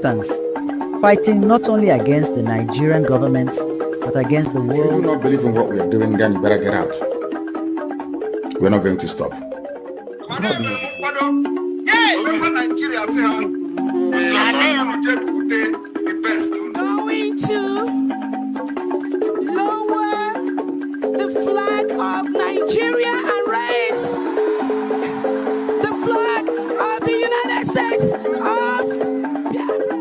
resistance, fighting not only against the Nigerian government, but against the world. If you do not believe in what we are doing, then you better get out. We're not going to stop. Going to lower the flag of Nigeria and raise the flag of the United States of Biafra.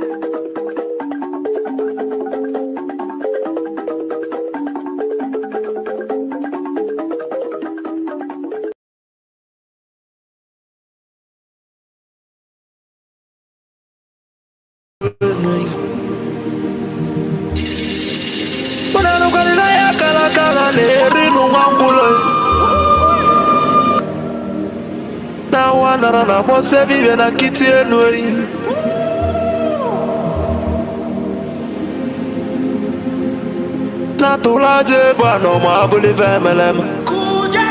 Na mose vive na kiti enui na tulaje bwana mabuli vemelem kuja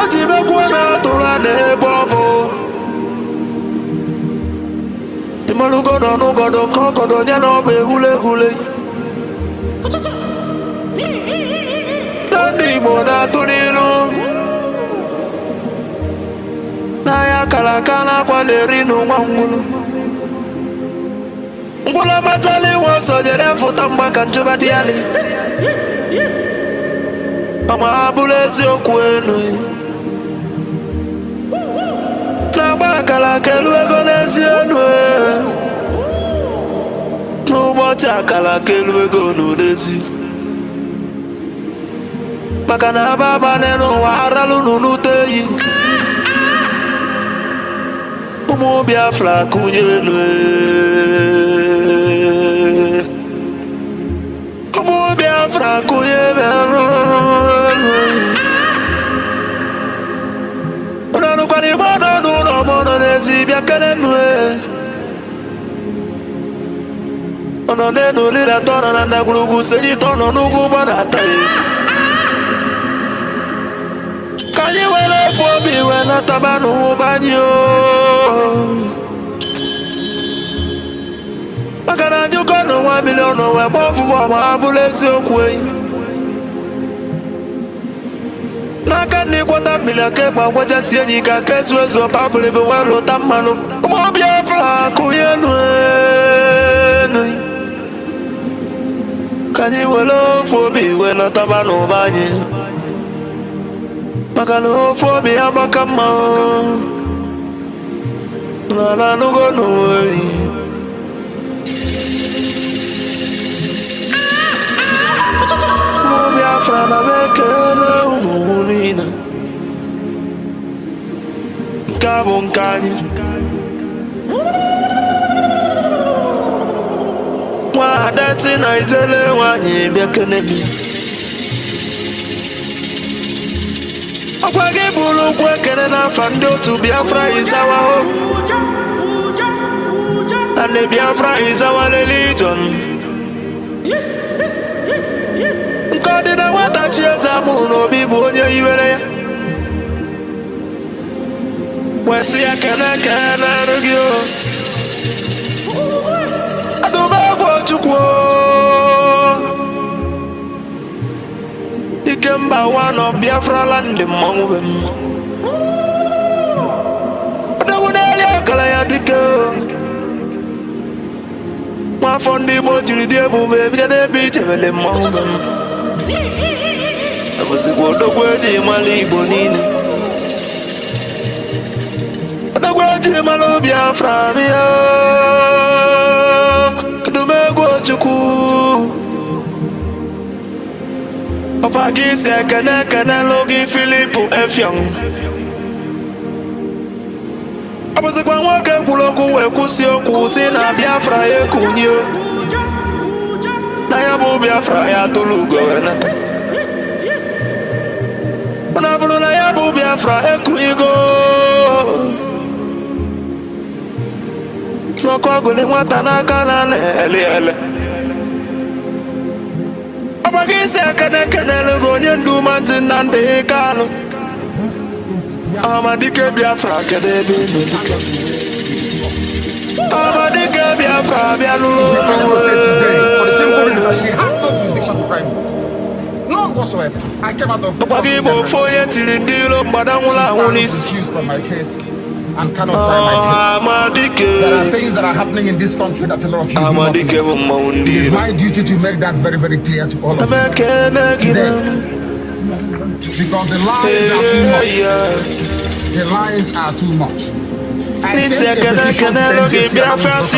atibe kuona tulane bovo timalugo no nugodo kokodo nyano be hule Dani mona tulilu na ya kalakana kwa lerinu mwangulu ngula matali woso jere futa mbaka nchuba diali ama abulezi okwenu na baka la kelu ego nezi enwe n'ụbọchị akala kelu ego n'udezi maka na ababa n'ụwa aralu n'unuteyi Umu Biafra kunyenwe Umu Biafra kunyenwe Unanu kwa ni mono nuno mono nezi biakenenwe Ono nenu lila tono na ndagulugu senyi tono nugu bana tayi Kanyi wele fobi wena tabanu ubanyo Makana nyuko no 1 million no we bofu wa mabulezi okwe Naka ni kwata milake pa waja sienyi ka kesu ezo pabule be welo tamano Umu Biafra kuyenwe Kanyi wele fobi wena tabanu ubanyo Makalo fobi abakama La nugo no way Biafra na bekele umunina Nkabo nkanyi Mwadati na ijele wanyi bekele mi Akwage bulu kwekene na fandi otu Biafra is our hope And the Biafra is our religion Nkodi na wata chieza muno bibu onye iwere ya Mwesi ya kene rugio Adubagwo chukwo Ikemba one of Biafra land mawem Adawuneli akala ya dike Mafondi mojiri diebu bebide bichevele mawem Abusikwo dogweji mali Igbo nini Dogweji malo Biafra miya Adumegwo chukwu Papa gisi kene logi Philipu Efyong Abusikwa nwoke kwuloku we kwusi okwu si na Biafra ekunye Na ya bụ Biafra ya tulugo wenata Una bulu na ya bụ Biafra ekunyigo Noko agule nwata n'aka na ele Abagisi kene logo onye ndu Mazi Nnamdi Kanu Amadike Biafra kede ebe Amadike Biafra Biafra State today for the simple reason that she has no jurisdiction to try me. None whatsoever. I came out of she stands accused from my case and cannot try my case. There are things that are happening in this country that a lot of you do not know. It is my duty to make that very, very clear to all of you today. Because the lies are too much. The lies are too much. I sent a petition to Biafrans,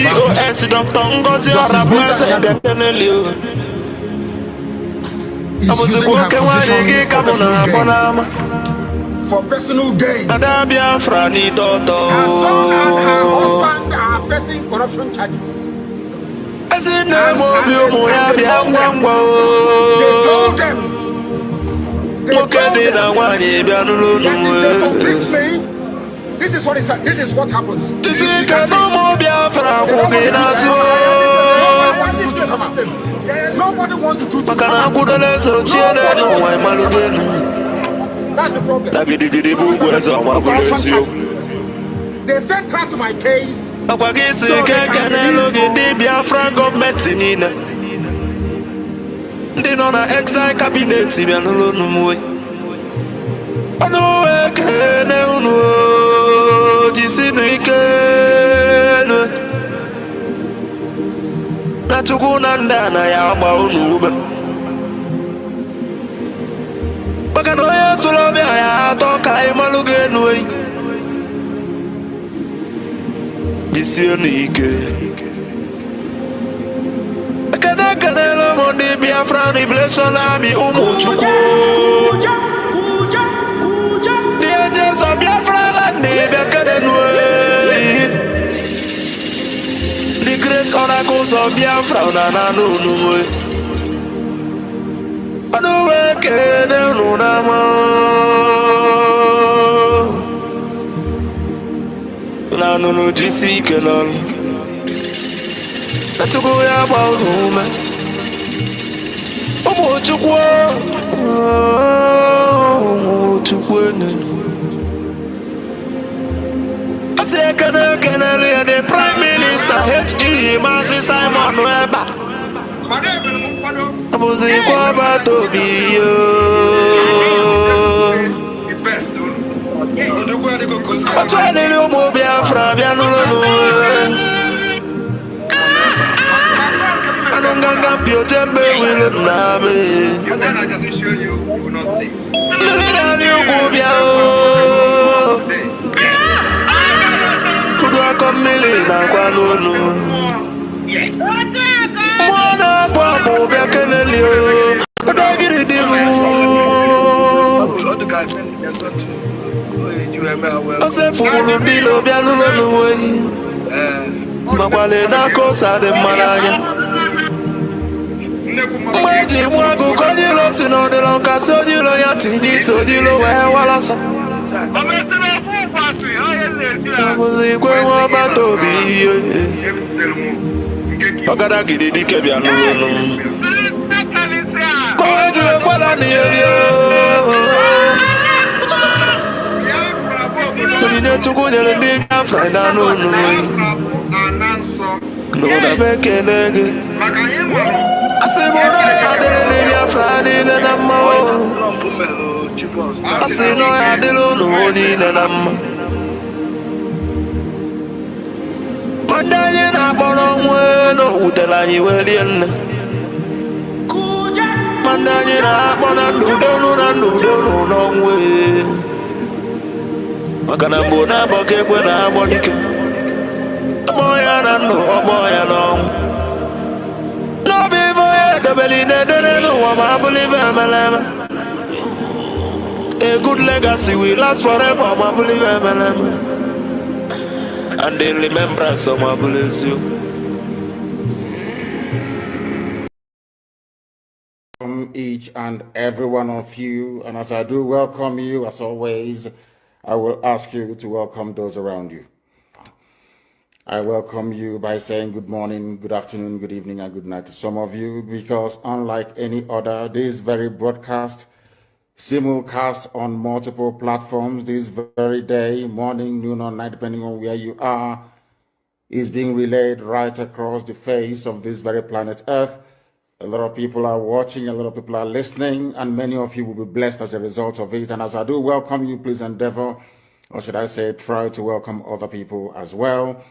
Dr. Ngozi Orabueze, is using her position for personal gain. Her son and her husband are facing corruption charges. They told them that if they convict me, this is what happens. Nobody wants to do it. That's the problem. They sent her to my case. So the Biafran government they know na exile cabinet na chukuna ndana ya ba unu baka no ya sulo be ya to kai maluge nuyi disionike akada lo monde Biafra revelation ami umu chukwu the angels of Biafra land be nuyi the great oracles of Biafra na no no no jisi kenan atugo ya ba rume omo chukwu ne ase kana the prime minister HE Mazi Simon Weba abuzi kwa batobi the best atwalele omo Biafra bia no anonganga piotembe wile nabe I can show you will not see yes mwana kwa mo bia kenelio odagiri dimu other guys men they so too you remember well ose fulu bilo bia lulu we makwale na kosa de malanya mweji mwagu kojilo sino de lonka sojilo yatiji sojilo we walasa ametena fu pasi ayele muzi kwe wa batobi ogada gidi ke bia lulu mweji kwala ni yo Tony tuko nyele ndi Biafra na no na beke nege asimo ya dele Biafra ni na mo asino ya dele no ni na mo mandanye na bono nwe no udela yi welien mandanye na bono nudo no nwe makana mbona boke kwe na bodike moya na no moya no no be voye de beline de no wa ma believe amalama a good legacy will last forever ma believe amalama and the remembrance of my bless you each and every one of you, and as I do welcome you as always, I will ask you to welcome those around you. I welcome you by saying good morning, good afternoon, good evening, and good night to some of you, because unlike any other, this very broadcast, simulcast on multiple platforms this very day, morning, noon, or night, depending on where you are, is being relayed right across the face of this very planet Earth. A lot of people are watching, a lot of people are listening, and many of you will be blessed as a result of it. And as I do welcome you, please endeavor, or should I say, try to welcome other people as well.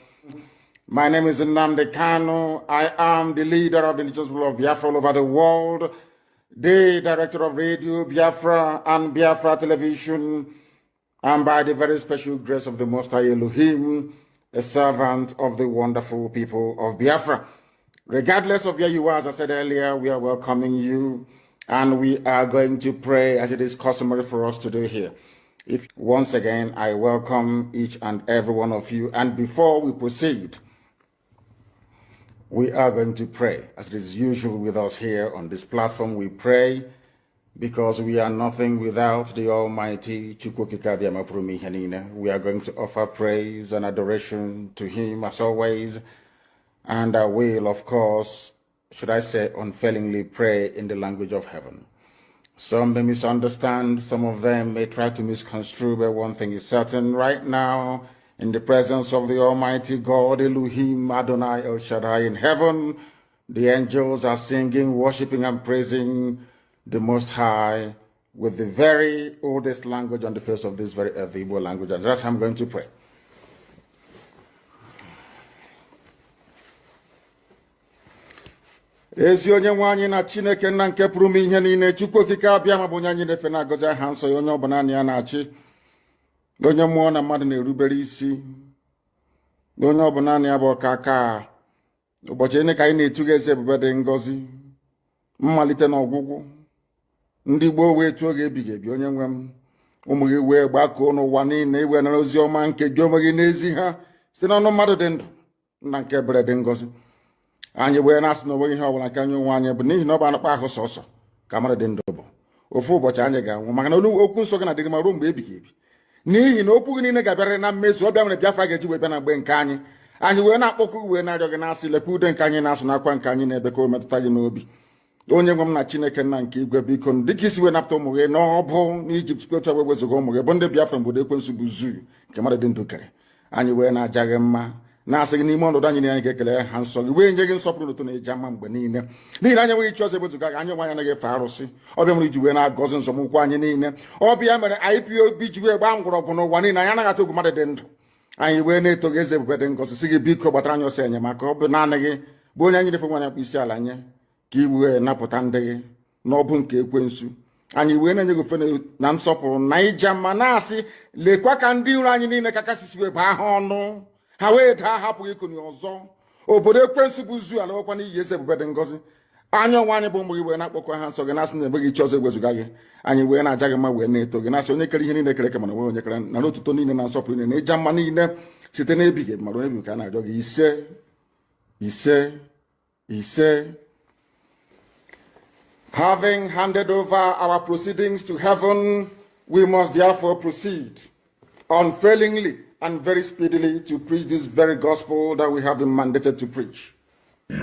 My name is Nnamdi Kanu. I am the leader of the indigenous people of Biafra all over the world, the director of Radio Biafra and Biafra Television, and by the very special grace of the Most High Elohim, a servant of the wonderful people of Biafra. Regardless of where you are, as I said earlier, we are welcoming you, and we are going to pray as it is customary for us to do here. Once again, I welcome each and every one of you, and before we proceed, we are going to pray. As it is usual with us here on this platform, we pray because we are nothing without the Almighty. We are going to offer praise and adoration to Him as always, and I will, of course, should I say, unfailingly pray in the language of heaven. Some may misunderstand, some of them may try to misconstrue, but one thing is certain right now, in the presence of the Almighty God, Elohim, Adonai, El Shaddai in heaven, the angels are singing, worshiping, and praising the Most High with the very oldest language on the face of this very earth, the Igbo language. And that's how I'm going to pray. Ezi onye nwe anyị na Chineke nna nke pụrụ ime ihe niile, Chukwu okike abịa ma bụ onye anyị na-efe na-agọzi aha nsọ ya, onye ọbụla ya na-achị, onye mmụọ na mmadụ na-erubere isi, onye ọbụla ya bụ ọkaka. Ụbọchị ene ka anyị na-etu gị eze ebube dị ngọzi, mmalite na ọgwụgwụ. Ndị Igbo wee tuo gị ebighị ebi, onye nwe m, ụmụ gị wee gbakọọ n'ụwa niile iwe nara ozi ọma nke gị onwe gị n'ezi ha site n'ọnụ mmadụ dị ndụ nna nke ebere dị ngọzi. Anyị wee na-asị na onweghị ihe ọbụla nke anyị onwe anyị bụ n'ihi na ọ bụ anụkpa ahụ sọsọ ka mmadụ dị ndụ bụ. Ofu ụbọchị anyị ga-anwụ, maka na okwu nsọ gị na-adịghị ma ruo mgbe ebighị ebi. N'ihi na okwu gị niile ga-abịarịrị na mmezu, ọbịa nwere Biafra ga-eji wee bịa na mgbe nke anyị. Anyị wee na-akpọkụ gị wee na-arịọ gị na-asị, lekwa ude nke anyị na-asụ n'akwa nke anyị na-ebe ka o metụta gị n'obi. Onye nwe m na Chineke nna nke igwe, biko dịka isi wee napụta ụmụ gị n'ọbụ n'Ijipt kwetu wee wezuga ụmụ gị bụ ndị Biafra mgbodo ekwensu bụ zuu nke mmadụ dị ndụ kere. Anyị wee na-aja gị mma, na-asị gị n'ime ọnọdụ anyị niile anyị ga-ekele ha nsọ gị, wee nye gị nsọpụrụ n'ụtụ na-eji ama mgbe niile. N'ihi na anyị enweghị chi ọzọ ewezuga gị, anyị onwe anyị anaghị efe arụsị. Ọbịa mere iji wee na-agọzi nzọmụkwụ anyị niile. Ọbịa mere IPOB ji wee gbaa mgbọrọgwụ n'ụwa niile, anyị anaghị atụ egwu mmadụ dị ndụ. Anyị wee na-eto gị eze ebube dị ngọzi, sị gị biko gbatara anyị ọsọ enyemaka. Ọ bụ naanị gị bụ onye anyị na-efe nwa anyị akpụ isi ala nye, ka i wee napụta ndị gị n'ọbụ nke ekwensu. Anyị wee na-enye gị ofe na nsọpụrụ na ija mma, na-asị lekwa ka ndị iro anyị niile ka kasisi wee baa ha ọnụ, ha wee daa hapụghị ikoni ọzọ. Obodo ekwensu bụ zu ala nwekwa n'iyi eze ebube dị ngọzi. Anya ọnwa anyị bụ ụmụ gị wee na-akpọkọ ha nsọ gị, na-asị na enweghị chi ọzọ ewezuga gị. Anyị wee na-aja gị mma wee na-eto gị, na-asị onye kere ihe niile kere eke mana nwee onye kere na n'otuto niile na nsọpụrụ niile na ịja mma niile site n'ebighị ebi mara onye ebighị ka a na-arịọ gị. Ise ise ise. Having handed over our proceedings to heaven, we must therefore proceed unfailingly and very speedily to preach this very gospel that we have been mandated to preach.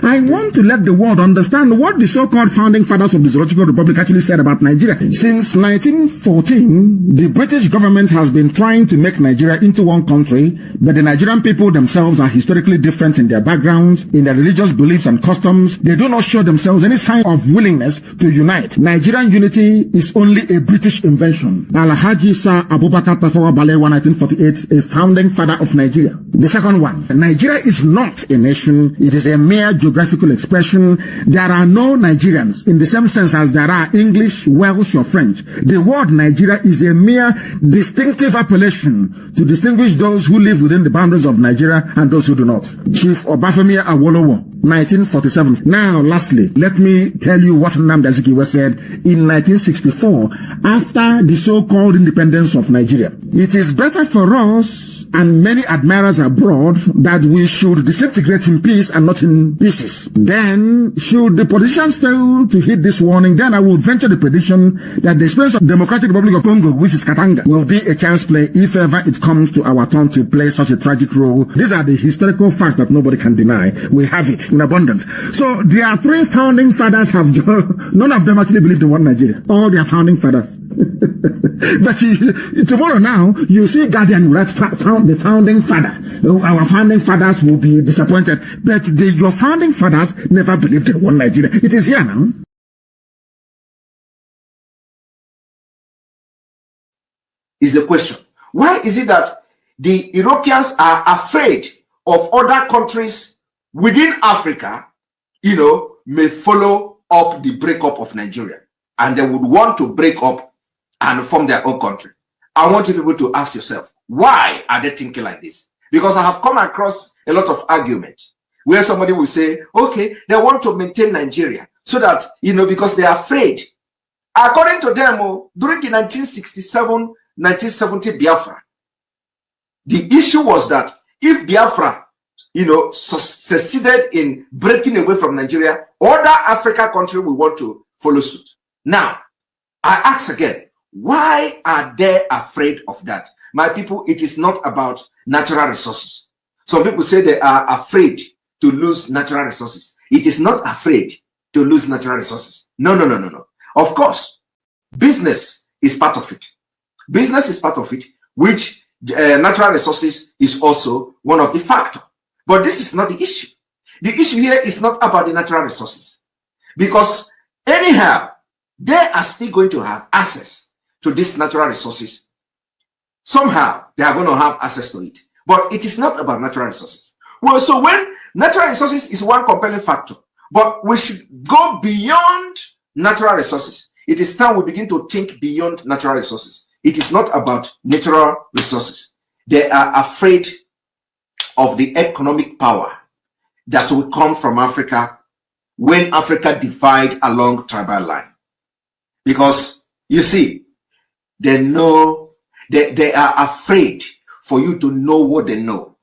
I want to let the world understand what the so-called founding fathers of the Zoological Republic actually said about Nigeria. Since 1914, the British government has been trying to make Nigeria into one country, but the Nigerian people themselves are historically different in their backgrounds, in their religious beliefs and customs. They do not show themselves any sign of willingness to unite. Nigerian unity is only a British invention. Alhaji Sir Abubakar Tafawa Balewa, 1948, a founding father of Nigeria. The second one, Nigeria is not a nation. It is a mere geographical expression. There are no Nigerians in the same sense as there are English, Welsh, or French. The word Nigeria is a mere distinctive appellation to distinguish those who live within the boundaries of Nigeria and those who do not. Chief Obafemi Awolowo, 1947. Now, lastly, let me tell you what Nnamdi Azikiwe said in 1964 after the so-called independence of Nigeria. It is better for us and many admirers abroad that we should disintegrate in peace and not in pieces. Then, should the politicians fail to heed this warning, then I will venture the prediction that the experience of the Democratic Republic of Congo, which is Katanga, will be a chance play if ever it comes to our turn to play such a tragic role. These are the historical facts that nobody can deny. We have it. in abundance. So their three founding fathers have, none of them actually believed in one Nigeria. All their founding fathers. But tomorrow now, you see Guardian, right, the founding father. Our founding fathers will be disappointed. But your founding fathers never believed in one Nigeria. It is here now. Is the question. Why is it that the Europeans are afraid of other countries within Africa, may follow up the breakup of Nigeria, and they would want to break up and form their own country? I want you people to ask yourself, why are they thinking like this? Because I have come across a lot of arguments where somebody will say, okay, they want to maintain Nigeria so that, because they are afraid. According to them, during the 1970 Biafra, the issue was that if Biafra, succeeded in breaking away from Nigeria, other African countries will want to follow suit. Now, I ask again, why are they afraid of that? My people, it is not about natural resources. Some people say they are afraid to lose natural resources. It is not afraid to lose natural resources. No. Of course, business is part of it. Business is part of it, which natural resources is also one of the factors. But this is not the issue. The issue here is not about the natural resources. Because anyhow, they are still going to have access to these natural resources. Somehow, they are going to have access to it. But it is not about natural resources. Well, so when natural resources is one compelling factor, but we should go beyond natural resources. It is time we begin to think beyond natural resources. It is not about natural resources. They are afraid of the economic power that will come from Africa when Africa divide along tribal line. Because you see, they know, they are afraid for you to know what they know.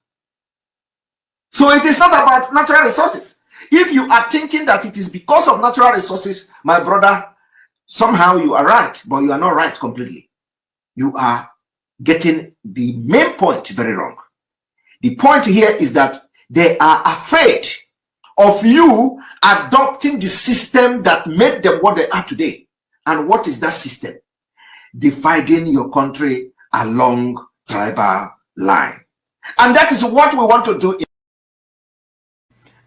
So it is not about natural resources. If you are thinking that it is because of natural resources, my brother, somehow you are right, but you are not right completely. You are getting the main point very wrong. The point here is that they are afraid of you adopting the system that made them what they are today. And what is that system? Dividing your country along tribal line. And that is what we want to do.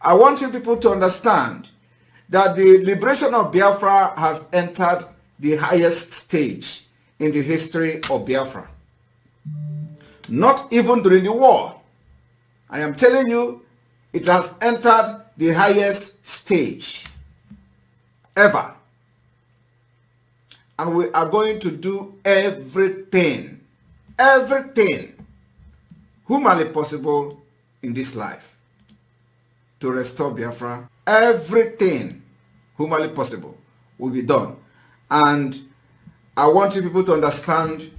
I want you people to understand that the liberation of Biafra has entered the highest stage in the history of Biafra. Not even during the war. I am telling you, it has entered the highest stage ever. And we are going to do everything humanly possible in this life to restore Biafra. Everything humanly possible will be done. And I want you people to understand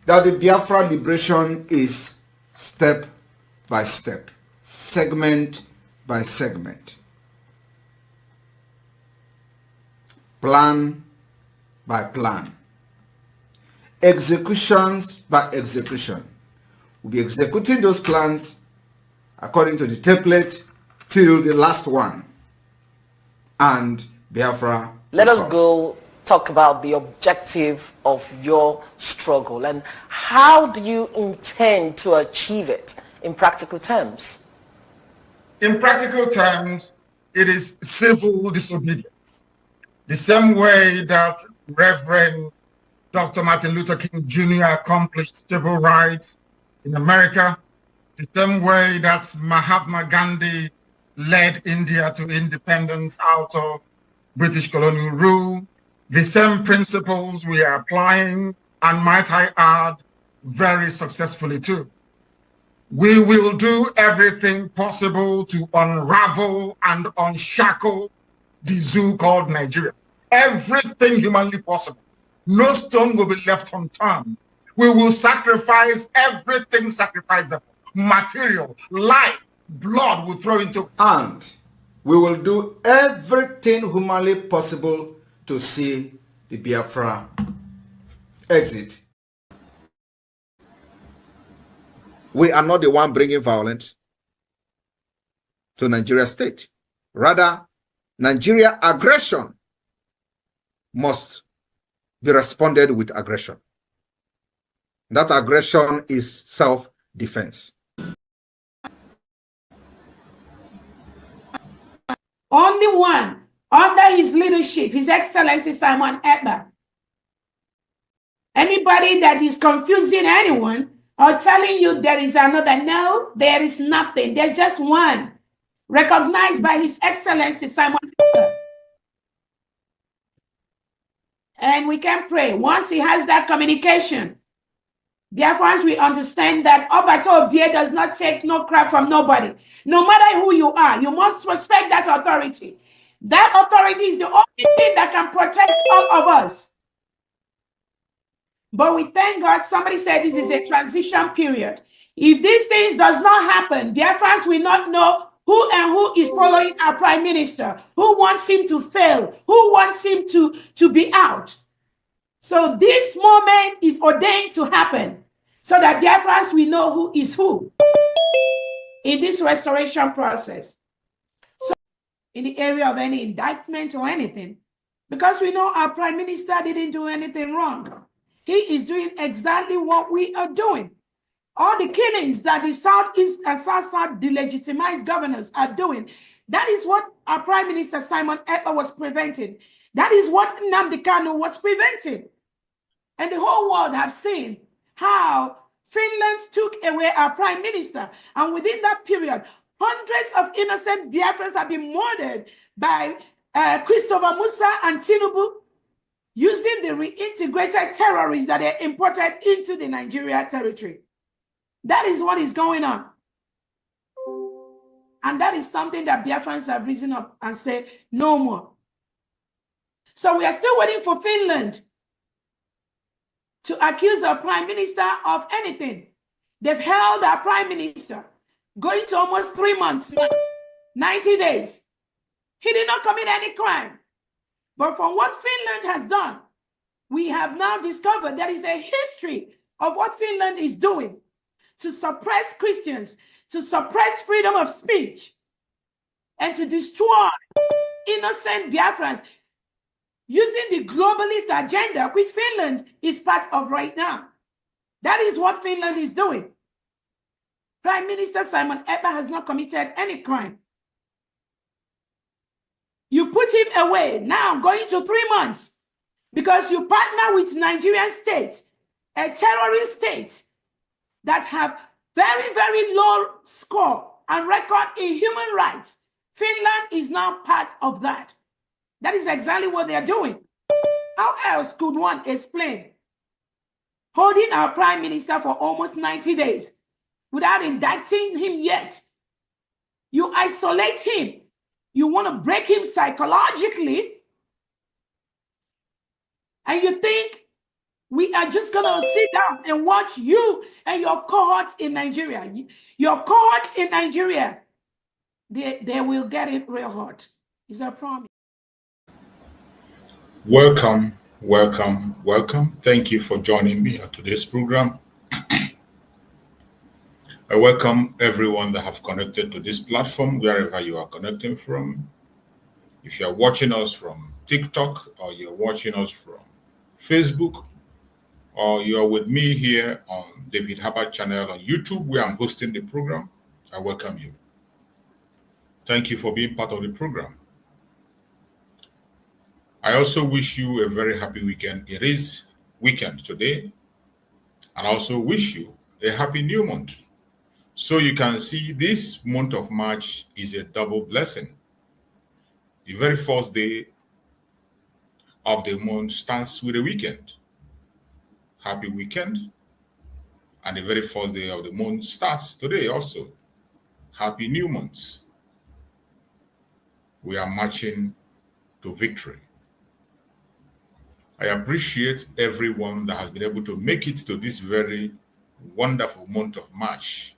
that the Biafra liberation is step by step, segment by segment, plan by plan, executions by execution. We'll be executing those plans according to the template till the last one. And Biafra. Let us go talk about the objective of your struggle and how do you intend to achieve it in practical terms? In practical terms, it is civil disobedience. The same way that Reverend Dr. Martin Luther King Jr. accomplished civil rights in America, the same way that Mahatma Gandhi led India to independence out of British colonial rule, the same principles we are applying, and might I add, very successfully too. We will do everything possible to unravel and unshackle the zoo called Nigeria. Everything humanly possible. No stone will be left unturned. We will sacrifice everything sacrificable. Material, life, blood will throw into. And we will do everything humanly possible to see the Biafra exit. We are not the one bringing violence to Nigeria state. Rather, Nigeria aggression must be responded with aggression. That aggression is self-defense. Only one, under his leadership, His Excellency Simon Ekpa. Anybody that is confusing anyone or telling you there is another, no, there is nothing. There's just one, recognized by His Excellency Simon Ekpa. And we can pray. Once he has that communication, Biafrans, we understand that Obato Obie does not take no crap from nobody. No matter who you are, you must respect that authority. That authority is the only thing that can protect all of us. But we thank God, somebody said this is a transition period. If these things does not happen, Biafrans will not know who is following our prime minister, who wants him to fail, who wants him to be out. So this moment is ordained to happen so that Biafrans will know who is who in this restoration process. So in the area of any indictment or anything, because we know our prime minister didn't do anything wrong. He is doing exactly what we are doing. All the killings that the Southeast and South delegitimized governors are doing, that is what our Prime Minister Simon Ekpa was preventing. That is what Nnamdi Kanu was preventing. And the whole world have seen how Finland took away our Prime Minister. And within that period, hundreds of innocent Biafrans have been murdered by Christopher Musa and Tinubu, using the reintegrated terrorists that are imported into the Nigeria territory. That is what is going on. And that is something that Biafrans have risen up and said, no more. So we are still waiting for Finland to accuse our prime minister of anything. They've held our prime minister, going to almost 3 months now, 90 days. He did not commit any crime. But from what Finland has done, we have now discovered there is a history of what Finland is doing to suppress Christians, to suppress freedom of speech, and to destroy innocent Biafrans using the globalist agenda, which Finland is part of right now. That is what Finland is doing. Prime Minister Simon Ekpa has not committed any crime. You put him away now, going to 3 months, because you partner with Nigerian state, a terrorist state that have very, very low score and record in human rights. Finland is now part of that. That is exactly what they're doing. How else could one explain holding our prime minister for almost 90 days without indicting him yet? You isolate him. You want to break him psychologically, and you think we are just going to sit down and watch you and your cohorts in Nigeria. Your cohorts in Nigeria, they will get it real hard. It's a promise. Welcome, welcome, welcome. Thank you for joining me on today's program. I welcome everyone that have connected to this platform, wherever you are connecting from. If you are watching us from TikTok, or you're watching us from Facebook, or you're with me here on David Herbert channel on YouTube, where I'm hosting the program, I welcome you. Thank you for being part of the program. I also wish you a very happy weekend. It is weekend today. And I also wish you a happy new month. So you can see this month of March is a double blessing. The very first day of the month starts with a weekend. Happy weekend. And the very first day of the month starts today also. Happy new month. We are marching to victory. I appreciate everyone that has been able to make it to this very wonderful month of March.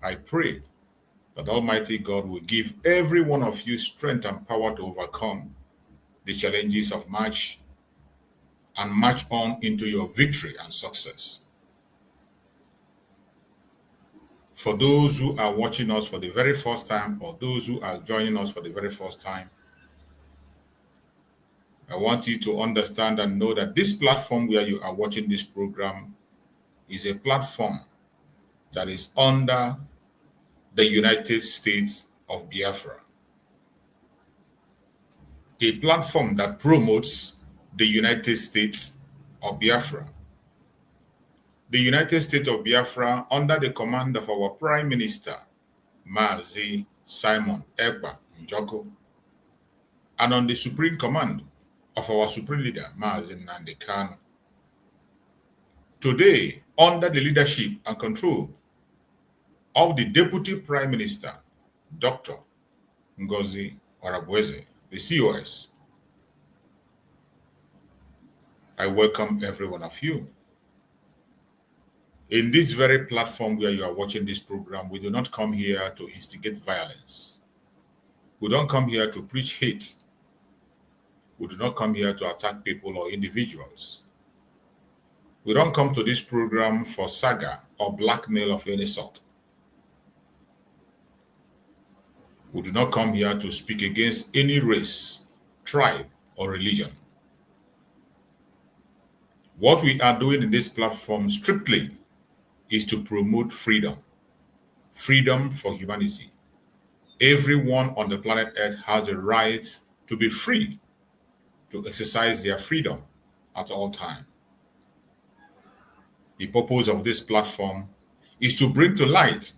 I pray that Almighty God will give every one of you strength and power to overcome the challenges of March and march on into your victory and success. for those who are watching us for the very first time or those who are joining us for the very first time, I want you to understand and know that this platform where you are watching this program is a platform that is under the United States of Biafra. A platform that promotes the United States of Biafra. The United States of Biafra, under the command of our Prime Minister, Mazi Simon Ekpa Njoko, and on the supreme command of our supreme leader, Mazi Nnamdi Kanu. Today, under the leadership and control of the Deputy Prime Minister, Dr. Ngozi Orabueze, the COS, I welcome every one of you. In this very platform where you are watching this program, we do not come here to instigate violence. We don't come here to preach hate. We do not come here to attack people or individuals. We don't come to this program for saga or blackmail of any sort. We do not come here to speak against any race, tribe, or religion. What we are doing in this platform strictly is to promote freedom. Freedom for humanity. Everyone on the planet Earth has the right to be free to exercise their freedom at all times. The purpose of this platform is to bring to light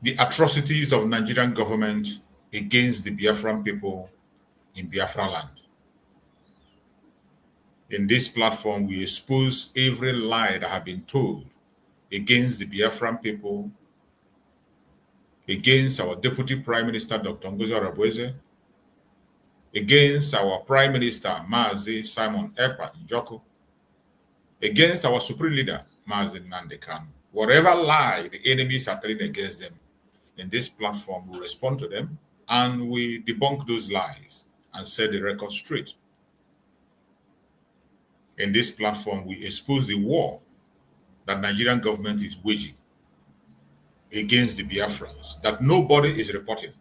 the atrocities of Nigerian government against the Biafran people in Biafra land. In this platform, we expose every lie that has been told against the Biafran people, against our Deputy Prime Minister, Dr. Ngozi Orabueze, against our Prime Minister, Mazi Simon Ekpa Njoko, against our Supreme Leader, Mazi Nnamdi Kanu. Whatever lie the enemies are telling against them, in this platform, we respond to them and we debunk those lies and set the record straight. In this platform, we expose the war that Nigerian government is waging against the Biafrans, that nobody is reporting.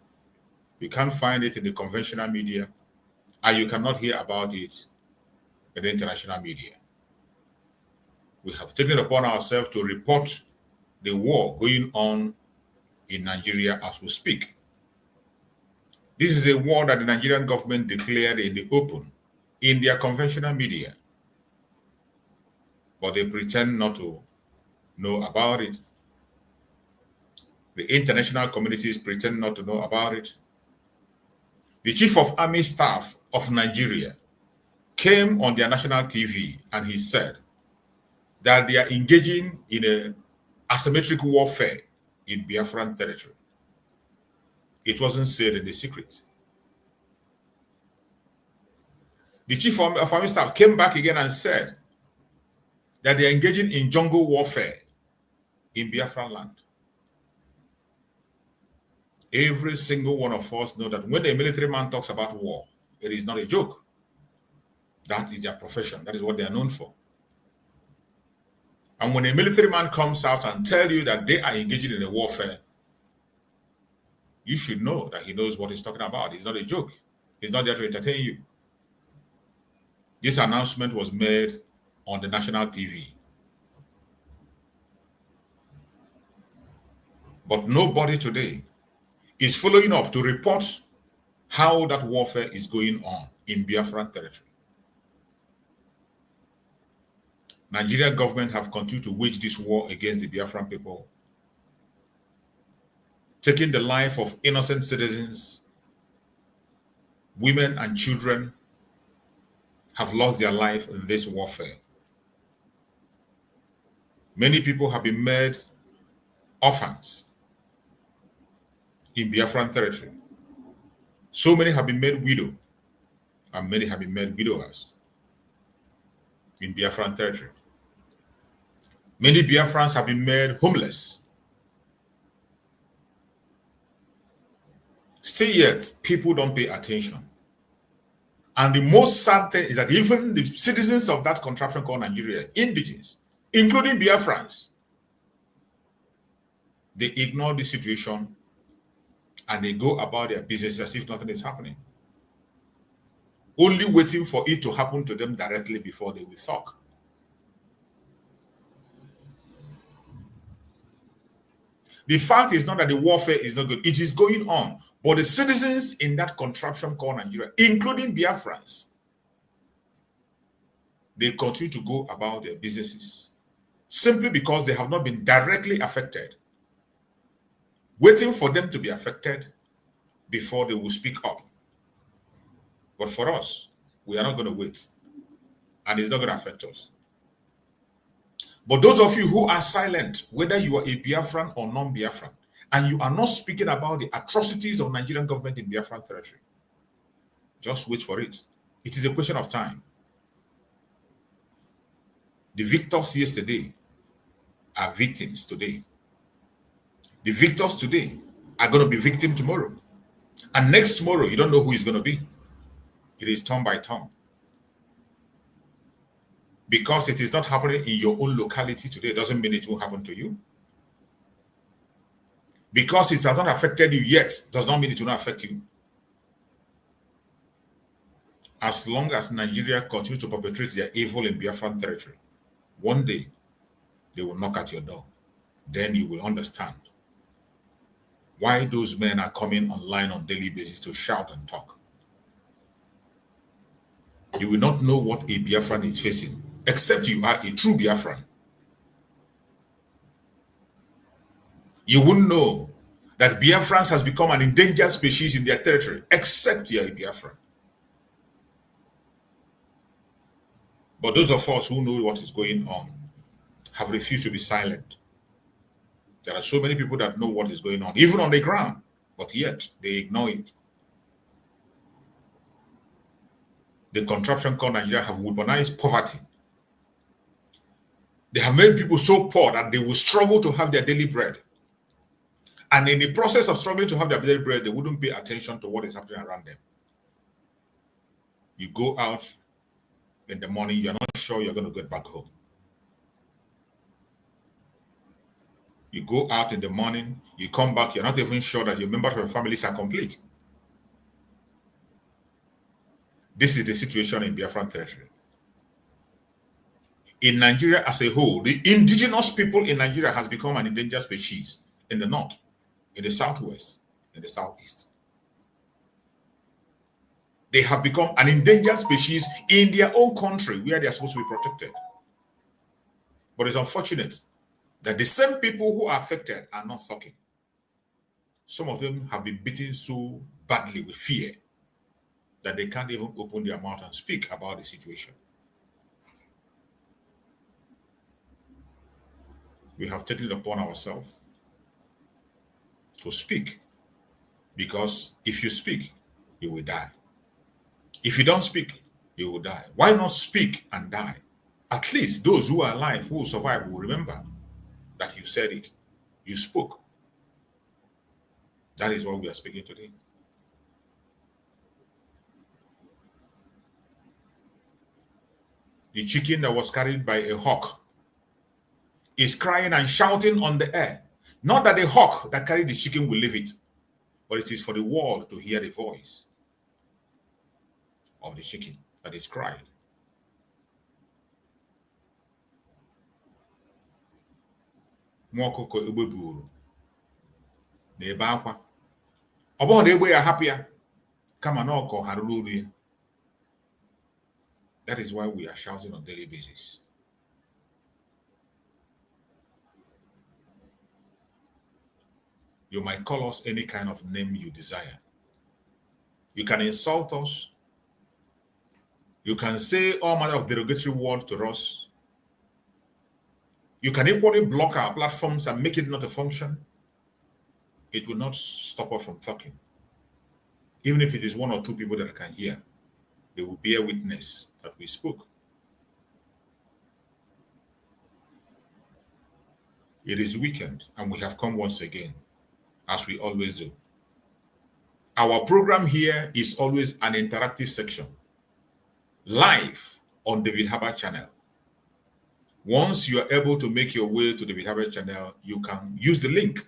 You can't find it in the conventional media, and you cannot hear about it in the international media. We have taken it upon ourselves to report the war going on in Nigeria as we speak. This is a war that the Nigerian government declared in the open in their conventional media, but they pretend not to know about it. The international communities pretend not to know about it. The Chief of Army Staff of Nigeria came on their national TV and he said that they are engaging in an asymmetric warfare in Biafran territory. It wasn't said in the secret. The Chief of Army Staff came back again and said that they are engaging in jungle warfare in Biafran land. Every single one of us know that when a military man talks about war, it is not a joke. That is their profession. That is what they are known for. And when a military man comes out and tells you that they are engaging in a warfare, you should know that he knows what he's talking about. It's not a joke. He's not there to entertain you. This announcement was made on the national TV. But nobody today is following up to report how that warfare is going on in Biafran territory. Nigerian government have continued to wage this war against the Biafran people, taking the life of innocent citizens. Women and children have lost their life in this warfare. Many people have been made orphans in Biafran territory. So many have been made widow, and many have been made widowers in Biafran territory. Many Biafrans have been made homeless. Still yet, people don't pay attention. And the most sad thing is that even the citizens of that contraption called Nigeria, indigenous, including Biafrans, They ignore the situation and they go about their business as if nothing is happening, only waiting for it to happen to them directly before they will talk. The fact is not that the warfare is not good. It is going on. But the citizens in that contraption called Nigeria, including Biafrans, they continue to go about their businesses simply because they have not been directly affected, waiting for them to be affected before they will speak up. But for us, we are not going to wait, and it's not going to affect us. But those of you who are silent, whether you are a Biafran or non-Biafran, and you are not speaking about the atrocities of Nigerian government in Biafran territory, just wait for it. It is a question of time. The victors yesterday are victims today. The victors today are going to be victims tomorrow. And next tomorrow, you don't know who is going to be. It is turn by turn. Because it is not happening in your own locality today doesn't mean it will happen to you. Because it has not affected you yet does not mean it will not affect you. As long as Nigeria continues to perpetrate their evil in Biafran territory, one day they will knock at your door. Then you will understand why those men are coming online on a daily basis to shout and talk. You will not know what a Biafran is facing, except you are a true Biafran. You wouldn't know that Biafrans has become an endangered species in their territory, except you are a Biafran. But those of us who know what is going on have refused to be silent. There are so many people that know what is going on, even on the ground, but yet they ignore it. The contraption called Nigeria have weaponized poverty. They have made people so poor that they will struggle to have their daily bread. And in the process of struggling to have their daily bread, they wouldn't pay attention to what is happening around them. You go out in the morning, you're not sure you're going to get back home. You go out in the morning, you come back, you're not even sure that your members of your families are complete. This is the situation in Biafran territory. In Nigeria as a whole, the indigenous people in Nigeria has become an endangered species in the north, in the southwest, in the southeast. They have become an endangered species in their own country where they are supposed to be protected. But it's unfortunate that the same people who are affected are not talking. Some of them have been beaten so badly with fear that they can't even open their mouth and speak about the situation. We have taken it upon ourselves to speak, because if you speak, you will die. If you don't speak, you will die. Why not speak and die? At least those who are alive, who will survive, will remember that you said it. You spoke. That is what we are speaking today. The chicken that was carried by a hawk is crying and shouting on the air. Not that the hawk that carried the chicken will leave it, but it is for the world to hear the voice of the chicken that is crying. Mwakoko egbe buru na ebe akwa. Obo na egbe ya hapia kama na oko harulu olu ya. That is why we are shouting on a daily basis. You might call us any kind of name you desire. You can insult us. You can say all manner of derogatory words to us. You can equally block our platforms and make it not a function. It will not stop us from talking. Even if it is one or two people that can hear, they will bear witness that we spoke. It is weekend, and we have come once again, as we always do. Our program here is always an interactive section, live on the David channel. Once you are able to make your way to the David channel, you can use the link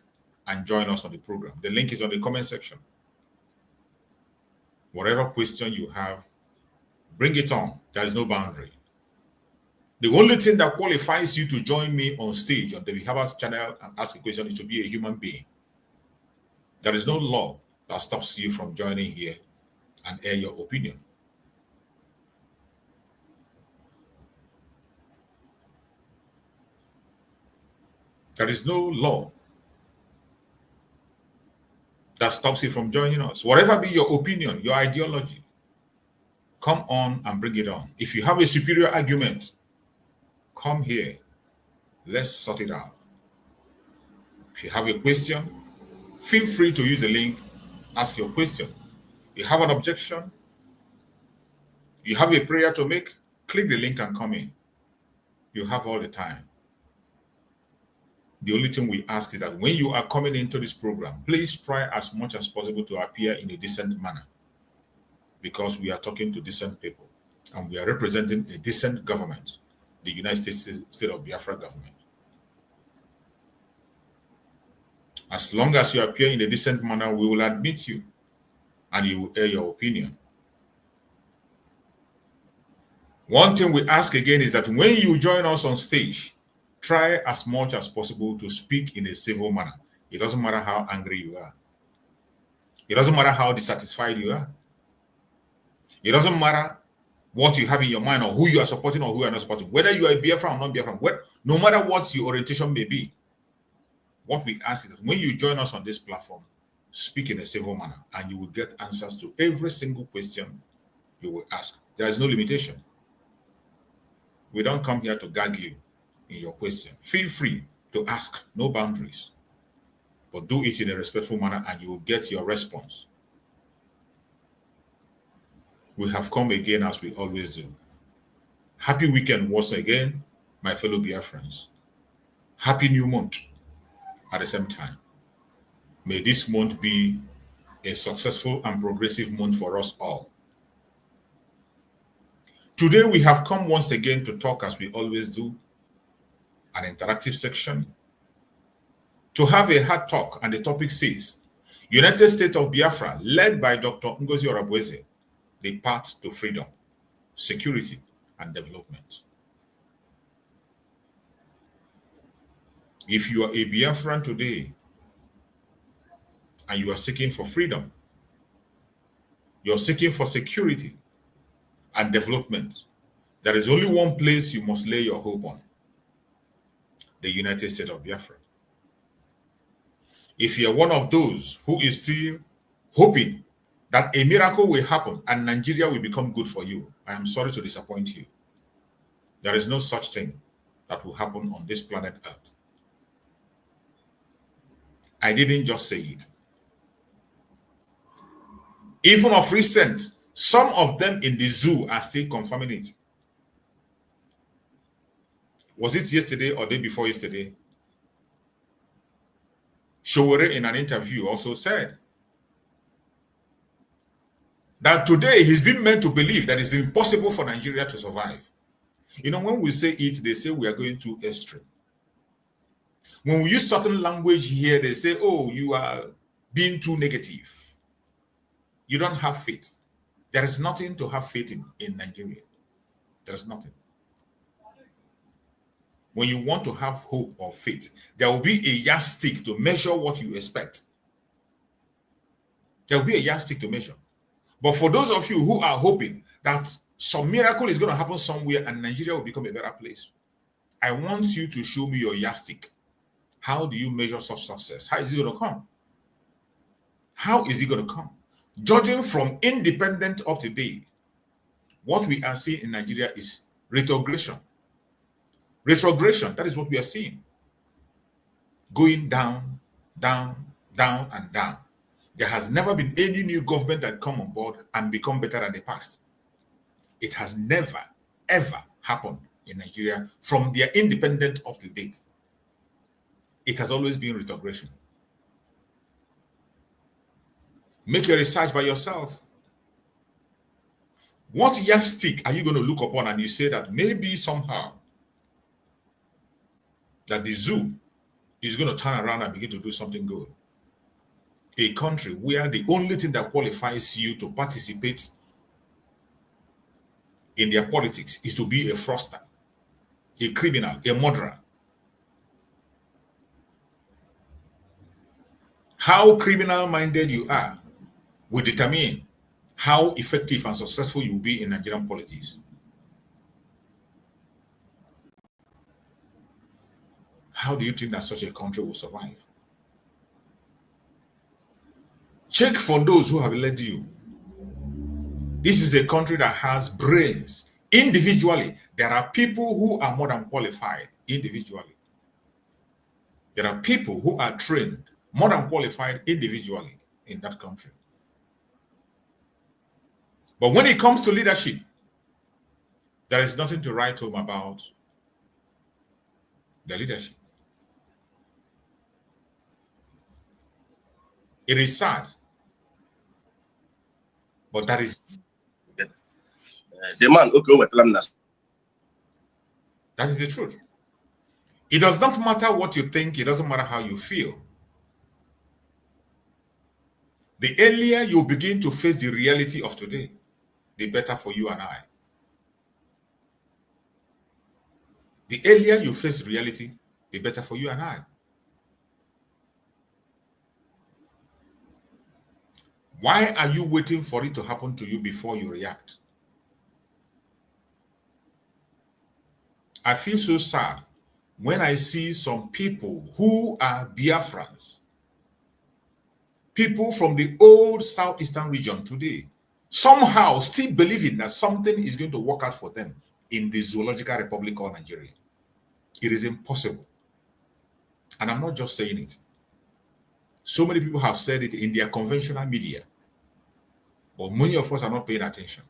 and join us on the program. The link is on the comment section. Whatever question you have, bring it on. There is no boundary. The only thing that qualifies you to join me on stage on the Biafra channel and ask a question is to be a human being. There is no law that stops you from joining here and air your opinion. There is no law that stops you from joining us. Whatever be your opinion, your ideology, come on and bring it on. If you have a superior argument, come here. Let's sort it out. If you have a question, feel free to use the link, ask your question. You have an objection, you have a prayer to make, click the link and come in. You have all the time. The only thing we ask is that when you are coming into this program, please try as much as possible to appear in a decent manner, because we are talking to decent people and we are representing a decent government, the United States State of Biafra government. As long as you appear in a decent manner, we will admit you and you will air your opinion. One thing we ask again is that when you join us on stage, try as much as possible to speak in a civil manner. It doesn't matter how angry you are. It doesn't matter how dissatisfied you are. It doesn't matter what you have in your mind or who you are supporting or who you are not supporting. Whether you are a Biafran or not Biafran, no matter what your orientation may be, what we ask is that when you join us on this platform, speak in a civil manner and you will get answers to every single question you will ask. There is no limitation. We don't come here to gag you in your question. Feel free to ask, no boundaries, but do it in a respectful manner and you will get your response. We have come again as we always do. Happy weekend once again, my fellow Biafrans. Happy new month at the same time. May this month be a successful and progressive month for us all. Today we have come once again to talk, as we always do, an interactive section, to have a hard talk, and the topic says, United States of Biafra, led by Dr. NgoziOrabueze, the path to freedom, security, and development. If you are a Biafran today, and you are seeking for freedom, you're seeking for security and development, there is only one place you must lay your hope on: the United States of Biafra. If you're one of those who is still hoping that a miracle will happen and Nigeria will become good for you, I am sorry to disappoint you. There is no such thing that will happen on this planet Earth. I didn't just say it. Even of recent, some of them in the zoo are still confirming it. Was it yesterday or day before yesterday? Showore in an interview also said that today he's been meant to believe that it's impossible for Nigeria to survive. You know, when we say it, they say we are going too extreme. When we use certain language here, they say, oh, you are being too negative. You don't have faith. There is nothing to have faith in Nigeria. There is nothing. When you want to have hope or faith, there will be a yardstick to measure what you expect. There will be a yardstick to measure. But for those of you who are hoping that some miracle is going to happen somewhere and Nigeria will become a better place, I want you to show me your yardstick. How do you measure such success? How is it going to come? How is it going to come? Judging from independent up to date, what we are seeing in Nigeria is retrogression. Retrogression, that is what we are seeing. Going down, down, down, and down. There has never been any new government that come on board and become better than the past. It has never, ever happened in Nigeria from their independent up to date. It has always been retrogression. Make your research by yourself. What yardstick are you going to look upon and you say that maybe somehow that the zoo is going to turn around and begin to do something good. A country where the only thing that qualifies you to participate in their politics is to be a fraudster, a criminal, a murderer. How criminal-minded you are will determine how effective and successful you will be in Nigerian politics. How do you think that such a country will survive? Check for those who have led you. This is a country that has brains. Individually, there are people who are more than qualified individually. There are people who are trained, more than qualified individually in that country. But when it comes to leadership, there is nothing to write home about the leadership. It is sad, but that is the man. That is the truth. It does not matter what you think. It doesn't matter how you feel. The earlier you begin to face the reality of today, the better for you and I. The earlier you face reality, the better for you and I. Why are you waiting for it to happen to you before you react? I feel so sad when I see some people who are Biafrans, people from the old southeastern region today, somehow still believing that something is going to work out for them in the zoological republic called Nigeria. It is impossible. And I'm not just saying it. So many people have said it in their conventional media, but many of us are not paying attention.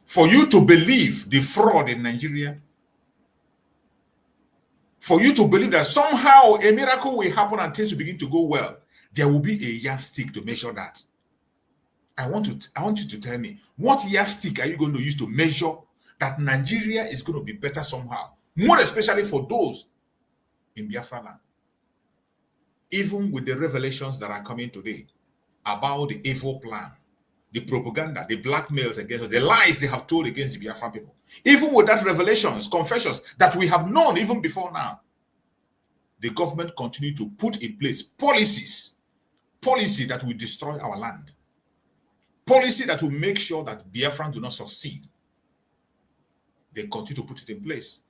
For you to believe the fraud in Nigeria, for you to believe that somehow a miracle will happen and things will begin to go well, there will be a yardstick to measure that. I want you to tell me, what yardstick are you going to use to measure that Nigeria is going to be better somehow? More especially for those in Biafra land. Even with the revelations that are coming today about the evil plan, the propaganda, the blackmails against, the lies they have told against the Biafra people. Even with that revelations, confessions that we have known even before now, the government continue to put in place policy that will destroy our land. Policy that will make sure that Biafrans do not succeed. They continue to put it in place.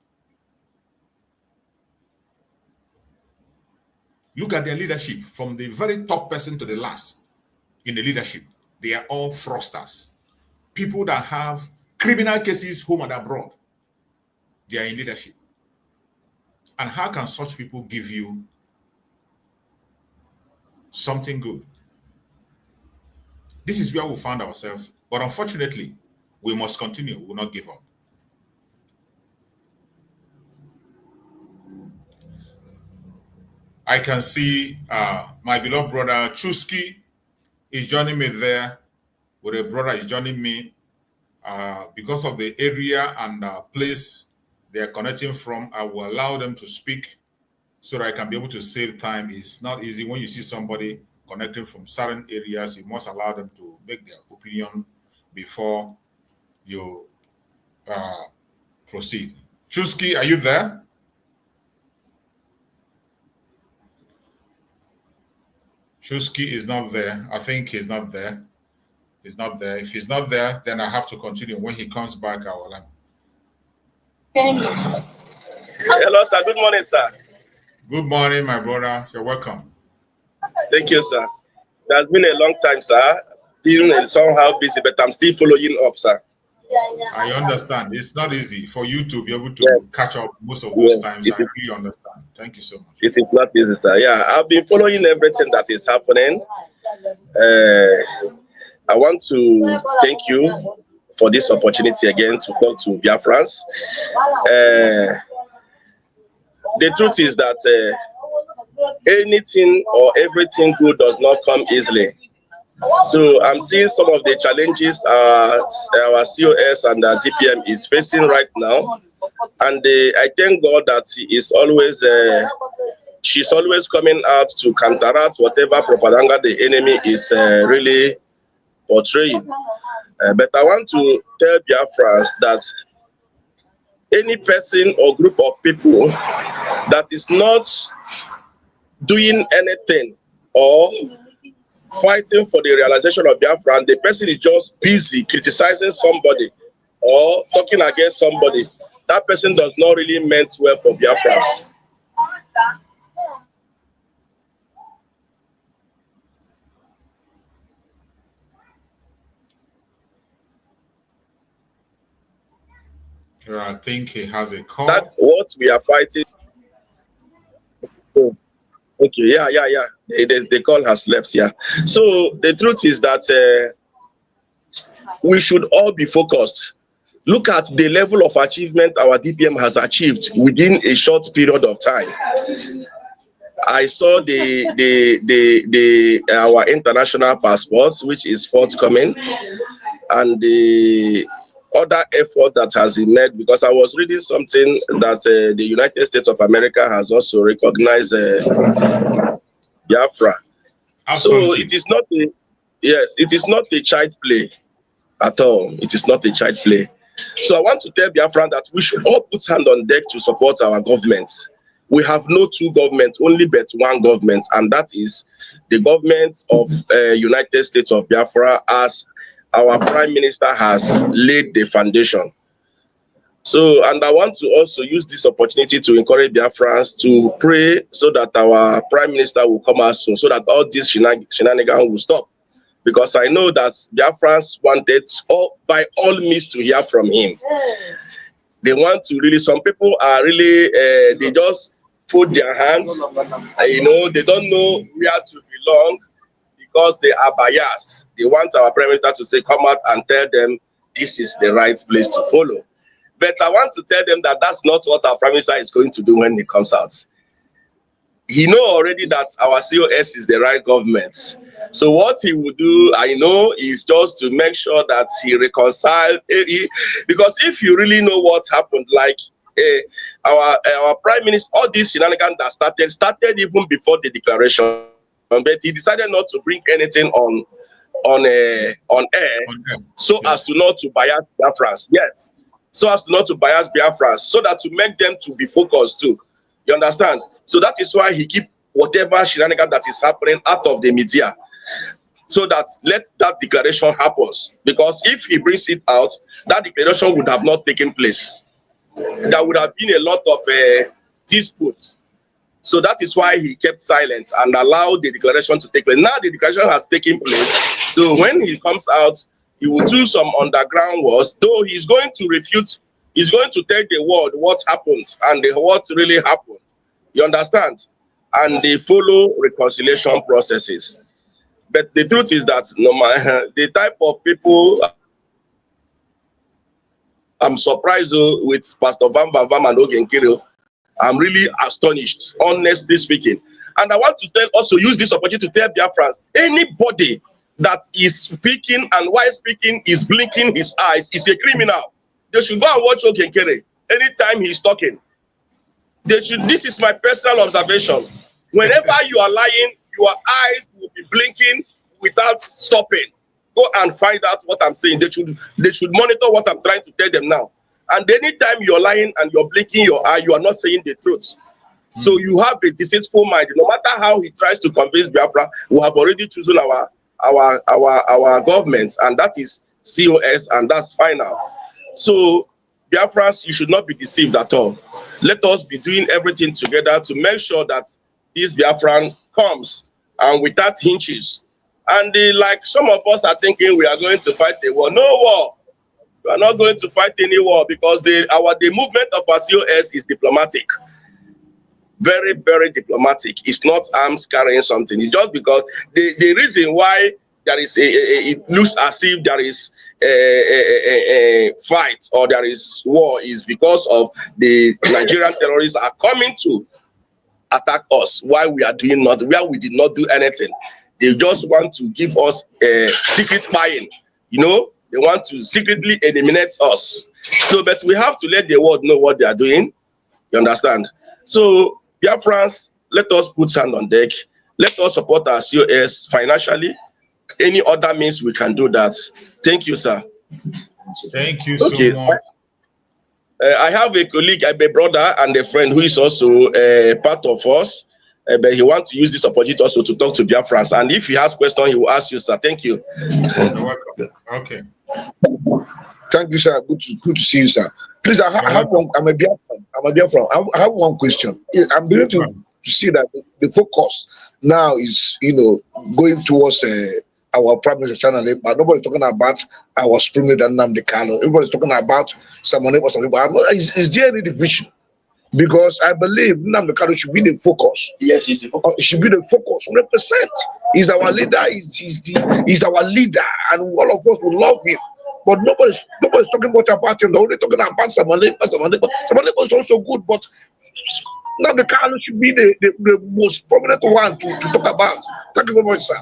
Look at their leadership, from the very top person to the last in the leadership. They are all fraudsters. People that have criminal cases home and abroad. They are in leadership. And how can such people give you something good? This is where we found ourselves. But unfortunately, we must continue. We will not give up. I can see my beloved brother Chusky is joining me there. With a brother is joining me because of the area and place they are connecting from. I will allow them to speak so that I can be able to save time. It's not easy when you see somebody connecting from certain areas. You must allow them to make their opinion before you proceed. Chusky, are you there? Chusky is not there. I think he's not there. He's not there. If he's not there, then I have to continue. When he comes back, I will. Hello, sir. Good morning, sir. Good morning, my brother. You're welcome. Thank you, sir. It has been a long time, sir. Been somehow busy, but I'm still following up, sir. I understand. It's not easy for you to be able to catch up most of those times. I really understand. Thank you so much. It is not easy, sir. Yeah, I've been following everything that is happening. I want to thank you for this opportunity again to talk to Biafrans. The truth is that anything or everything good does not come easily. So I'm seeing some of the challenges our COS and DPM is facing right now. And I thank God that he is always she's always coming out to counteract whatever propaganda the enemy is really portraying. But I want to tell Biafrans that any person or group of people that is not doing anything or fighting for the realization of Biafra, and the person is just busy criticizing somebody or talking against somebody, that person does not really meant well for Biafrans. I think he has a call. That's what we are fighting. Oh, okay, yeah. The call has left, yeah. So the truth is that we should all be focused. Look at the level of achievement our DPM has achieved within a short period of time. I saw our international passports, which is forthcoming, and the other effort that has been made, because I was reading something that the United States of America has also recognized Biafra. Absolutely. So it is not it is not a child play at all. It is not a child play. So I want to tell Biafra that we should all put hand on deck to support our governments. We have no two governments, only but one government, and that is the government of United States of Biafra, as our Prime Minister has laid the foundation. So, and I want to also use this opportunity to encourage Biafrans to pray so that our Prime Minister will come out soon, so that all this shenanigans will stop. Because I know that Biafrans wanted by all means to hear from him. They want to really, some people are really, they just put their hands, they don't know where to belong, because they are biased. They want our Prime Minister to say, come out and tell them this is the right place to follow. But I want to tell them that that's not what our Prime Minister is going to do when he comes out. He knows already that our COS is the right government. So what he will do, I know, is just to make sure that he reconciles. Because if you really know what happened, like our Prime Minister, all these shenanigans that started even before the declaration, but he decided not to bring anything on air, so as to not to bias Biafrans. Yes, so as to not to bias Biafrans, so that to make them to be focused too. You understand? So that is why he keep whatever shenanigan that is happening out of the media, so that let that declaration happens. Because if he brings it out, that declaration would have not taken place. There would have been a lot of disputes. So that is why he kept silent and allowed the declaration to take place. Now the declaration has taken place. So when he comes out, he will do some underground wars, though he's going to refute, he's going to tell the world what happened and what really happened. You understand? And they follow reconciliation processes. But the truth is that no matter the type of people, I'm surprised with Pastor Vam and Ogenkiro. I'm really astonished, honestly speaking. And I want to also use this opportunity to tell Biafrans, anybody that is speaking and while speaking is blinking his eyes is a criminal. They should go and watch Ogenkere anytime he's talking. They should. This is my personal observation. Whenever you are lying, your eyes will be blinking without stopping. Go and find out what I'm saying. They should monitor what I'm trying to tell them now. And anytime you're lying and you're blinking your eye, you are not saying the truth. So you have a deceitful mind. No matter how he tries to convince Biafra, we have already chosen our government, and that is COS, and that's final. So Biafrans, you should not be deceived at all. Let us be doing everything together to make sure that this Biafran comes and without hinges. And like some of us are thinking we are going to fight a war. No war. We are not going to fight any war, because the movement of our COS is diplomatic. Very, very diplomatic. It's not arms carrying something. It's just because the reason why there is it looks as if there is a fight or there is war is because of the Nigerian terrorists are coming to attack us while we did not do anything. They just want to give us a secret spying, They want to secretly eliminate us. So, but we have to let the world know what they are doing. You understand? So, Biafrans, let us put hand on deck. Let us support our COS financially. Any other means we can do that. Thank you, sir. Thank you so much. I have a colleague, a brother, and a friend who is also part of us. But he wants to use this opportunity also to talk to Biafrans. And if he has questions, he will ask you, sir. Thank you. You're welcome. Okay. Thank you, sir. Good to see you, sir. Please, I have one. I'm a Biafran. I have one question. I'm beginning to see that the focus now is, going towards our Prime Minister channel, but nobody's talking about our Supreme Leader Nnamdi Kanu. Everybody's talking about someone else. Is there any division? Because I believe Nnamdi Kanu should be the focus. Yes, he's the focus. He should be the focus, 100%. He's our leader. He's our leader, and all of us will love him. But nobody's talking much about him. They're only talking about Samaneba. Samaneba is also good, but Nnamdi Kanu should be the most prominent one to talk about. Thank you very much, sir.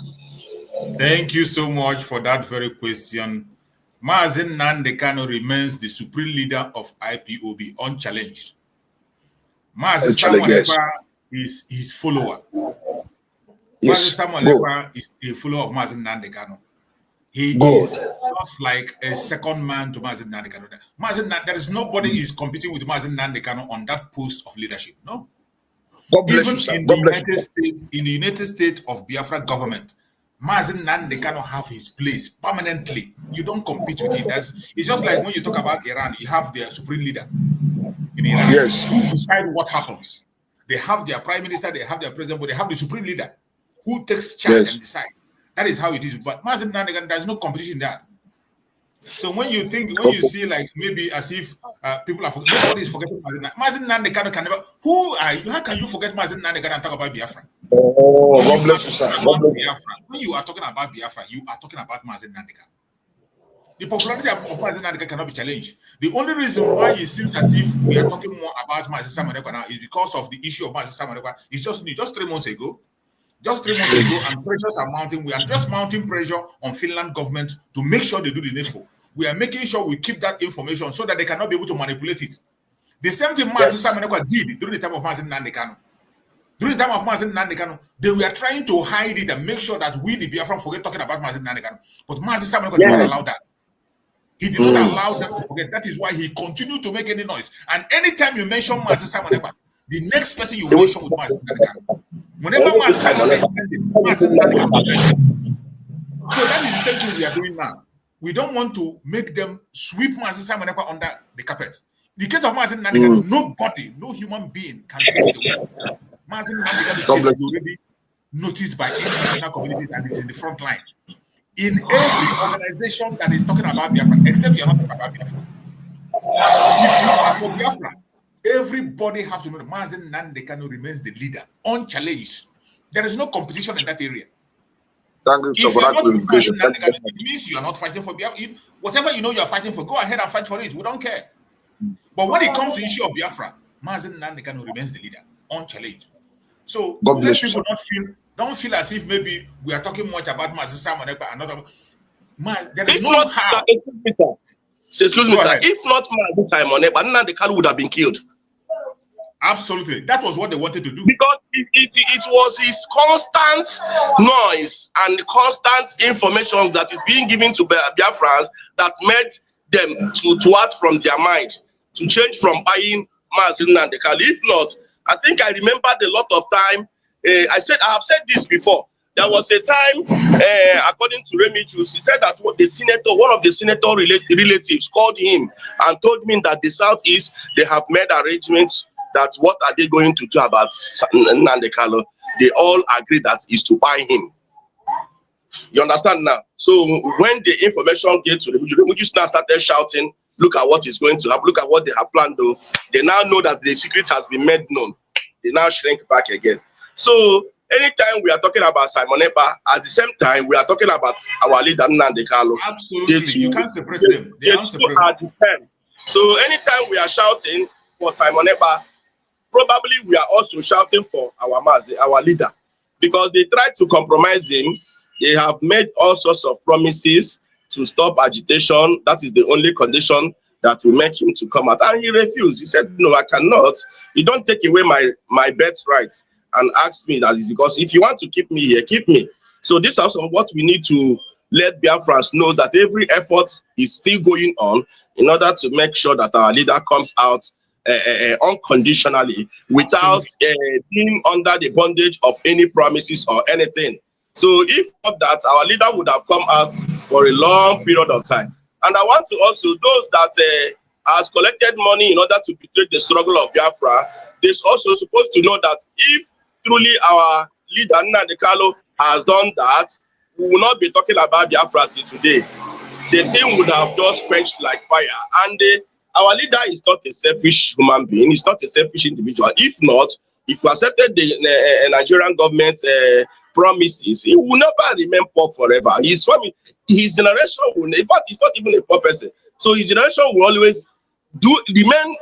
Thank you so much for that very question. Mazi Nnamdi Kanu remains the supreme leader of IPOB, unchallenged. Mazi Samuel Ekpa is his follower. Yes. Mazi Samuel Ekpa is a follower of Mazi Nnamdi Kanu. He is just like a second man to Mazi Nnamdi Kanu. There is nobody who is competing with Mazi Nnamdi Kanu on that post of leadership. No. God bless you, sir. In the United States of Biafra government, Mazi Nnamdi Kanu have his place permanently. You don't compete with it. It's just like when you talk about Iran, you have their supreme leader in Iran. Yes. Who decide what happens. They have their prime minister, they have their president, but they have the supreme leader who takes charge and decide. That is how it is. But Mazi Nnamdi Kanu, there's no competition there. So when you see like maybe as if people are forgetting, nobody is forgetting Mazi Nnamdi Kanu can never. Who are you? How can you forget Mazi Nnamdi Kanu and talk about Biafra? Oh, God bless you, sir. When you are talking about Biafra, you are talking about Mazi Nnamdi Kanu. The popularity of Mazi Nnamdi Kanu cannot be challenged. The only reason why it seems as if we are talking more about Mazi Samuel Ekpa now is because of the issue of Mazi Samuel Ekpa. It's just 3 months ago. Just 3 months ago, and pressures are mounting. We are just mounting pressure on Finland government to make sure they do the needful. We are making sure we keep that information so that they cannot be able to manipulate it. The same thing Mazi Samuel Ekpa did during the time of Mazi Nnamdi Kanu. During the time of Mazi Nnamdi Kanu, they were trying to hide it and make sure that we, the Biafran, forget talking about Mazi Nnamdi Kanu. But Mazi Samuel Ekpa did not allow that. He did not allow them to forget. That is why he continued to make any noise. And anytime you mention Mazi Samuel Ekpa, the next person you mention with Mazi Nnamdi Kanu. Whenever Mazi Samuel Ekpa is mentioned, Mazi Nnamdi Kanu is mentioned. So that is the same thing we are doing now. We don't want to make them sweep Mazi Samuel Ekpa under the carpet. In the case of Mazi Nnamdi Kanu, nobody, no human being can take it away. Mazi Nnamdi Kanu is already noticed by international communities and it's in the front line. In every organization that is talking about Biafra, except you're not talking about Biafra. If you are for Biafra, everybody has to know that Mazi Nnamdi Kanu remains the leader, unchallenged. There is no competition in that area. Thank you, if you are not fighting Nnamdi Kanu, it means you are not fighting for Biafra. Whatever you know you are fighting for, go ahead and fight for it. We don't care. But when it comes to the issue of Biafra, Mazi Nnamdi Kanu remains the leader, unchallenged. So let people don't feel as if maybe we are talking much about Mazi Samuel Ekpa and another. There is no how. Excuse me, sir. If not Mazi Samuel Ekpa, Nnamdi Kanu would have been killed. Absolutely. That was what they wanted to do. Because it was his constant noise and constant information that is being given to Biafrans that made them to act from their mind, to change from buying Mazi Nnamdi Kanu. If not, I think I remembered a lot of time. I have said this before. There was a time, according to Remy Juice, he said that one of the senator relatives called him and told him that the Southeast, they have made arrangements that what are they going to do about Nnamdi Kanu. They all agree that is to buy him. You understand now? So when the information gets to the Muju now started shouting, look at what is going to happen, look at what they have planned though. They now know that the secret has been made known. They now shrink back again. So anytime we are talking about Simon Ekpa, at the same time we are talking about our leader Nnamdi Kanu. Absolutely, you can't separate them. They are separate. So anytime we are shouting for Simon Ekpa, probably we are also shouting for our Mazi, our leader, because they tried to compromise him. They have made all sorts of promises to stop agitation. That is the only condition that will make him to come out. And he refused. He said, no, I cannot. You don't take away my birthright. and asked me that is because if you want to keep me here, keep me. So this is also what we need to let Biafrans know, that every effort is still going on in order to make sure that our leader comes out unconditionally, without being under the bondage of any promises or anything. So if not that, our leader would have come out for a long period of time. And I want to also, those that has collected money in order to betray the struggle of Biafra, they're also supposed to know that if truly our leader Nnamdi Kanu has done that, we will not be talking about Biafra till today. The thing would have just quenched like fire. And our leader is not a selfish human being. He's not a selfish individual. If not, if we accepted the Nigerian government promises, he will never remain poor forever. His family, his generation will, in fact, he's not even a poor person. So his generation will always remain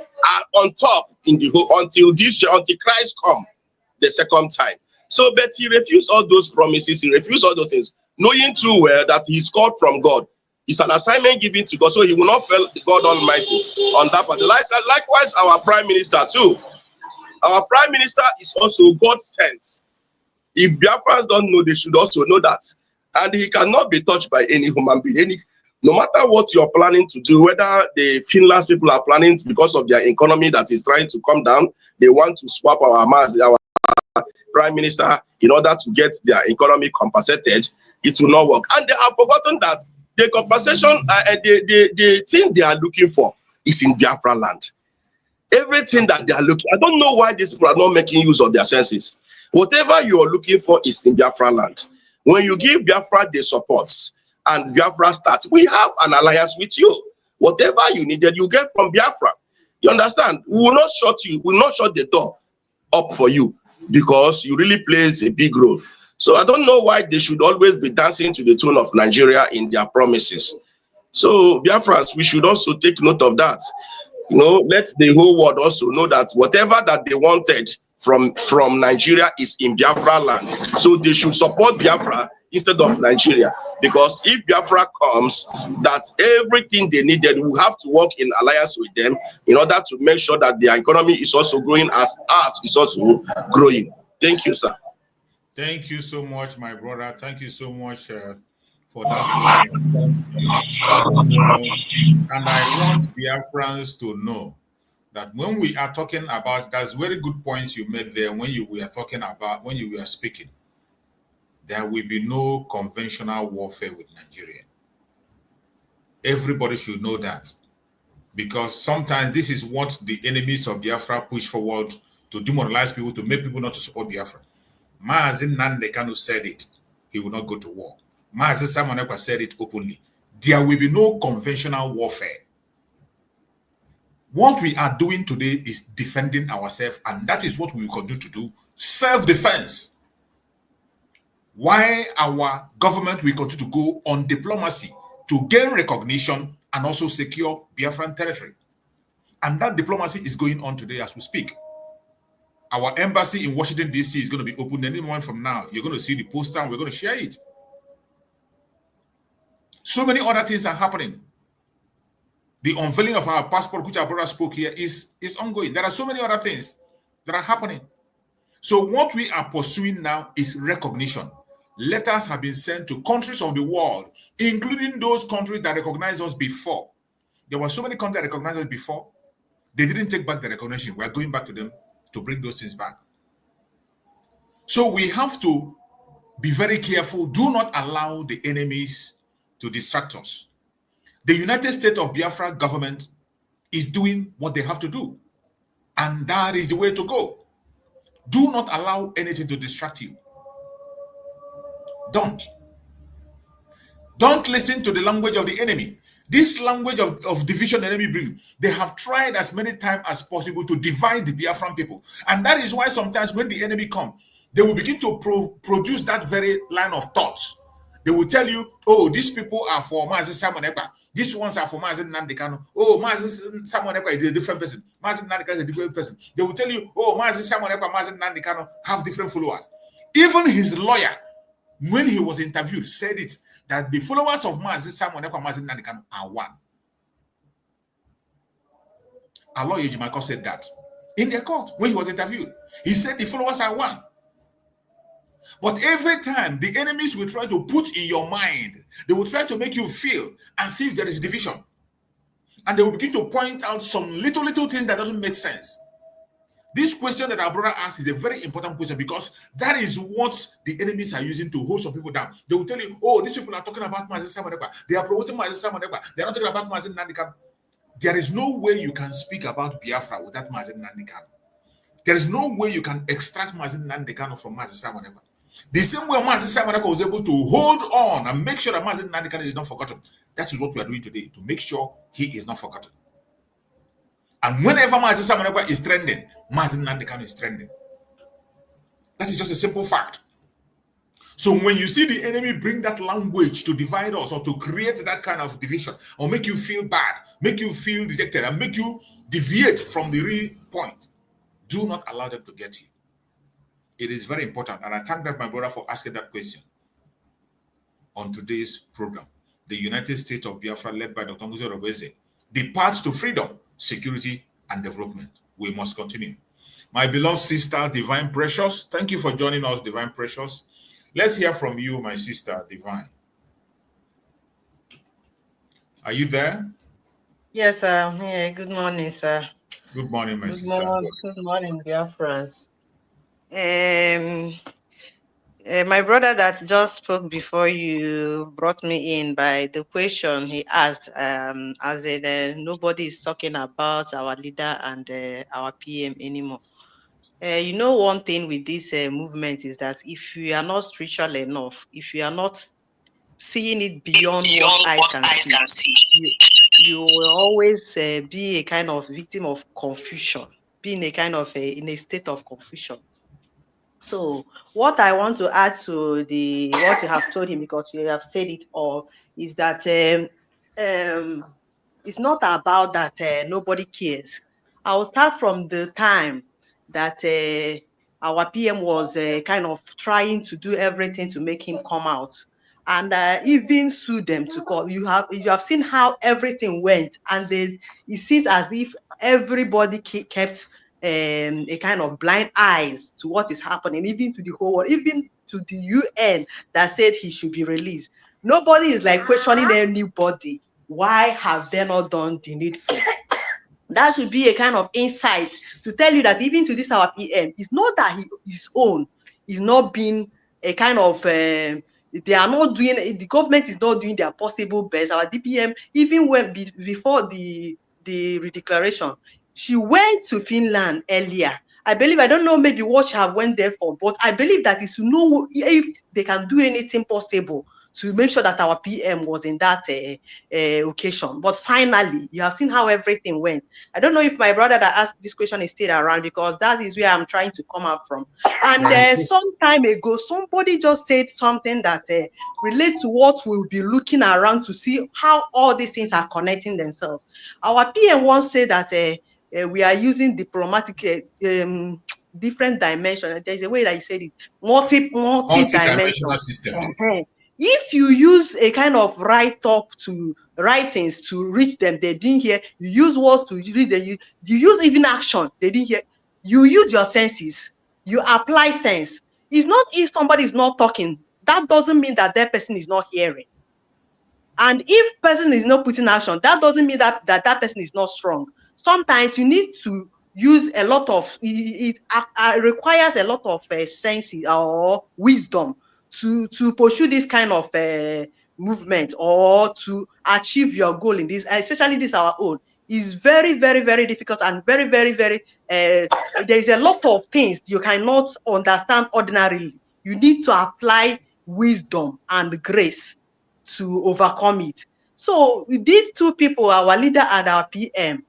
on top in the whole until Christ come the second time. So, but he refused all those promises. He refused all those things, knowing too well that he's called from God. It's an assignment given to God, so he will not fail God Almighty on that part. Likewise, our Prime Minister too. Our Prime Minister is also God sent. If Biafrans don't know, they should also know that. And he cannot be touched by any human being. No matter what you're planning to do, whether the Finland's people are planning because of their economy that is trying to come down, they want to swap our Prime Minister in order to get their economy compensated, it will not work. And they have forgotten that the compensation, the thing they are looking for is in Biafra land. Everything that they are looking, I don't know why these people are not making use of their senses. Whatever you are looking for is in Biafra land. When you give Biafra the supports and Biafra starts, we have an alliance with you. Whatever you needed, you get from Biafra. You understand? We will not shut you, we will not shut the door up for you because you really plays a big role. So I don't know why they should always be dancing to the tune of Nigeria in their promises. So Biafrans, we should also take note of that. You know, let the whole world also know that whatever that they wanted from Nigeria is in Biafra land. So they should support Biafra instead of Nigeria. Because if Biafra comes, that everything they needed, will have to work in alliance with them in order to make sure that their economy is also growing as ours is also growing. Thank you, sir. Thank you so much, my brother. Thank you so much for that. And I want Biafrans to know that when we are talking about, that's very good points you made there when you were talking about, when you were speaking. There will be no conventional warfare with Nigeria. Everybody should know that. Because sometimes this is what the enemies of Biafra push forward to demoralize people, to make people not to support Biafra. Mazi Nnamdi Kanu said it. He will not go to war. Mazi Simon Ekpa said it openly. There will be no conventional warfare. What we are doing today is defending ourselves, and that is what we will continue to do. Self-defense. Why our government will continue to go on diplomacy to gain recognition and also secure Biafran territory. And that diplomacy is going on today as we speak. Our embassy in Washington, D.C. is going to be open any moment from now. You're going to see the poster and we're going to share it. So many other things are happening. The unveiling of our passport, which our brother spoke here, is ongoing. There are so many other things that are happening. So what we are pursuing now is recognition. Letters have been sent to countries of the world, including those countries that recognized us before. There were so many countries that recognized us before. They didn't take back the recognition. We're going back to them to bring those things back. So we have to be very careful. Do not allow the enemies to distract us. The United States of Biafra government is doing what they have to do. And that is the way to go. Do not allow anything to distract you. Don't listen to the language of the enemy. This language of division enemy brings, they have tried as many times as possible to divide the Biafran people. And that is why sometimes when the enemy comes, they will begin to produce that very line of thoughts. They will tell you, oh, these people are for Mazi Simon Ekpa. These ones are for Mazi Nnamdi Kanu. Oh, Mazi Simon Ekpa is a different person. Mazi Nnamdi Kanu is a different person. They will tell you, oh, Mazi Simon Ekpa, Mazi Nnamdi Kanu have different followers. Even his lawyer, when he was interviewed, said it, that the followers of Mazi Simon Ekpa, Mazi Nnamdi Kanu are one. Our lawyer Ejimako said that in their court when he was interviewed. He said the followers are one. But every time the enemies will try to put in your mind, they will try to make you feel and see if there is division. And they will begin to point out some little things that doesn't make sense. This question that our brother asked is a very important question, because that is what the enemies are using to hold some people down. They will tell you, oh, these people are talking about Mazi Samadekwa. They are promoting Mazi Samadekwa. They are not talking about Mazi Nandikam. There is no way you can speak about Biafra without Mazi Nandikam. There is no way you can extract Mazi Nandikam from Mazi Samadekwa. The same way Mazi Samadekwa was able to hold on and make sure that Mazi Nandikam is not forgotten. That is what we are doing today, to make sure he is not forgotten. And whenever Mazi Samadekwa is trending, Mazi Nandikam is trending. That is just a simple fact. So when you see the enemy bring that language to divide us, or to create that kind of division, or make you feel bad, make you feel rejected, and make you deviate from the real point, do not allow them to get you. It is very important, and I thank that my brother for asking that question on today's program. The United States of Biafra, led by Dr. Ngozi, the path to freedom, security, and development. We must continue. My beloved sister, Divine Precious, thank you for joining us, Divine Precious. Let's hear from you, my sister, Divine. Are you there? Yes, sir. Yeah, good morning, sir. Good morning, my sister. Good morning, Biafrans. My brother that just spoke before you brought me in by the question he asked, as in nobody is talking about our leader and our PM anymore. You know, one thing with this movement is that if you are not spiritual enough, if you are not seeing it beyond what eyes can see, you will always be a kind of victim of confusion, being a kind of in a state of confusion. So what I want to add to what you have told him, because you have said it all, is that it's not about that nobody cares. I will start from the time that our PM was kind of trying to do everything to make him come out, and even sue them to court. You have seen how everything went, and it seems as if everybody kept a kind of blind eyes to what is happening, even to the whole world, even to the UN that said he should be released. Nobody is like questioning anybody. Why have they not done the needful? That should be a kind of insight to tell you that even to this our PM, it's not that his own is not being a kind of they are not doing, the government is not doing their possible best. Our DPM, even when before the redeclaration, she went to Finland earlier. I believe, I don't know maybe what she have went there for, but I believe that is to know if they can do anything possible to make sure that our PM was in that occasion. But finally, you have seen how everything went. I don't know if my brother that asked this question is still around, because that is where I'm trying to come out from. And some time ago, somebody just said something that relates to what we'll be looking around to see how all these things are connecting themselves. Our PM once said that we are using diplomatic different dimensions. There's a way that he said it, multi-dimensional system. If you use a kind of writings to reach them, they didn't hear. You use words to read them. You use even action, they didn't hear. You use your senses. You apply sense. It's not if somebody is not talking, that doesn't mean that that person is not hearing. And if person is not putting action, that doesn't mean that that person is not strong. Sometimes you need to use a lot of, it requires a lot of sense or wisdom to pursue this kind of movement, or to achieve your goal in this, especially this our own, is very, very, very difficult, and very, very, very there's a lot of things you cannot understand ordinarily. You need to apply wisdom and grace to overcome it. So these two people, our leader and our PM,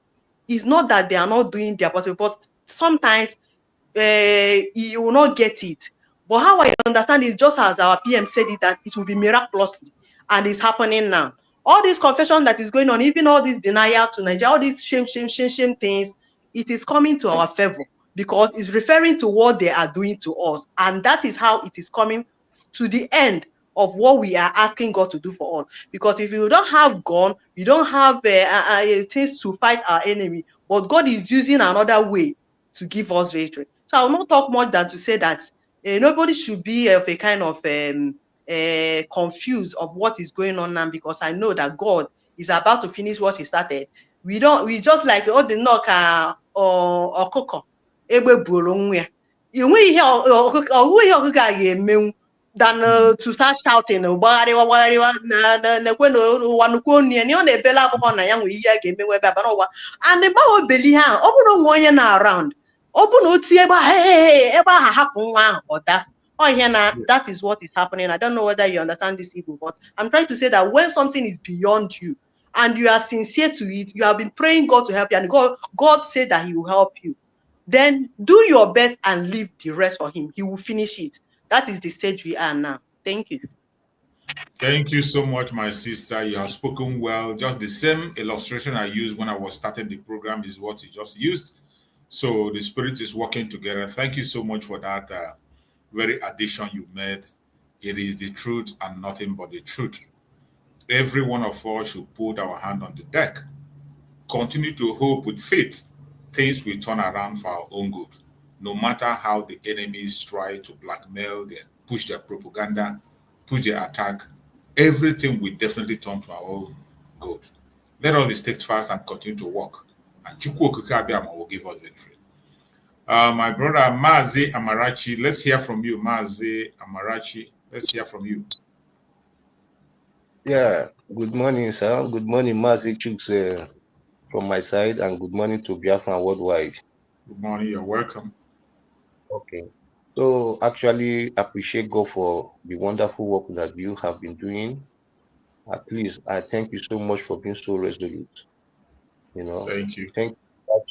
it's not that they are not doing their possible, but sometimes you will not get it. But how I understand is just as our PM said it, that it will be miraculously, and it's happening now. All this confession that is going on, even all this denial to Nigeria, all these shame things, it is coming to our favor, because it's referring to what they are doing to us, and that is how it is coming to the end of what we are asking God to do for us. Because if you don't have gun, you don't have things to fight our enemy, but God is using another way to give us victory. So I will not talk much than to say that Nobody should be of a kind of confused of what is going on now, because I know that God is about to finish what He started. We just like all the knock or cocoa. Than to start shouting and the Bible believe open around. Open that is what is happening. I don't know whether you understand this evil, but I'm trying to say that when something is beyond you and you are sincere to it, you have been praying God to help you, and God said that He will help you, then do your best and leave the rest for Him. He will finish it. That is the stage we are now. Thank you. Thank you so much, my sister. You have spoken well. Just the same illustration I used when I was starting the program is what you just used. So the spirit is working together. Thank you so much for that very addition you made. It is the truth and nothing but the truth. Every one of us should put our hand on the deck. Continue to hope with faith. Things will turn around for our own good. No matter how the enemies try to blackmail, push their propaganda, push their attack, everything will definitely turn for our own good. Let us be steadfast and continue to work. And Chukwu Okike Abiyama will give us victory. My brother Mazi Amarachi, let's hear from you, Mazi Amarachi. Let's hear from you. Yeah, good morning, sir. Good morning, Mazi Chuks, from my side, and good morning to Biafra worldwide. Good morning, you're welcome. Okay. So actually appreciate God for the wonderful work that you have been doing. At least I thank you so much for being so resolute. You know, thank you. Thank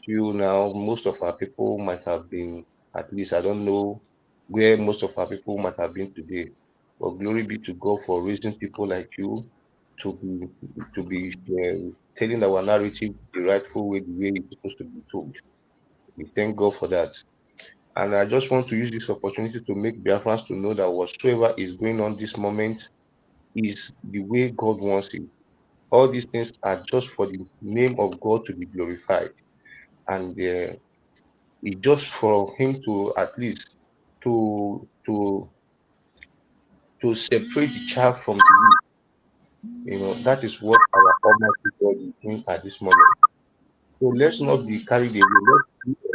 you. Now, most of our people might have been, at least I don't know where most of our people might have been today. But glory be to God for raising people like you to be telling our narrative the rightful way, the way it's supposed to be told. We thank God for that. And I just want to use this opportunity to make Biafrans to know that whatsoever is going on this moment is the way God wants it. All these things are just for the name of God to be glorified. And it's just for Him to at least to separate the chaff from the wheat. You know, that is what our Almighty God is doing at this moment. So let's not be carried away.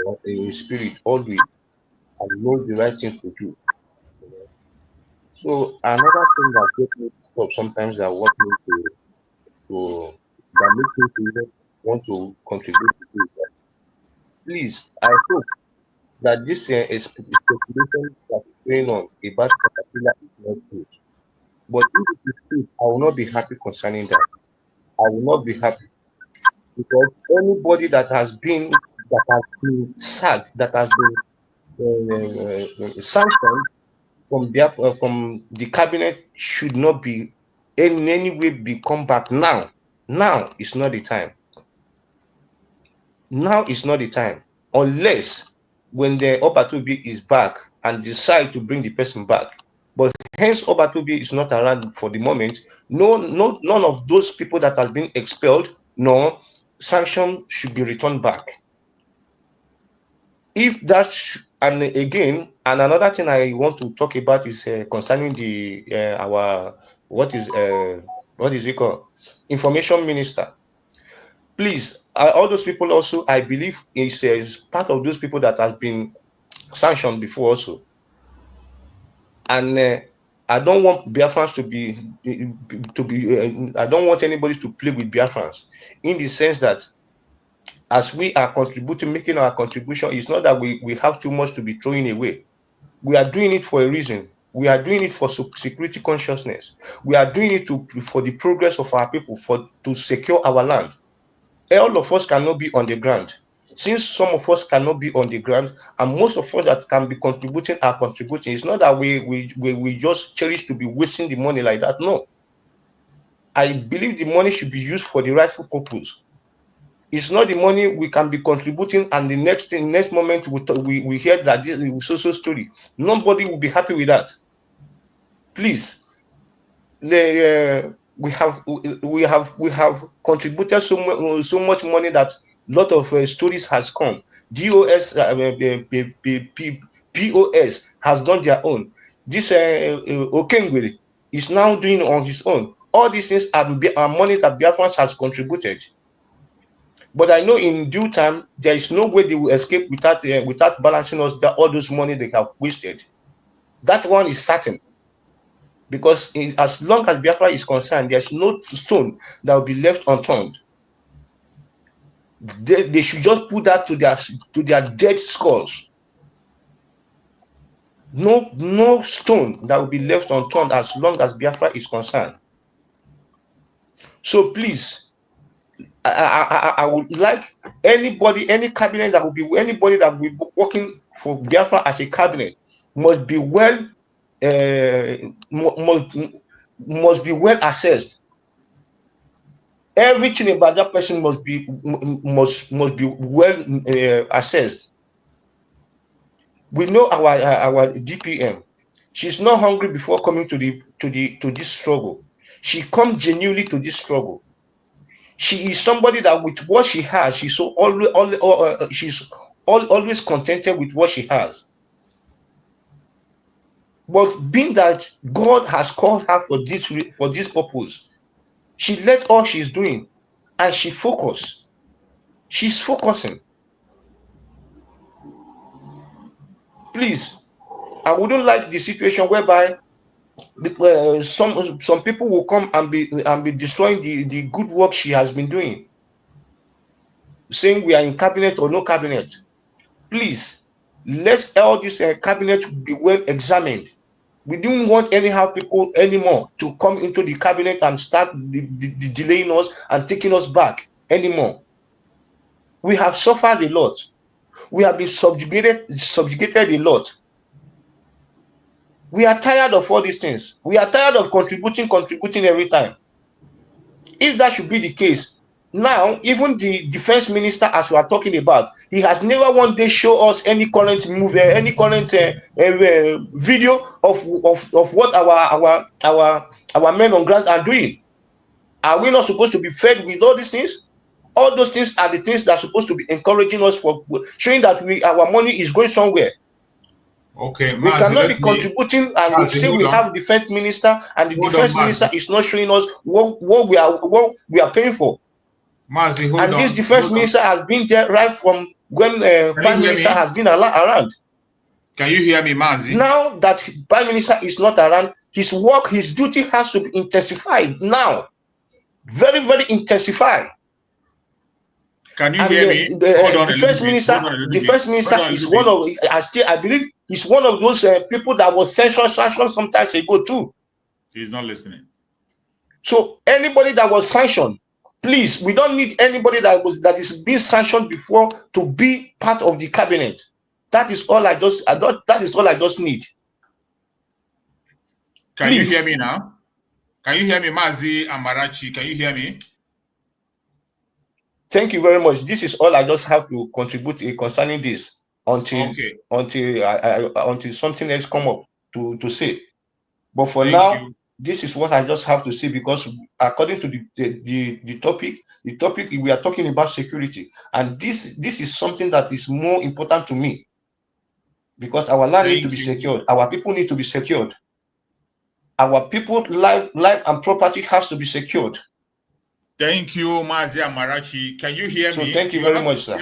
Let's be in spirit always and know the right thing to do. So another thing that gets me stop sometimes that what me that makes me to want to contribute to this. Please, I hope that this speculation that is going on about Caterpillar is not true. But if it is true, I will not be happy concerning that. I will not be happy because anybody that has been sacked, that has been sanctioned from the cabinet should not be in any way be come back now. Now is not the time. Now is not the time, unless when the Obatubi is back and decide to bring the person back. But hence Obatubi is not around for the moment. None of those people that have been expelled nor sanctioned should be returned back. If that and again, and another thing I want to talk about is concerning the our what is it called, information minister. Please, all those people also, I believe, is part of those people that have been sanctioned before also. And I don't want Biafrans to be I don't want anybody to play with Biafrans in the sense that as we are contributing, making our contribution, it's not that we have too much to be throwing away. We are doing it for a reason. We are doing it for security consciousness. We are doing it for the progress of our people, to secure our land. All of us cannot be on the ground. Since some of us cannot be on the ground, and most of us that can be contributing are contributing, it's not that we just cherish to be wasting the money like that. No. I believe the money should be used for the rightful purpose. It's not the money we can be contributing, and the next moment we hear that this is social story. Nobody will be happy with that. Please, we have contributed so much money that lot of stories has come. DOS, POS has done their own. This Okengwere is now doing on his own. All these things are money that Biafrans has contributed. But I know in due time, there is no way they will escape without balancing us all those money they have wasted. That one is certain. Because as long as Biafra is concerned, there's no stone that will be left unturned. They should just put that to their dead skulls. No stone that will be left unturned as long as Biafra is concerned. So please, I would like anybody, any cabinet that will be anybody that will be working for Biafra as a cabinet must be well must be well assessed. Everything about that person must be well assessed. We know our DPM. She's not hungry before coming to this struggle. She comes genuinely to this struggle. She is somebody that with what she has, she's always contented with what she has. But being that God has called her for this purpose, she left all she's doing and she focused. She's focusing. Please, I wouldn't like the situation whereby some people will come and be destroying the good work she has been doing, saying we are in cabinet or no cabinet. Please, let all this cabinet be well examined. We don't want anyhow people anymore to come into the cabinet and start delaying us and taking us back anymore. We have suffered a lot. We have been subjugated a lot. We are tired of all these things. We are tired of contributing every time. If that should be the case, now even the defense minister, as we are talking about, he has never one day show us any current movie, any current video of what our men on ground are doing. Are we not supposed to be fed with all these things? All those things are the things that are supposed to be encouraging us for showing that our money is going somewhere. Okay, we cannot be contributing and we say we have defense minister and the defense minister is not showing us what we are paying for. Mazi, and this defense minister has been there right from when prime minister has been around. Can you hear me, Mazi? Now that prime minister is not around, his work, his duty has to be intensified now. Very, very intensified. Can you hear me? The defense minister is one of, I believe, he's one of those people that was sanctioned some time ago too. He's not listening. So anybody that was sanctioned, please, we don't need anybody that is being sanctioned before to be part of the cabinet. That is all I just need. Can you hear me now? Can you hear me, Mazi Amarachi? Can you hear me? Thank you very much. This is all I just have to contribute concerning this until something else come up to say. But for now, this is what I just have to say, because according to the topic we are talking about security, and this is something that is more important to me, because our land needs to be secured, our people need to be secured, our people's life and property has to be secured. Thank you, Mazi Amarachi. Can you hear me? Thank you very much, sir.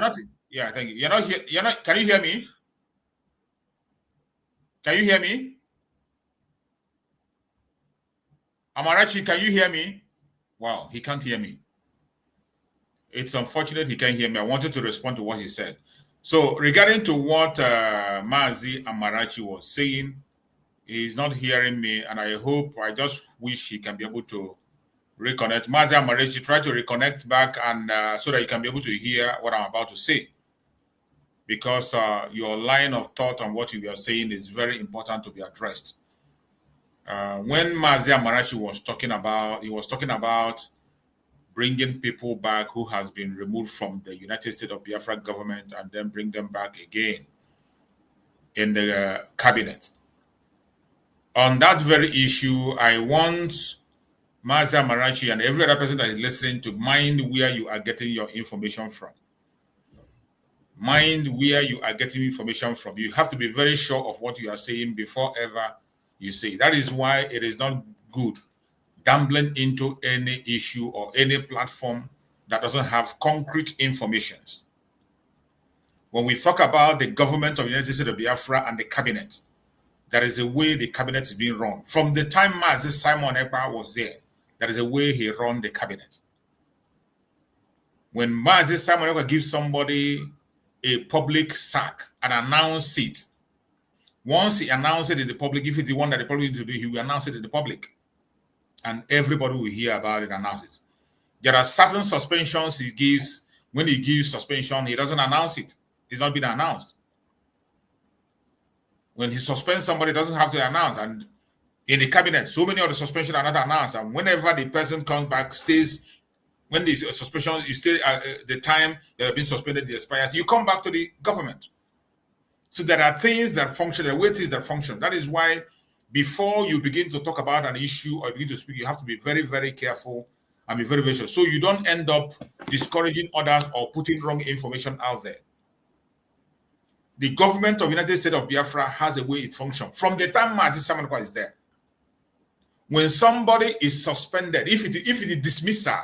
Yeah, thank you. You're not. Can you hear me? Can you hear me? Amarachi, can you hear me? Wow, he can't hear me. It's unfortunate he can't hear me. I wanted to respond to what he said. So regarding to what Mazi Amarachi was saying, he's not hearing me, and I just wish he can be able to reconnect. Mazi Amarachi, try to reconnect back and so that you can be able to hear what I'm about to say. Because your line of thought on what you are saying is very important to be addressed. When Mazi Amarachi was talking about bringing people back who has been removed from the United States of Biafra government and then bring them back again in the cabinet. On that very issue, I want Mazi Amarachi and every other person that is listening to mind where you are getting your information from. Mind where you are getting information from. You have to be very sure of what you are saying before ever you say. That is why it is not good gambling into any issue or any platform that doesn't have concrete information. When we talk about the government of the United States of Biafra and the cabinet, there is a way the cabinet is being run. From the time Mazi Simon Ekpa was there is a way he run the cabinet. When Mazi Simon Ekpa gives somebody a public sack and announce it, once he announces it in the public, if it's the one that the public needs to do, he will announce it in the public. And everybody will hear about it and announce it. There are certain suspensions he gives. When he gives suspension, he doesn't announce it. It's not been announced. When he suspends somebody, he doesn't have to announce. And in the cabinet, so many of the suspensions are not announced. And whenever the person comes back, stays, when the suspension, you stay the time they have been suspended, the expires, you come back to the government. So there are things that function, there are ways that function. That is why before you begin to talk about an issue or begin to speak, you have to be very, very careful and be very, very sure. So you don't end up discouraging others or putting wrong information out there. The government of the United States of Biafra has a way it functions. From the time Mazi Simon Ekpa is there, when somebody is suspended, if it is dismissal,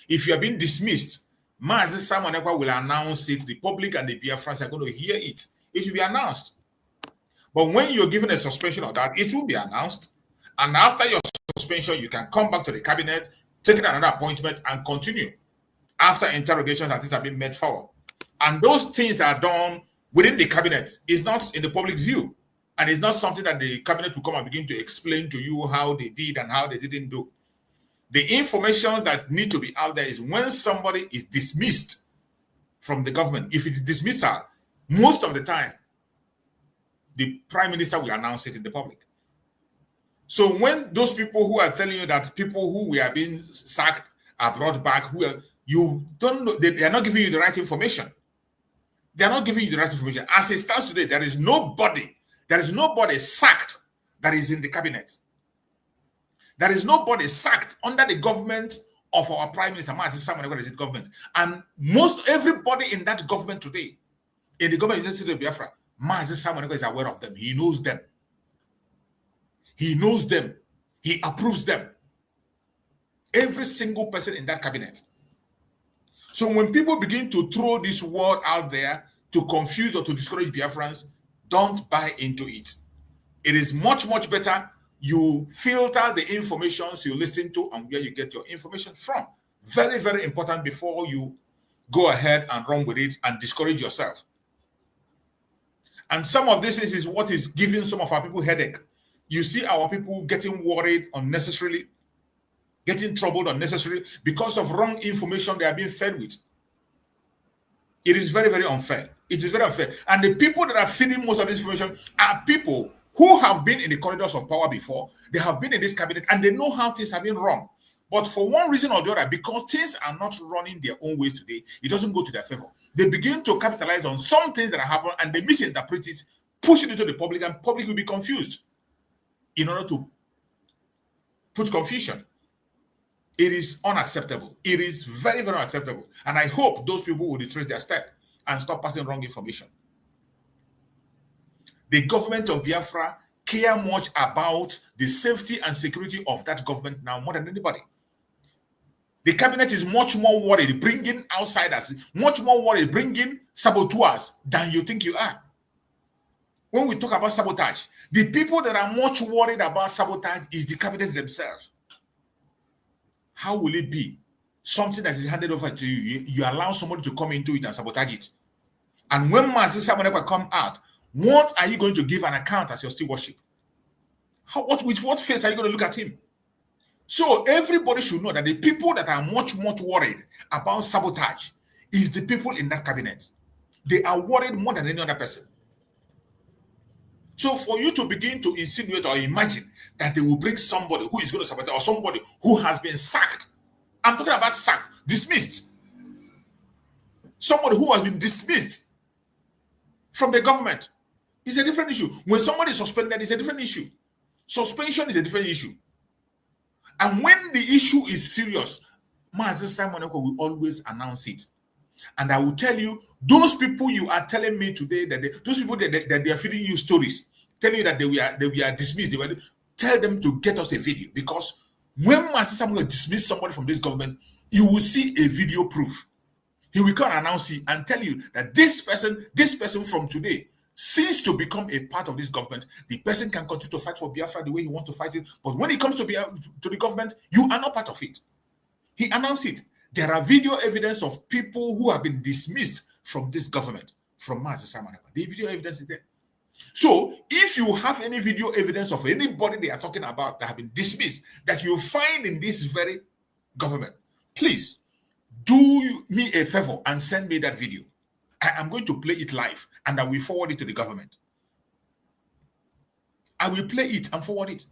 if you are being dismissed, Mazi Simon Ekpa will announce it. The public and the Biafrans are going to hear it. It will be announced. But when you're given a suspension of that, it will be announced. And after your suspension, you can come back to the cabinet, take another appointment, and continue after interrogations and things have been made forward. And those things are done within the cabinet. It's not in the public view. And it's not something that the cabinet will come and begin to explain to you how they did and how they didn't do. The information that need to be out there is when somebody is dismissed from the government. If it's dismissal, most of the time, the prime minister will announce it in the public. So when those people who are telling you that people who were being sacked are brought back, you don't know, they are not giving you the right information. They are not giving you the right information. As it stands today, there is nobody sacked that is in the cabinet. There is nobody sacked under the government of our prime minister, Mazi Simon Ekpa, is in government. And everybody in that government today, in the government of the State of Biafra, Mazi Simon Ekpa is aware of them. He knows them. He knows them. He approves them. Every single person in that cabinet. So when people begin to throw this word out there to confuse or to discourage Biafrans, don't buy into it. It is much, much better you filter the information you listen to and where you get your information from. Very, very important before you go ahead and run with it and discourage yourself. And some of this is what is giving some of our people headache. You see our people getting worried unnecessarily, getting troubled unnecessarily because of wrong information they are being fed with. It is very, very unfair. It is very unfair. And the people that are feeding most of this information are people who have been in the corridors of power before. They have been in this cabinet and they know how things have been wrong. But for one reason or the other, because things are not running their own ways today, it doesn't go to their favor. They begin to capitalize on some things that are happening and they misinterpret it, push it into the public, and public will be confused in order to put confusion. It is unacceptable. It is very, very unacceptable. And I hope those people will retrace their step and stop passing wrong information. The government of Biafra care much about the safety and security of that government now more than anybody. The cabinet is much more worried bringing outsiders, much more worried bringing saboteurs than you think you are. When we talk about sabotage, the people that are much worried about sabotage is the cabinet themselves. How will it be something that is handed over to you? You allow somebody to come into it and sabotage it. And when Mazi Simon Ekpa come out, what are you going to give an account as your stewardship? With what face are you going to look at him? So everybody should know that the people that are much, much worried about sabotage is the people in that cabinet. They are worried more than any other person. So for you to begin to insinuate or imagine that they will bring somebody who is going to sabotage or somebody who has been sacked. I'm talking about sacked, dismissed. Somebody who has been dismissed from the government is a different issue. When somebody is suspended, it's a different issue. Suspension is a different issue. And when the issue is serious, Mazi Simon Ekpa will always announce it. And I will tell you, those people you are telling me today that those people that they are feeding you stories, telling you that they were dismissed, tell them to get us a video, because when Master Samuel dismiss somebody from this government, you will see a video proof. He will come and announce it and tell you that this person from today cease to become a part of this government. The person can continue to fight for Biafra the way he wants to fight it, but when it comes to the government, you are not part of it. He announced it. There are video evidence of people who have been dismissed from this government, from Mazi Samuel. The video evidence is there. So if you have any video evidence of anybody they are talking about that have been dismissed, that you find in this very government, please do me a favor and send me that video. I am going to play it live and I will forward it to the government. I will play it and forward it.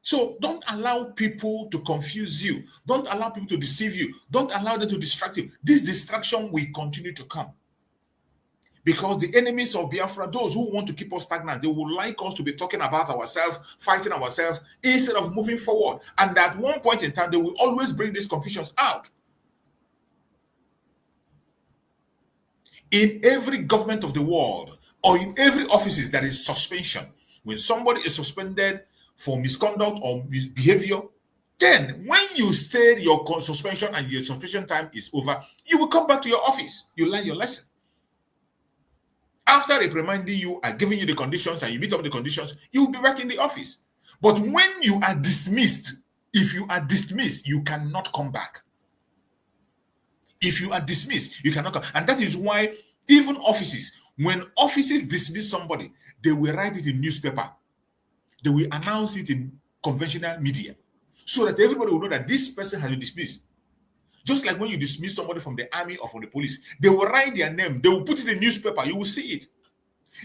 So don't allow people to confuse you. Don't allow people to deceive you. Don't allow them to distract you. This distraction will continue to come. Because the enemies of Biafra, those who want to keep us stagnant, they would like us to be talking about ourselves, fighting ourselves, instead of moving forward. And at one point in time, they will always bring these confusions out. In every government of the world, or in every offices, there is suspension. When somebody is suspended for misconduct or misbehavior, then when you stay your suspension and your suspension time is over, you will come back to your office. You learn your lesson. After reprimanding you and giving you the conditions and you meet up the conditions, you will be back in the office. But when you are dismissed, if you are dismissed, you cannot come back. If you are dismissed, you cannot come. And that is why even offices, when offices dismiss somebody, they will write it in newspaper. They will announce it in conventional media so that everybody will know that this person has been dismissed. Just like when you dismiss somebody from the army or from the police, they will write their name. They will put it in newspaper. You will see it.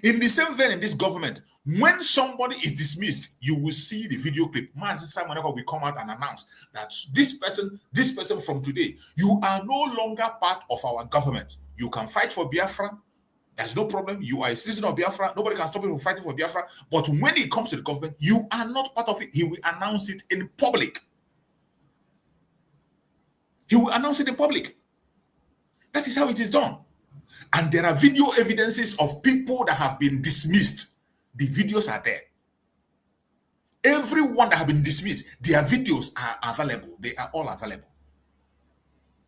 In the same vein in this government, when somebody is dismissed, you will see the video clip. Mazi Samuel will come out and announce that this person from today, you are no longer part of our government. You can fight for Biafra. There's no problem. You are a citizen of Biafra. Nobody can stop you from fighting for Biafra. But when it comes to the government, you are not part of it. He will announce it in public. He will announce it in public. That is how it is done. And there are video evidences of people that have been dismissed. The videos are there. Everyone that have been dismissed, their videos are available. They are all available.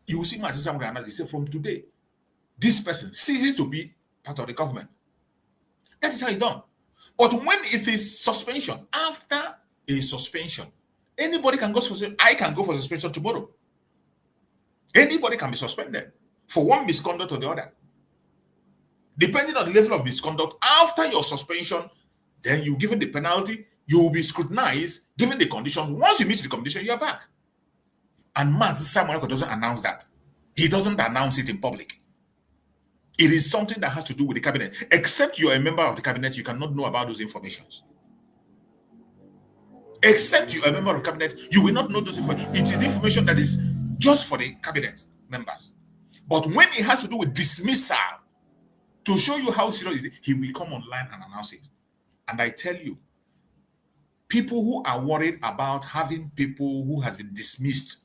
You will see my sister say from today, this person ceases to be part of the government. That is how it's done. But when it is suspension, after a suspension, anybody can go for suspension. I can go for suspension tomorrow. Anybody can be suspended for one misconduct or the other. Depending on the level of misconduct, after your suspension, then you given the penalty, you will be scrutinized, given the conditions. Once you meet the condition, you are back. And Mazi Samuel doesn't announce that. He doesn't announce it in public. It is something that has to do with the cabinet. Except you are a member of the cabinet, you cannot know about those informations. Except you are a member of the cabinet, you will not know those information. It is the information that is just for the cabinet members. But when it has to do with dismissal, to show you how serious it is, he will come online and announce it. And I tell you, people who are worried about having people who has been dismissed,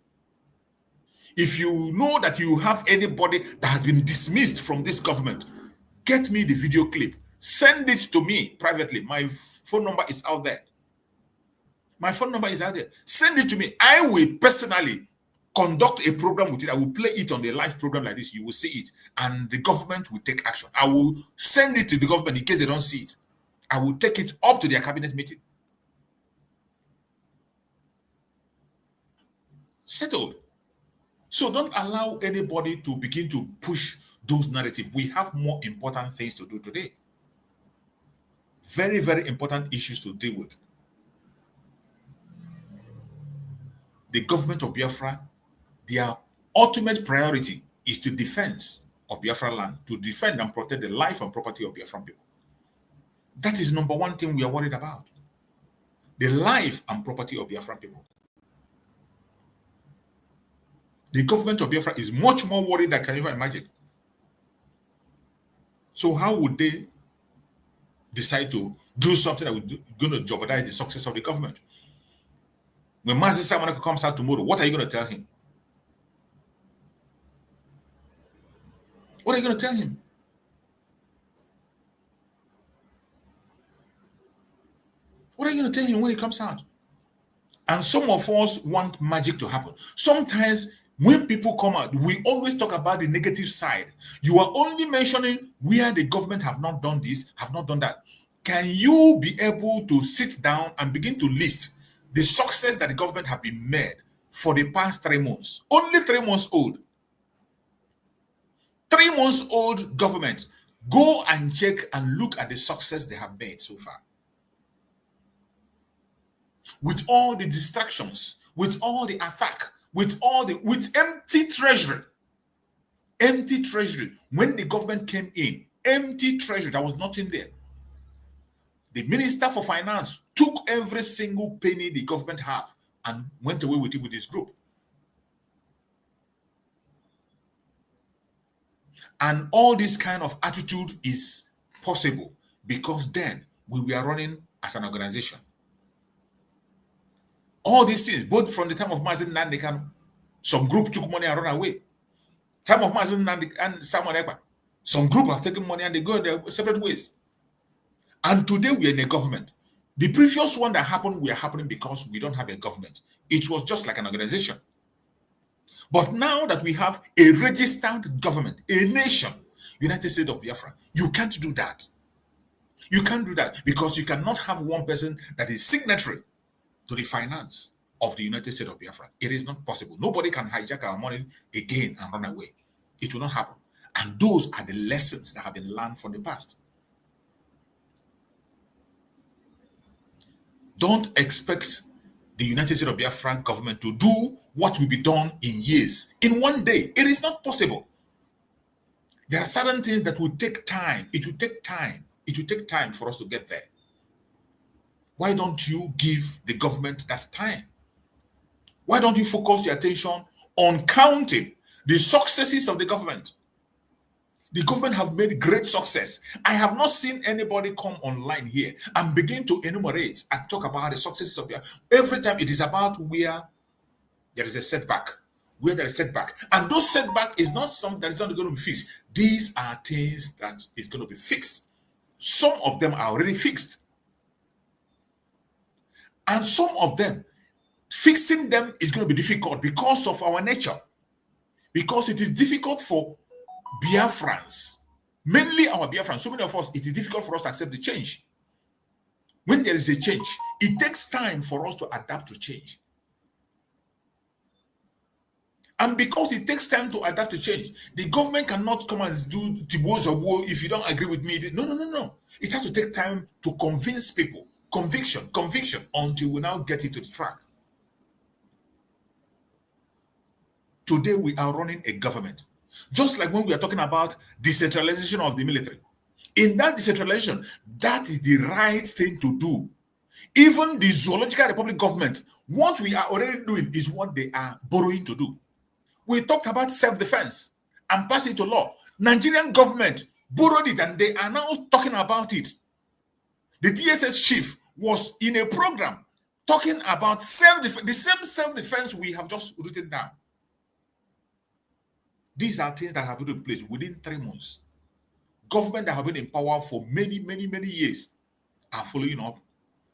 if you know that you have anybody that has been dismissed from this government, get me the video clip. Send it to me privately. My phone number is out there. My phone number is out there. Send it to me. I will personally conduct a program with it. I will play it on the live program like this. You will see it. And the government will take action. I will send it to the government in case they don't see it. I will take it up to their cabinet meeting. Settled. So don't allow anybody to begin to push those narratives. We have more important things to do today. Very, very important issues to deal with. The government of Biafra, their ultimate priority is to defense of Biafra land, to defend and protect the life and property of Biafran people. That is number one thing we are worried about. The life and property of Biafran people. The government of Biafra is much more worried than I can even imagine. So how would they decide to do something that would going to jeopardize the success of the government? When Mazi Samuel comes out tomorrow, what are you going to tell him? What are you going to tell him? What are you going to tell him when he comes out? And some of us want magic to happen. Sometimes when people come out, we always talk about the negative side. You are only mentioning where the government have not done this, have not done that. Can you be able to sit down and begin to list the success that the government have been made for the past 3 months? Only 3 months old. 3 months old government. Go and check and look at the success they have made so far. With all the distractions, with all the attack, with empty treasury. Empty treasury. When the government came in, empty treasury, there was nothing there. The Minister for Finance took every single penny the government had and went away with it with his group. And all this kind of attitude is possible because then we were running as an organization. All these things, both from the time of Mazen Nandekan, some group took money and run away. Time of Mazen Nandekan and Samuel Ekpa, some group have taken money and they go their separate ways. And today we are in a government. The previous one that happened, we are happening because we don't have a government. It was just like an organization. But now that we have a registered government, a nation, United States of Biafra, you can't do that. You can't do that because you cannot have one person that is signatory to the finance of the United States of Biafra. It is not possible. Nobody can hijack our money again and run away. It will not happen. And those are the lessons that have been learned from the past. Don't expect the United States of Biafra government to do what will be done in years, in one day. It is not possible. There are certain things that will take time. It will take time. It will take time for us to get there. Why don't you give the government that time? Why don't you focus your attention on counting the successes of the government? The government have made great success. I have not seen anybody come online here and begin to enumerate and talk about the successes of Biafra. Every time it is about where there is a setback, where there is a setback. And those setback is not something that is not going to be fixed. These are things that is going to be fixed. Some of them are already fixed. And some of them, fixing them is going to be difficult because of our nature. Because it is difficult for Biafrans, mainly our Biafrans, so many of us, it is difficult for us to accept the change. When there is a change, it takes time for us to adapt to change. And because it takes time to adapt to change, the government cannot come and do Tibozo if you don't agree with me. No. It has to take time to convince people. Conviction, until we now get it to the track. Today we are running a government. Just like when we are talking about decentralization of the military. In that decentralization, that is the right thing to do. Even the Zoological Republic government, what we are already doing is what they are borrowing to do. We talked about self-defense and pass it to law. Nigerian government borrowed it and they are now talking about it. The DSS chief was in a program talking about self-defense, the same self-defense we have just written down. These are things that have been in place within 3 months. Government that have been in power for many years are following up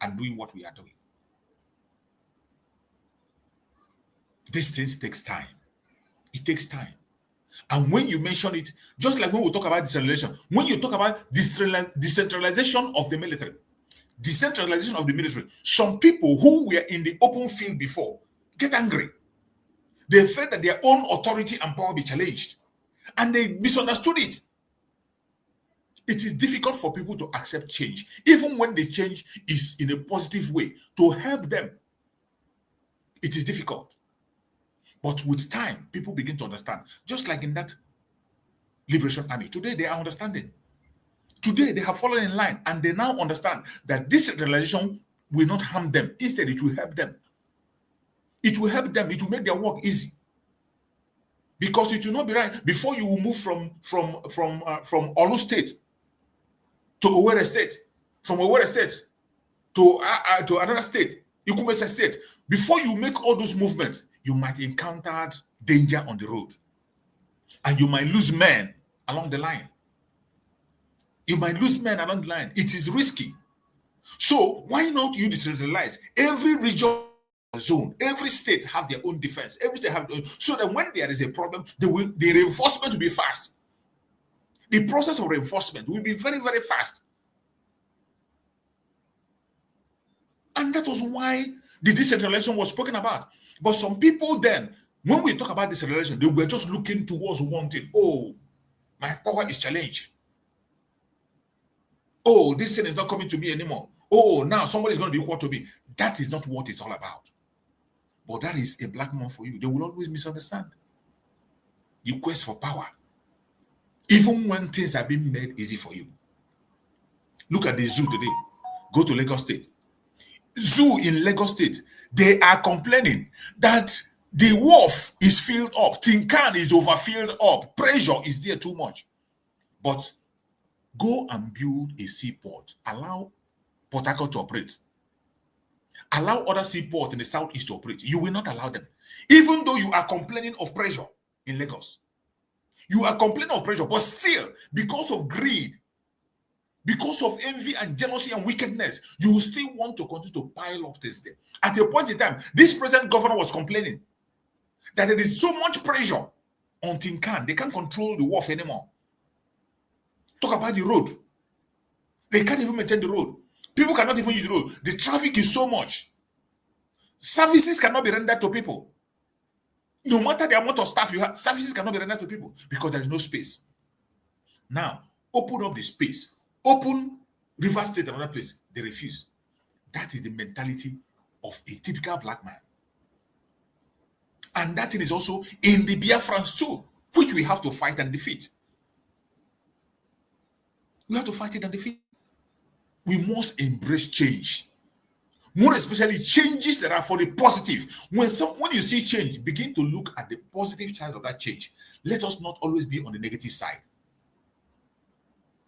and doing what we are doing. These things takes time. It takes time. And when you mention it, just like when we talk about decentralization, when you talk about decentralization of the military, some people who were in the open field before get angry. They felt that their own authority and power be challenged. And they misunderstood it. It is difficult for people to accept change, even when the change is in a positive way, to help them. It is difficult. But with time, people begin to understand. Just like in that Liberation Army. Today, they are understanding. Today, they have fallen in line and they now understand that this centralization will not harm them. Instead, it will help them. It will help them. It will make their work easy. Because it will not be right. Before you will move from Olu State to Owerri State, from Owerri State to another state, Ikumese State, before you make all those movements, you might encounter danger on the road. And you might lose men along the line. You might lose men along the line. It is risky. So why not you decentralize? Every region, zone, every state have their own defense. Every state have their own, so that when there is a problem, the reinforcement will be fast. The process of reinforcement will be very, very fast. And that was why the decentralization was spoken about. But some people then, when we talk about decentralization, they were just looking towards one thing. Oh, my power is challenged. Oh, this thing is not coming to me anymore. Oh, now somebody is going to be equal to me. That is not what it's all about. But that is a black man for you. They will always misunderstand. You quest for power. Even when things are being made easy for you. Look at the zoo today. Go to Lagos State. Zoo in Lagos State, they are complaining that the wharf is filled up. Tinkan is overfilled up. Pressure is there too much. But go and build a seaport. Allow Port Harcourt to operate. Allow other seaports in the southeast to operate. You will not allow them. Even though you are complaining of pressure in Lagos. You are complaining of pressure, but still, because of greed, because of envy and jealousy and wickedness, you still want to continue to pile up this there. At a point in time, this present governor was complaining that there is so much pressure on Tinkan. They can't control the wharf anymore. Talk about the road. They can't even maintain the road. People cannot even use the road. The traffic is so much. Services cannot be rendered to people. No matter the amount of staff you have, services cannot be rendered to people because there is no space. Now, open up the space. Open River State and another place. They refuse. That is the mentality of a typical black man. And that thing is also in the Biafrans too, which we have to fight and defeat. We have to fight it and defeat. We must embrace change. More especially changes that are for the positive. When you see change, begin to look at the positive side of that change. Let us not always be on the negative side.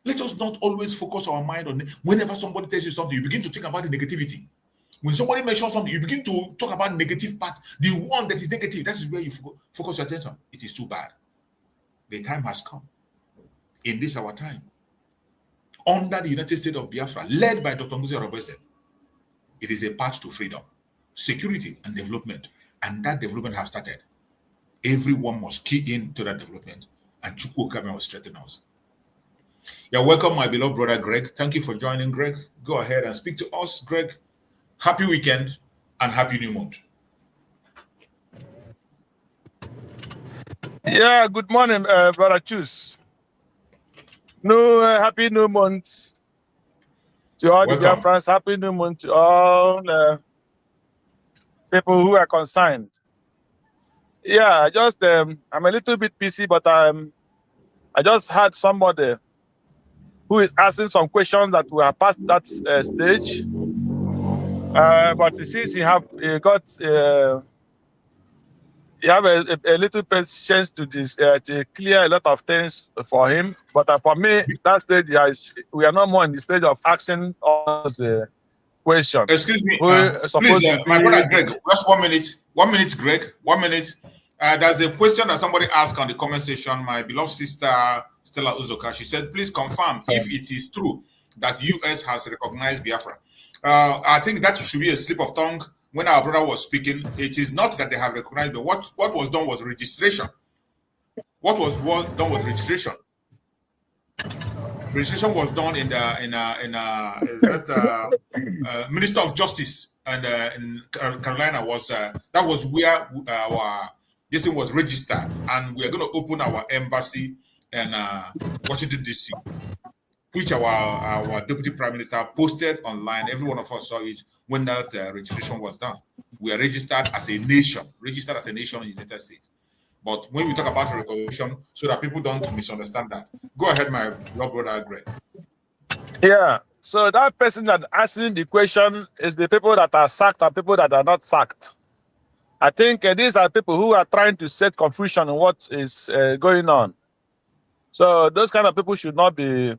Let us not always focus our mind on whenever somebody tells you something, you begin to think about the negativity. When somebody mentions something, you begin to talk about negative part. The one that is negative, that is where you focus your attention. It is too bad. The time has come. In this our time. Under the United States of Biafra, led by Dr. Ngozi, it is a path to freedom, security, and development. And that development has started. Everyone must key in to that development. And Chukwu Kame will strengthen us. You're welcome, my beloved brother Greg. Thank you for joining, Greg. Go ahead and speak to us, Greg. Happy weekend and happy new month. Yeah, good morning, brother Chus. Happy new month to all the Biafrans. Happy new month to all people who are concerned. Yeah, I'm a little bit busy, but I just had somebody who is asking some questions that we are past that stage. But since you have a little patience to clear a lot of things for him. But for me, that stage, we are no more in the stage of asking us questions. Excuse me, please, my brother Greg, just 1 minute. 1 minute, Greg. 1 minute. There's a question that somebody asked on the comment section. My beloved sister Stella Uzoka, she said, please confirm if it is true that US has recognized Biafra. I think that should be a slip of tongue. When our brother was speaking, it is not that they have recognized, but what was done was registration. What was done was registration. Registration was done in Minister of Justice, and in Carolina was that was where this thing was registered, and we are going to open our embassy in Washington DC, which our Deputy Prime Minister posted online. Every one of us saw it when that registration was done. We are registered as a nation in the United States. But when we talk about recognition, so that people don't misunderstand that. Go ahead, my brother Greg. Yeah, so that person that asking the question is the people that are sacked and people that are not sacked. I think these are people who are trying to set confusion on what is going on. So those kind of people should not be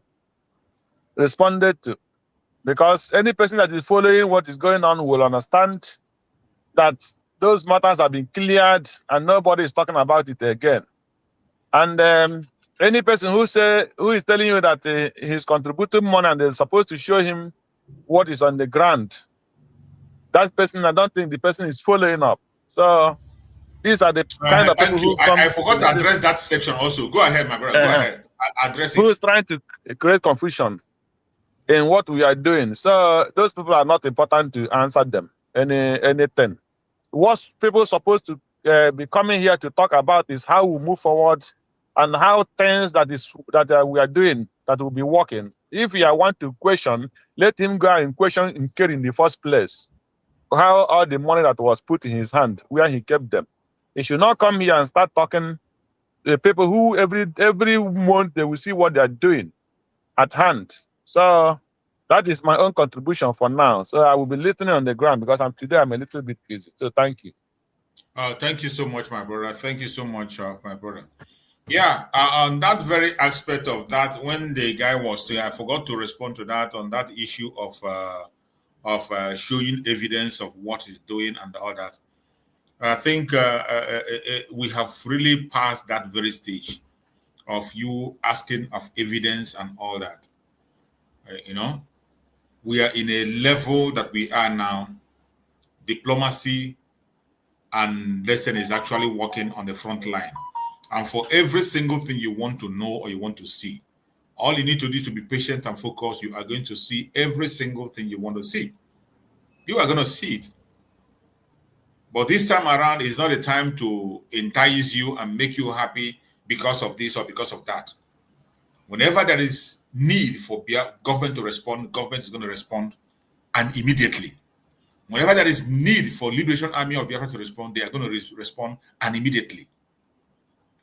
responded to, because any person that is following what is going on will understand that those matters have been cleared and nobody is talking about it again. And Any person who is telling you that he's contributing money and they're supposed to show him what is on the ground, that person, I don't think the person is following up. So these are the kind of people who come. I forgot to address that section also. Go ahead, my brother. Go ahead. Address it. Who is trying to create confusion in what we are doing? So those people are not important to answer them anything. What people are supposed to be coming here to talk about is how we move forward and how things that we are doing that will be working. If you want to question, let him go and question in the first place. How all the money that was put in his hand, where he kept them. He should not come here and start talking to people who every month they will see what they are doing at hand. So that is my own contribution for now. So I will be listening on the ground because today I'm a little bit busy. So thank you. Thank you so much, my brother. Thank you so much, my brother. Yeah, on that very aspect of that, when the guy was saying, I forgot to respond to that on that issue of showing evidence of what he's doing and all that. I think we have really passed that very stage of you asking of evidence and all that. You know, we are in a level that we are now. Diplomacy and lesson is actually working on the front line. And for every single thing you want to know or you want to see, all you need to do is to be patient and focused. You are going to see every single thing you want to see. You are going to see it. But this time around is not a time to entice you and make you happy because of this or because of that. Whenever there is need for government to respond, government is going to respond, and immediately. Whenever there is need for Liberation Army of Biafra to respond, they are going to respond, and immediately.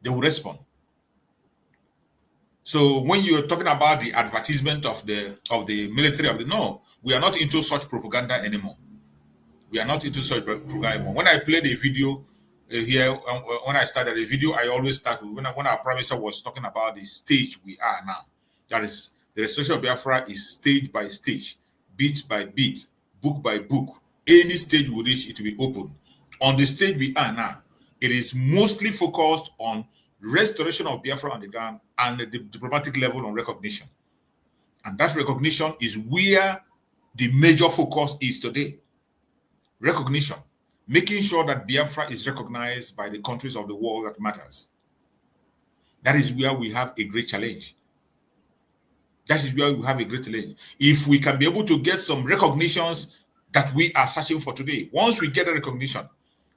They will respond. So when you're talking about the advertisement of the military, no, we are not into such propaganda anymore. We are not into such propaganda anymore. When I played a video here, when I started a video, I always start with when our Prime Minister was talking about the stage we are now. That is, the restoration of Biafra is stage by stage, bit by bit, book by book. Any stage we reach, it will be open. On the stage we are now, it is mostly focused on restoration of Biafra on the ground and the diplomatic level on recognition. And that recognition is where the major focus is today. Recognition. Making sure that Biafra is recognized by the countries of the world that matters. That is where we have a great challenge. That is where we have a great challenge. If we can be able to get some recognitions that we are searching for today, once we get a recognition,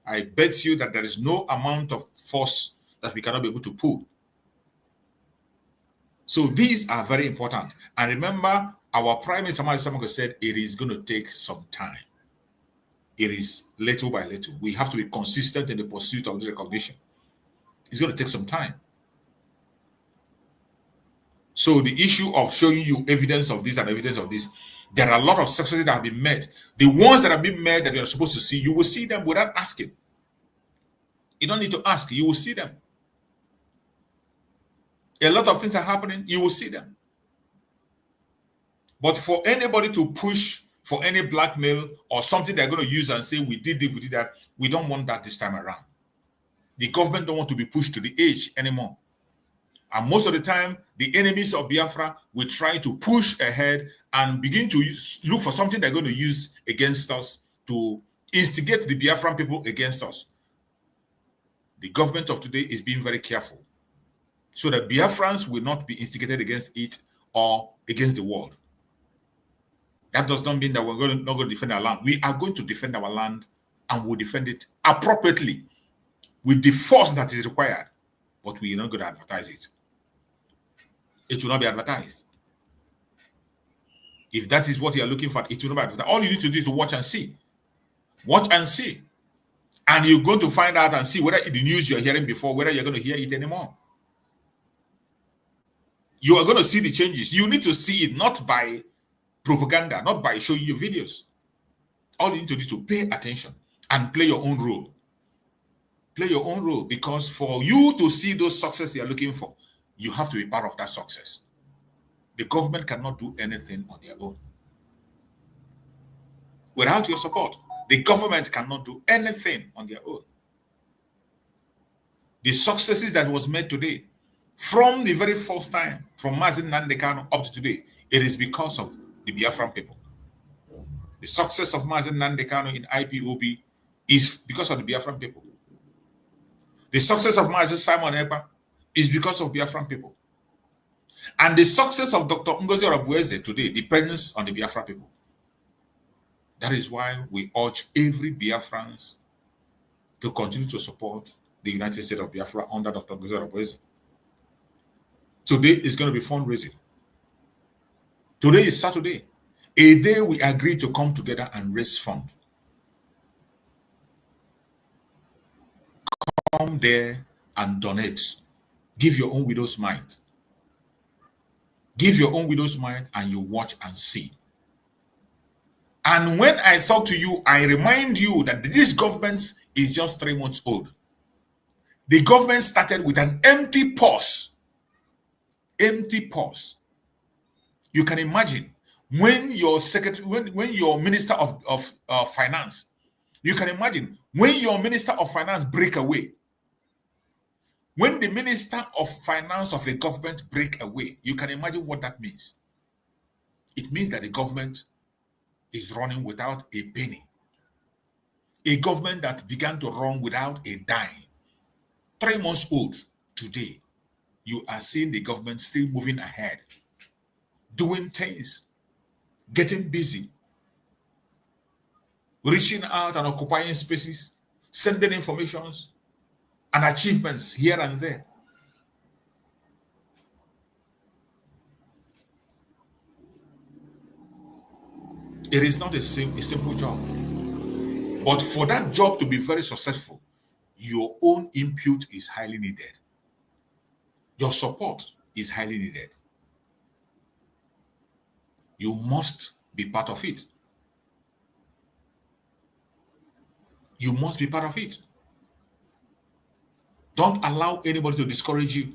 I bet you that there is no amount of force that we cannot be able to pull. So these are very important. And remember, our Prime Minister said it is going to take some time. It is little by little. We have to be consistent in the pursuit of the recognition. It's going to take some time. So the issue of showing you evidence of this and evidence of this, there are a lot of successes that have been made. The ones that have been made that you're supposed to see, you will see them without asking. You don't need to ask, you will see them. A lot of things are happening, you will see them. But for anybody to push for any blackmail or something they're going to use and say, we did this, we did that, we don't want that this time around. The government don't want to be pushed to the edge anymore. And most of the time, the enemies of Biafra will try to push ahead and begin to look for something they're going to use against us to instigate the Biafran people against us. The government of today is being very careful so that Biafrans will not be instigated against it or against the world. That does not mean that we're not going to defend our land. We are going to defend our land and we'll defend it appropriately with the force that is required, but we are not going to advertise it. It will not be advertised. If that is what you are looking for, it will not be advertised. All you need to do is to watch and see. Watch and see. And you're going to find out and see whether the news you're hearing before, whether you're going to hear it anymore. You are going to see the changes. You need to see it not by propaganda, not by showing you videos. All you need to do is to pay attention and play your own role. Play your own role, because for you to see those successes you're looking for, you have to be part of that success. The government cannot do anything on their own. Without your support, the government cannot do anything on their own. The successes that was made today From the very first time, from Mazi Nnamdi Kanu up to today, it is because of the Biafran people. The success of Mazi Nnamdi Kanu in IPOB is because of the Biafran people. The success of Mazi Simon Ekpa is because of Biafran people. And the success of Dr. Ngozi Orabueze today depends on the Biafra people. That is why we urge every Biafrans to continue to support the United States of Biafra under Dr. Ngozi Orabueze. Today is going to be fundraising. Today is Saturday, a day we agreed to come together and raise funds. Come there and donate. Give your own widow's mite. Give your own widow's mite and you watch and see. And when I talk to you, I remind you that this government is just 3 months old. The government started with an empty purse. Empty purse. You can imagine when your secretary, when your minister of finance, you can imagine when your minister of finance break away. When the minister of finance of a government break away, you can imagine what that means. It means that the government is running without a penny. A government that began to run without a dime. 3 months old today, you are seeing the government still moving ahead, doing things, getting busy, reaching out and occupying spaces, sending informations and achievements here and there. It is not a simple job. But for that job to be very successful, your own input is highly needed. Your support is highly needed. You must be part of it. You must be part of it. Don't allow anybody to discourage you.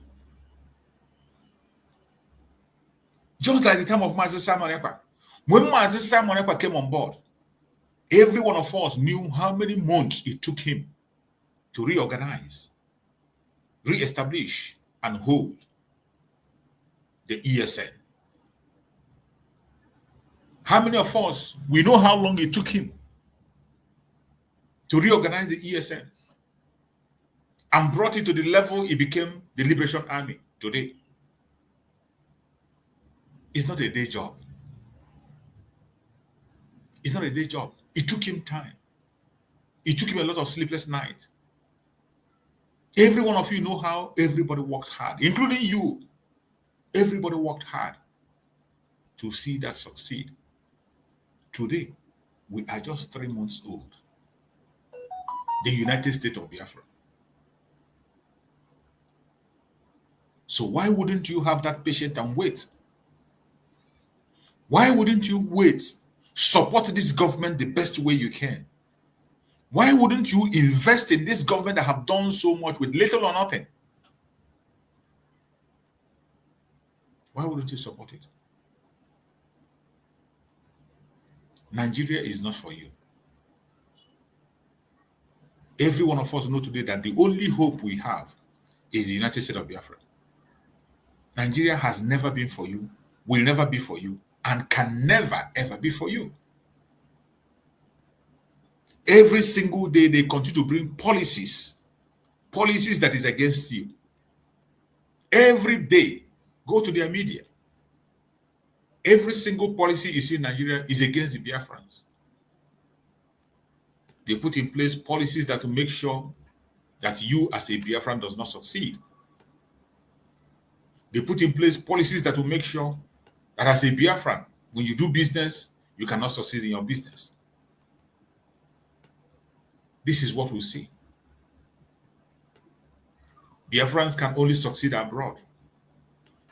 Just like the time of Mazi Simon Ekpa. When Mazi Simon Ekpa came on board, every one of us knew how many months it took him to reorganize, re-establish, and hold the ESN. How many of us, we know how long it took him to reorganize the ESN and brought it to the level it became the Liberation Army today? It's not a day job. It's not a day job. It took him time. It took him a lot of sleepless nights. Every one of you know how everybody worked hard, including you. Everybody worked hard to see that succeed. Today, we are just 3 months old. The United States of Biafra. So why wouldn't you have that patience and wait? Why wouldn't you wait? Support this government the best way you can. Why wouldn't you invest in this government that have done so much with little or nothing? Why wouldn't you support it? Nigeria is not for you. Every one of us know today that the only hope we have is the United States of Biafra. Nigeria has never been for you, will never be for you, and can never ever be for you. Every single day they continue to bring policies that is against you. Every day, go to their media. Every single policy you see in Nigeria is against the Biafrans. They put in place policies that will make sure that you as a Biafran does not succeed. They put in place policies that will make sure that as a Biafran, when you do business, you cannot succeed in your business. This is what we see. Biafrans can only succeed abroad.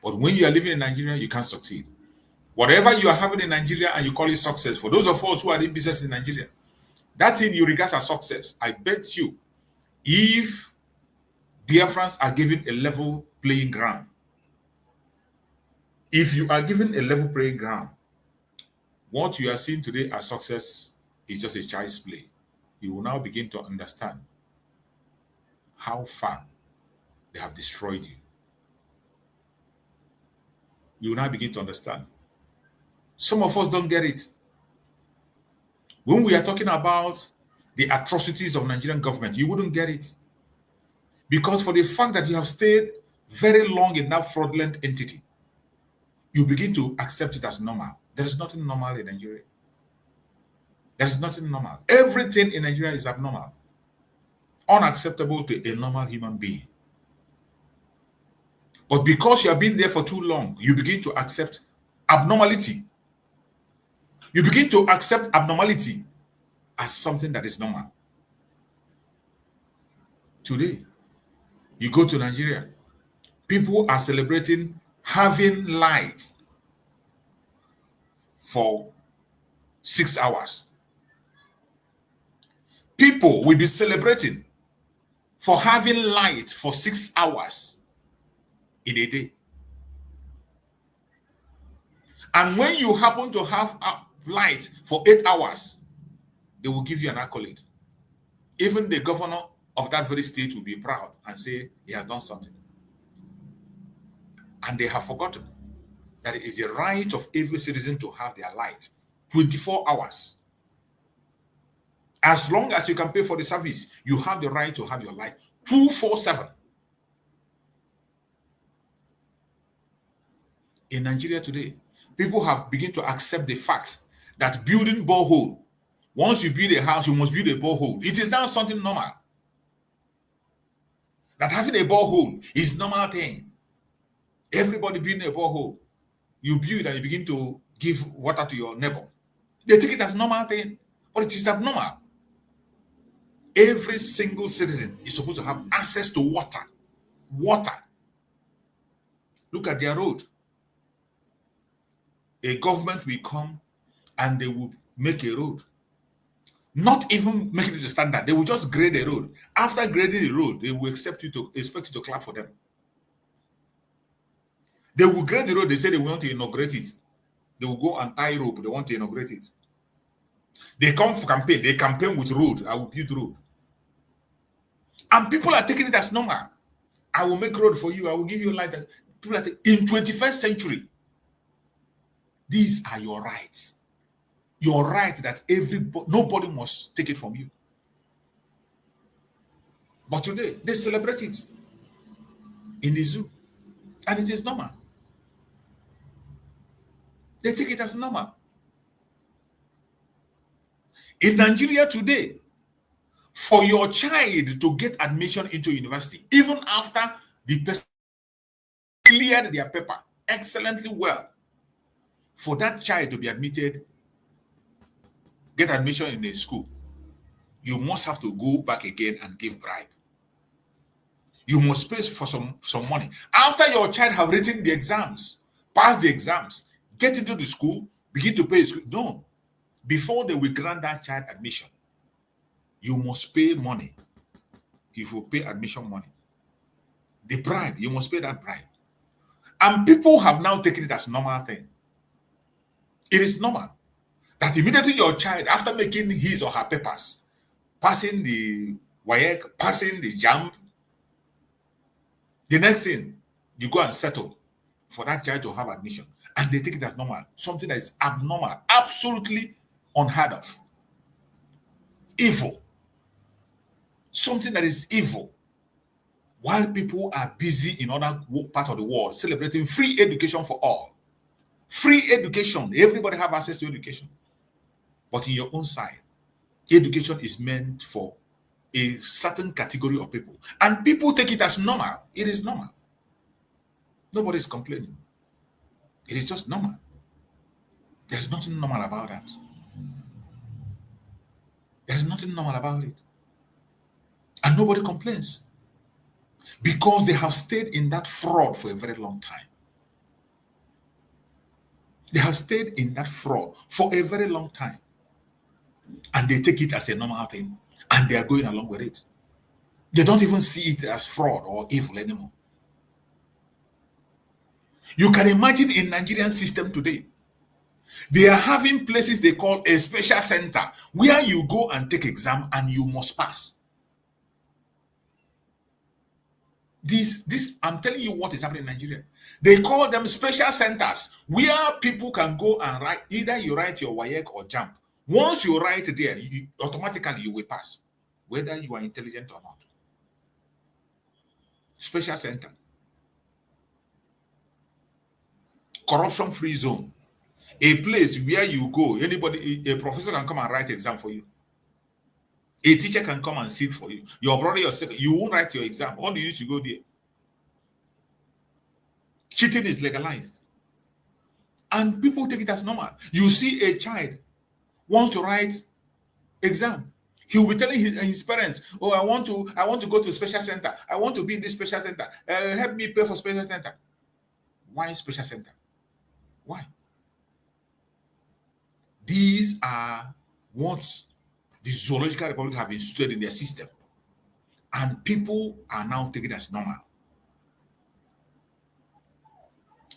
But when you are living in Nigeria, you can't succeed. Whatever you are having in Nigeria and you call it success, for those of us who are in business in Nigeria, that thing you regard as success, I bet you, if Biafrans are given a level playing ground, if you are given a level playing ground, what you are seeing today as success is just a child's play. You will now begin to understand how far they have destroyed you. you will now begin to understand. Some of us don't get it. When we are talking about the atrocities of Nigerian government, you wouldn't get it. Because for the fact that you have stayed very long in that fraudulent entity, you begin to accept it as normal. There is nothing normal in Nigeria. There is nothing normal. Everything in Nigeria is abnormal. Unacceptable to a normal human being. But because you have been there for too long, you begin to accept abnormality. You begin to accept abnormality as something that is normal. Today, you go to Nigeria, people are celebrating having light for 6 hours. People will be celebrating for having light for 6 hours in a day. And when you happen to have light for 8 hours, they will give you an accolade. Even the governor of that very state will be proud and say he has done something. And they have forgotten that it is the right of every citizen to have their light 24 hours. As long as you can pay for the service, you have the right to have your light 24/7. In Nigeria today, people have begun to accept the fact that building borehole, once you build a house, you must build a borehole. It is now something normal. That having a borehole is normal thing. Everybody building a borehole. You build and you begin to give water to your neighbor. They take it as normal thing, but it is abnormal. Every single citizen is supposed to have access to water. Water. Look at their road. A government will come and they will make a road. Not even making it a standard. They will just grade a road. After grading the road, they will expect you to clap for them. They will grade the road. They say they want to inaugurate it. They will go and tie rope. They want to inaugurate it. They come for campaign. They campaign with road. I will build road. And people are taking it as normal. I will make road for you. I will give you light. People are in 21st century. These are your rights. Your right that nobody must take it from you. But today, they celebrate it in the zoo. And it is normal. They take it as normal. In Nigeria today, for your child to get admission into university, even after the person cleared their paper excellently well, for that child to be admitted, get admission in a school, you must have to go back again and give bribe. You must pay for some money. After your child have written the exams, passed the exams, get into the school, begin to pay school. No. Before they will grant that child admission, you must pay money. If you pay admission money, the bribe, you must pay that bribe. And people have now taken it as a normal thing. It is normal that immediately your child, after making his or her papers, passing the WAEC, passing the JAMB, the next thing, you go and settle for that child to have admission. And they take it as normal, something that is abnormal, absolutely unheard of. Evil. Something that is evil. While people are busy in other part of the world celebrating free education for all. Free education. Everybody have access to education. But in your own side, education is meant for a certain category of people. And people take it as normal. It is normal. Nobody is complaining. It is just normal. There's nothing normal about that. There's nothing normal about it. And nobody complains. Because they have stayed in that fraud for a very long time. They have stayed in that fraud for a very long time. And they take it as a normal thing. And they are going along with it. They don't even see it as fraud or evil anymore. You can imagine in Nigerian system today, they are having places they call a special center where you go and take exam and you must pass. This I'm telling you what is happening in Nigeria. They call them special centers where people can go and write. Either you write your WAEC or JAMB. Once you write there, automatically you will pass, whether you are intelligent or not. Special center. Corruption-free zone. A place where you go, anybody, a professor can come and write exam for you. A teacher can come and sit for you. Your brother, your second, you won't write your exam. All you need to go there. Cheating is legalized. And people take it as normal. You see a child wants to write exam. He will be telling his parents, oh, I want to go to special center. I want to be in this special center. Help me pay for special center. Why special center? Why? These are what the Zoological Republic have instituted in their system. And people are now taking it as normal.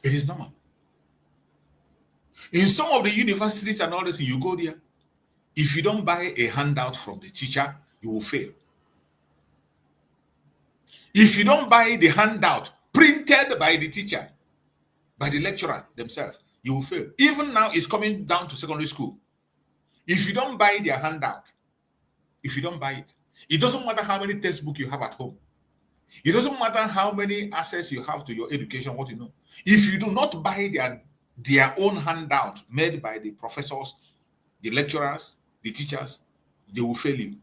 It is normal. In some of the universities and all this, you go there. If you don't buy a handout from the teacher, you will fail. If you don't buy the handout printed by the teacher, by the lecturer themselves, you will fail. Even now, it's coming down to secondary school. If you don't buy their handout, if you don't buy it, it doesn't matter how many textbooks you have at home. It doesn't matter how many access you have to your education, what you know. If you do not buy their own handout made by the professors, the lecturers, the teachers, they will fail you.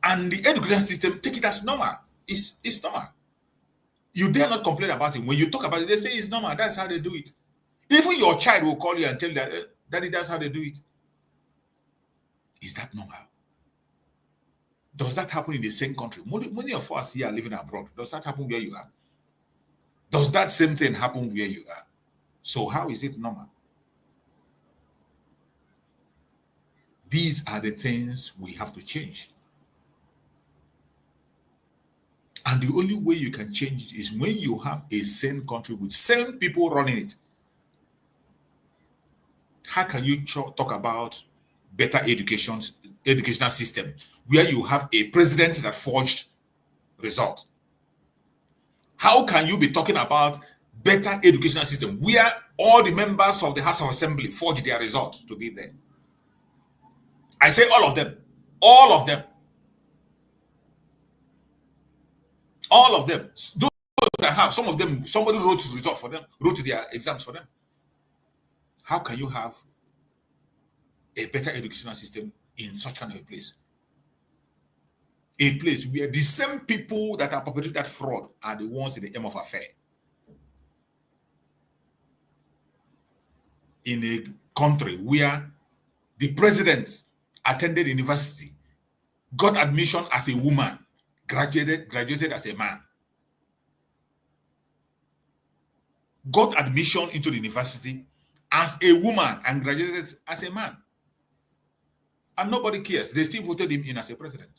And the education system take it as normal. It's normal. You dare not complain about it. When you talk about it, they say it's normal. That's how they do it. Even your child will call you and tell you that, Daddy, that's how they do it. Is that normal? Does that happen in the same country? Many of us here are living abroad. Does that happen where you are? Does that same thing happen where you are? So how is it normal? These are the things we have to change. And the only way you can change it is when you have a sane country with sane people running it. How can you talk about better educational system where you have a president that forged results? How can you be talking about better educational system where all the members of the House of Assembly forged their results to be there? I say all of them. All of them. All of them. Those that have, some of them, somebody wrote the result for them, wrote their exams for them. How can you have a better educational system in such kind of a place? A place where the same people that are perpetrating that fraud are the ones in the aim of affair. In a country where the president attended university, got admission as a woman, graduated as a man, got admission into the university as a woman and graduated as a man. And nobody cares. They still voted him in as a president.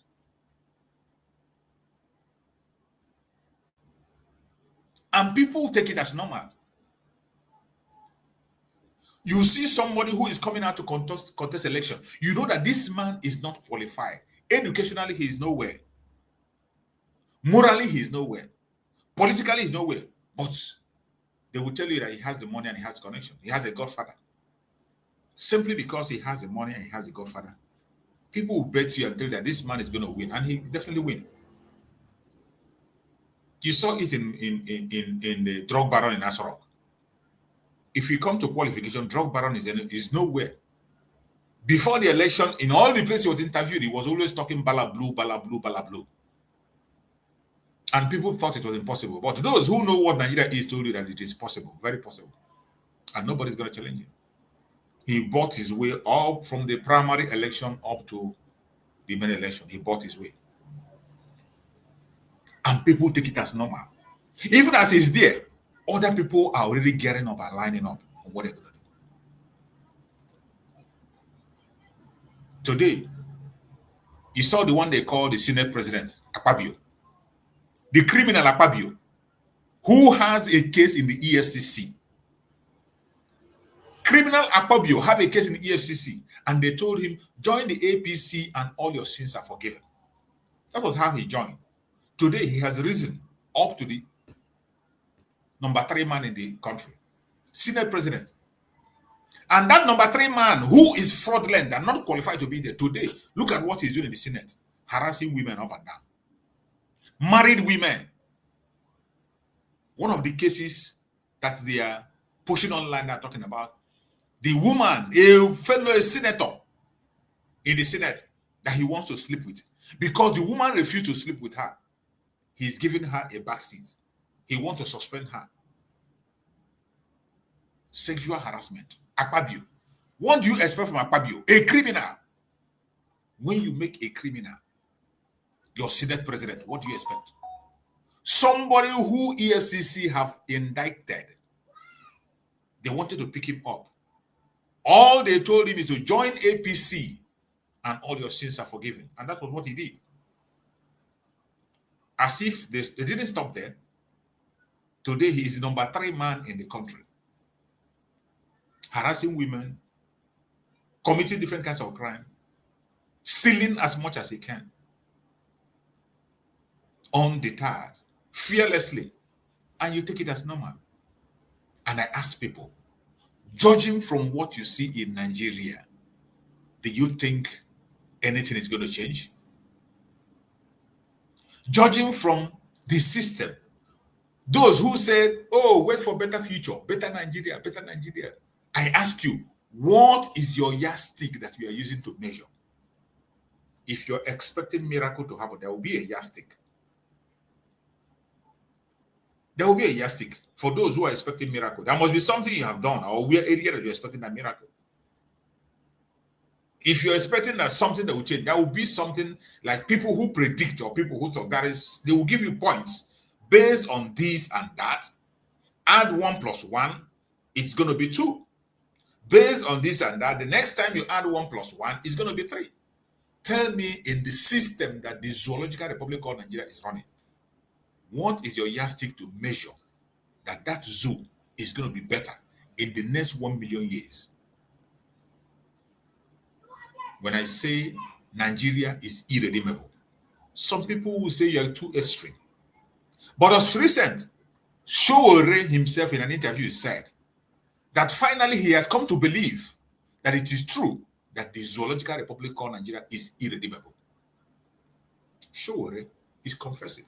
And people take it as normal. You see somebody who is coming out to contest election. You know that this man is not qualified. Educationally, he is nowhere. Morally, he is nowhere. Politically, he is nowhere. But they will tell you that he has the money and he has the connection. He has a godfather. Simply because he has the money and he has a godfather. People will bet you and tell you that this man is going to win. And he definitely win. You saw it in the drug baron in Asarok. If you come to qualification, drug baron is nowhere. Before the election, in all the places he was interviewed, he was always talking bala blue, bala blue, bala blue. And people thought it was impossible. But those who know what Nigeria is told you that it is possible, very possible. And nobody's going to challenge him. He bought his way up from the primary election up to the main election. He bought his way. And people take it as normal. Even as he's there, other people are already gearing up and lining up on what they're going to do. Today, you saw the one they call the Senate President, Akpabio. The criminal Akpabio, who has a case in the EFCC. Criminal Akpabio have a case in the EFCC, and they told him, join the APC and all your sins are forgiven. That was how he joined. Today, he has risen up to the number 3 man in the country, Senate president. And that number 3 man who is fraudulent and not qualified to be there today, look at what he's doing in the Senate, harassing women up and down. Married women. One of the cases that they are pushing online, they're talking about, the woman, a fellow senator in the Senate that he wants to sleep with. Because the woman refused to sleep with her, he's giving her a backseat. He wants to suspend her. Sexual harassment. Akpabio. What do you expect from Akpabio? A criminal. When you make a criminal your Senate president, what do you expect? Somebody who EFCC have indicted. They wanted to pick him up. All they told him is to join APC and all your sins are forgiven. And that was what he did. As if they didn't stop there. Today he is the number 3 man in the country. Harassing women, committing different kinds of crime, stealing as much as he can. Undeterred, fearlessly. And you take it as normal. And I ask people, judging from what you see in Nigeria, do you think anything is going to change? Judging from the system, those who said, oh, wait for better future, better Nigeria, better Nigeria. I ask you, what is your yardstick that you are using to measure? If you're expecting miracle to happen, there will be a yardstick. There will be a yardstick for those who are expecting miracle. There must be something you have done or where area that you're expecting that miracle. If you're expecting that something that will change, there will be something like people who predict or people who talk, they will give you points based on this and that. Add 1 + 1, it's going to be 2. Based on this and that, the next time you add 1 + 1, it's going to be 3. Tell me, in the system that the Zoological Republic of Nigeria is running, what is your yardstick to measure that zoo is going to be better in the next 1 million years? When I say Nigeria is irredeemable, some people will say you are too extreme. But as recent, Sowore himself in an interview said that finally he has come to believe that it is true that the Zoological Republic of Nigeria is irredeemable. Sowore is confessing.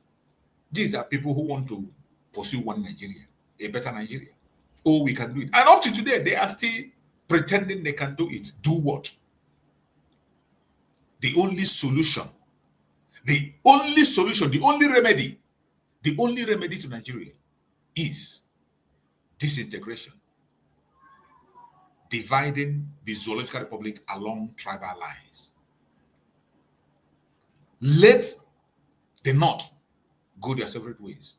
These are people who want to pursue one Nigeria, a better Nigeria. Oh, we can do it. And up to today, they are still pretending they can do it. Do what? The only solution, the only remedy to Nigeria is disintegration, dividing the Zoological Republic along tribal lines. Let the North go their separate ways.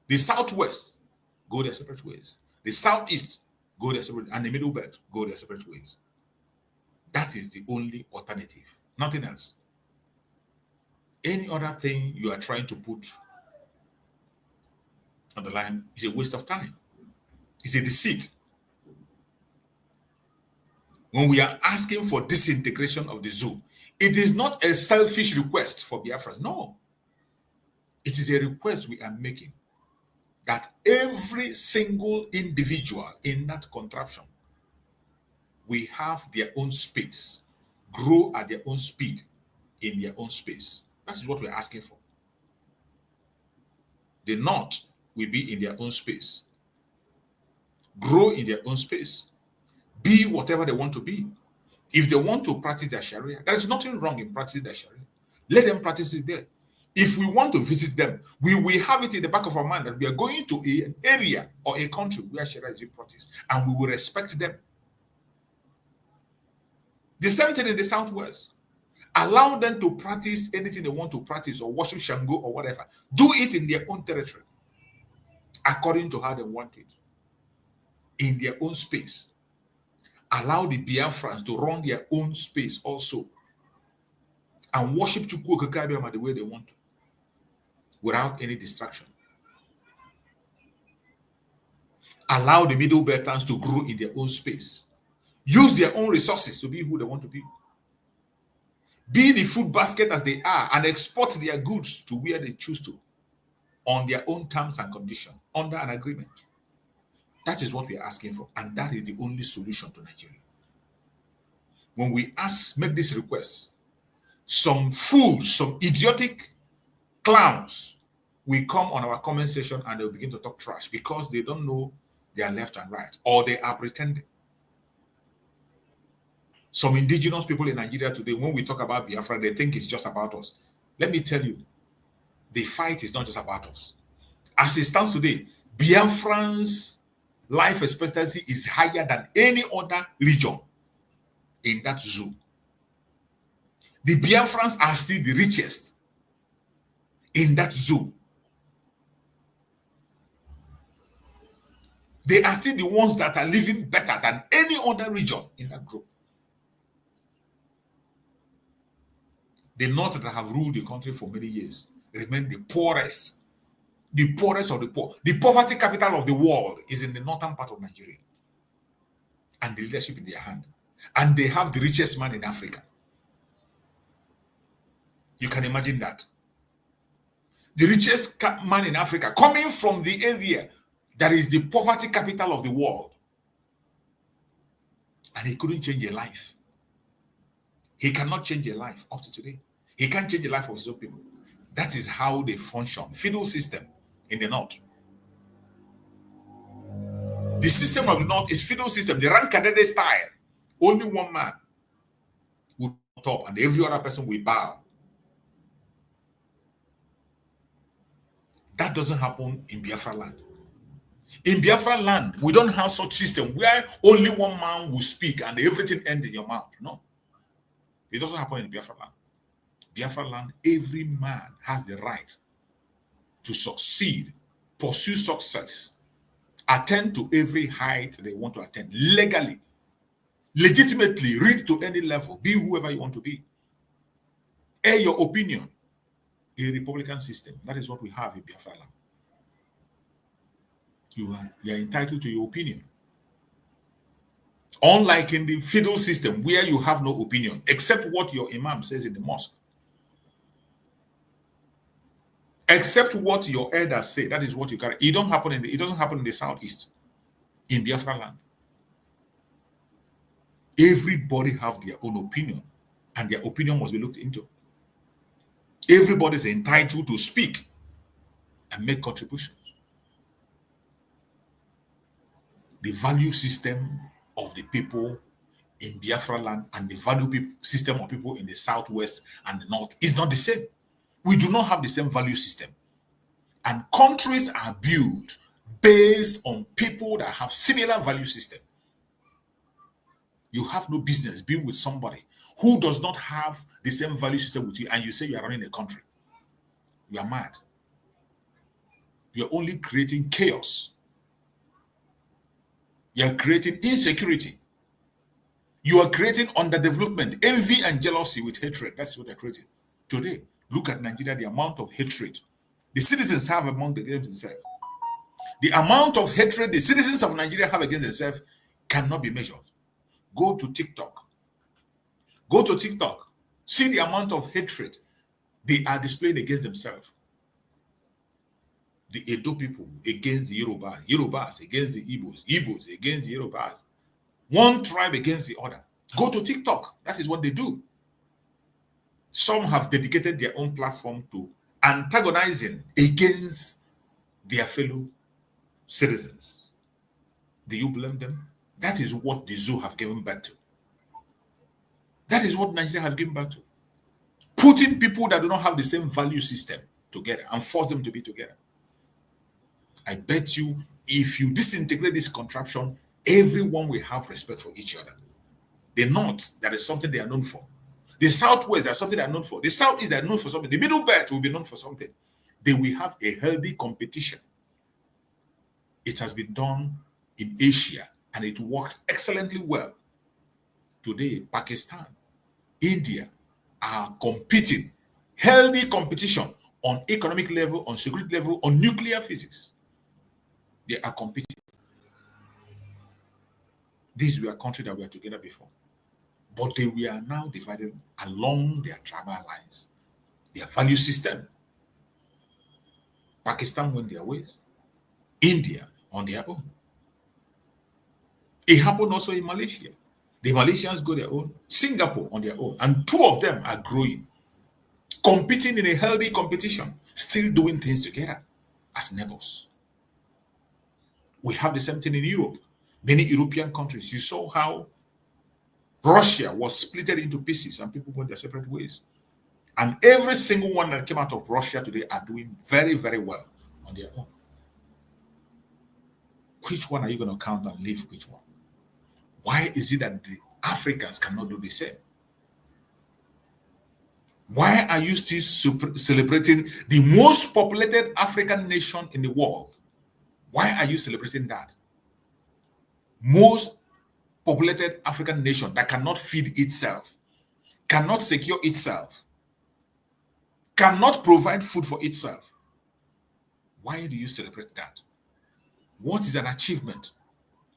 The Southwest go their separate ways. The Southeast go their separate, and the Middle Belt go their separate ways. That is the only alternative. Nothing else. Any other thing you are trying to put on the line is a waste of time. It's a deceit. When we are asking for disintegration of the zoo, it is not a selfish request for Biafra. No. It is a request we are making that every single individual in that contraption will have their own space, grow at their own speed in their own space. That is what we're asking for. The North will be in their own space, grow in their own space, be whatever they want to be. If they want to practice their Sharia, there is nothing wrong in practicing their Sharia. Let them practice it there. If we want to visit them, we will have it in the back of our mind that we are going to an area or a country where Sharia is being practiced, and we will respect them. The same thing in the Southwest. Allow them to practice anything they want to practice or worship Shango or whatever. Do it in their own territory, according to how they want it, in their own space. Allow the Biafrans to run their own space also and worship Chukwu Okekabiama the way they want to, without any distraction. Allow the Middle Beltans to grow in their own space. Use their own resources to be who they want to be. be the food basket as they are, and export their goods to where they choose to on their own terms and conditions under an agreement. That is what we are asking for, and that is the only solution to Nigeria. When we make this request, some fools, some idiotic clowns will come on our comment section and they'll begin to talk trash because they don't know their left and right, or they are pretending. Some indigenous people in Nigeria today, when we talk about Biafra, they think it's just about us. Let me tell you, the fight is not just about us. As it stands today, Biafrans' life expectancy is higher than any other region in that zoo. The Biafrans are still the richest in that zoo. They are still the ones that are living better than any other region in that group. The North that have ruled the country for many years remain the poorest of the poor. The poverty capital of the world is in the northern part of Nigeria, and the leadership in their hand. And they have the richest man in Africa. You can imagine that. The richest man in Africa coming from the area that is the poverty capital of the world. And he couldn't change a life. He cannot change a life up to today. He can't change the life of his own people. That is how they function. Feudal system in the North. The system of the North is feudal system, the Rankadede style. Only one man will top and every other person will bow. That doesn't happen in Biafra land. In Biafra land, we don't have such system where only one man will speak and everything ends in your mouth. No. It doesn't happen in Biafra land. Biafra land, every man has the right to succeed, pursue success, attend to every height they want to attend, legally, legitimately, reach to any level, be whoever you want to be. Air your opinion. A Republican system. That is what we have in Biafra land. You are entitled to your opinion. Unlike in the feudal system where you have no opinion except what your imam says in the mosque. Except what your elders say, that is what you carry. It doesn't happen in the southeast. In Biafra land, everybody have their own opinion, and their opinion must be looked into. Everybody is entitled to speak and make contributions. The value system of the people in Biafra land and the value system of people in the southwest and the north is not the same. We do not have the same value system. And countries are built based on people that have similar value system. You have no business being with somebody who does not have the same value system with you, and you say you are running a country. You are mad. You're only creating chaos. You're creating insecurity. You are creating underdevelopment, envy and jealousy with hatred. That's what they're creating. Today, look at Nigeria, the amount of hatred the citizens have among themselves. The amount of hatred the citizens of Nigeria have against themselves cannot be measured. Go to TikTok. Go to TikTok. See the amount of hatred they are displaying against themselves. The Edo people against the Yorubas, Yorubas against the Igbos, Igbos against the Yorubas. One tribe against the other. Go to TikTok. That is what they do. Some have dedicated their own platform to antagonizing against their fellow citizens. Do you blame them? That is what the zoo have given birth to. That is what Nigeria have given birth to. Putting people that do not have the same value system together and force them to be together. I bet you, if you disintegrate this contraption, everyone will have respect for each other. The North, that is something they are known for. The Southwest, that's something they are known for. The Southeast, they are known for something. The Middle Belt will be known for something. They will have a healthy competition. It has been done in Asia, and it worked excellently well. Today, Pakistan, India are competing, healthy competition on economic level, on security level, on nuclear physics. They are competing. These were countries that were together before. But they were now divided along their tribal lines, their value system. Pakistan went their ways, India on their own. It happened also in Malaysia. The Malaysians go their own, Singapore on their own, and two of them are growing, competing in a healthy competition, still doing things together as neighbors. We have the same thing in Europe. Many European countries, you saw how Russia was splitted into pieces and people went their separate ways. And every single one that came out of Russia today are doing very, very well on their own. Which one are you going to count and leave which one? Why is it that the Africans cannot do the same? Why are you still celebrating the most populated African nation in the world? Why are you celebrating that? Most populated African nation that cannot feed itself, cannot secure itself, cannot provide food for itself. Why do you celebrate that? What is an achievement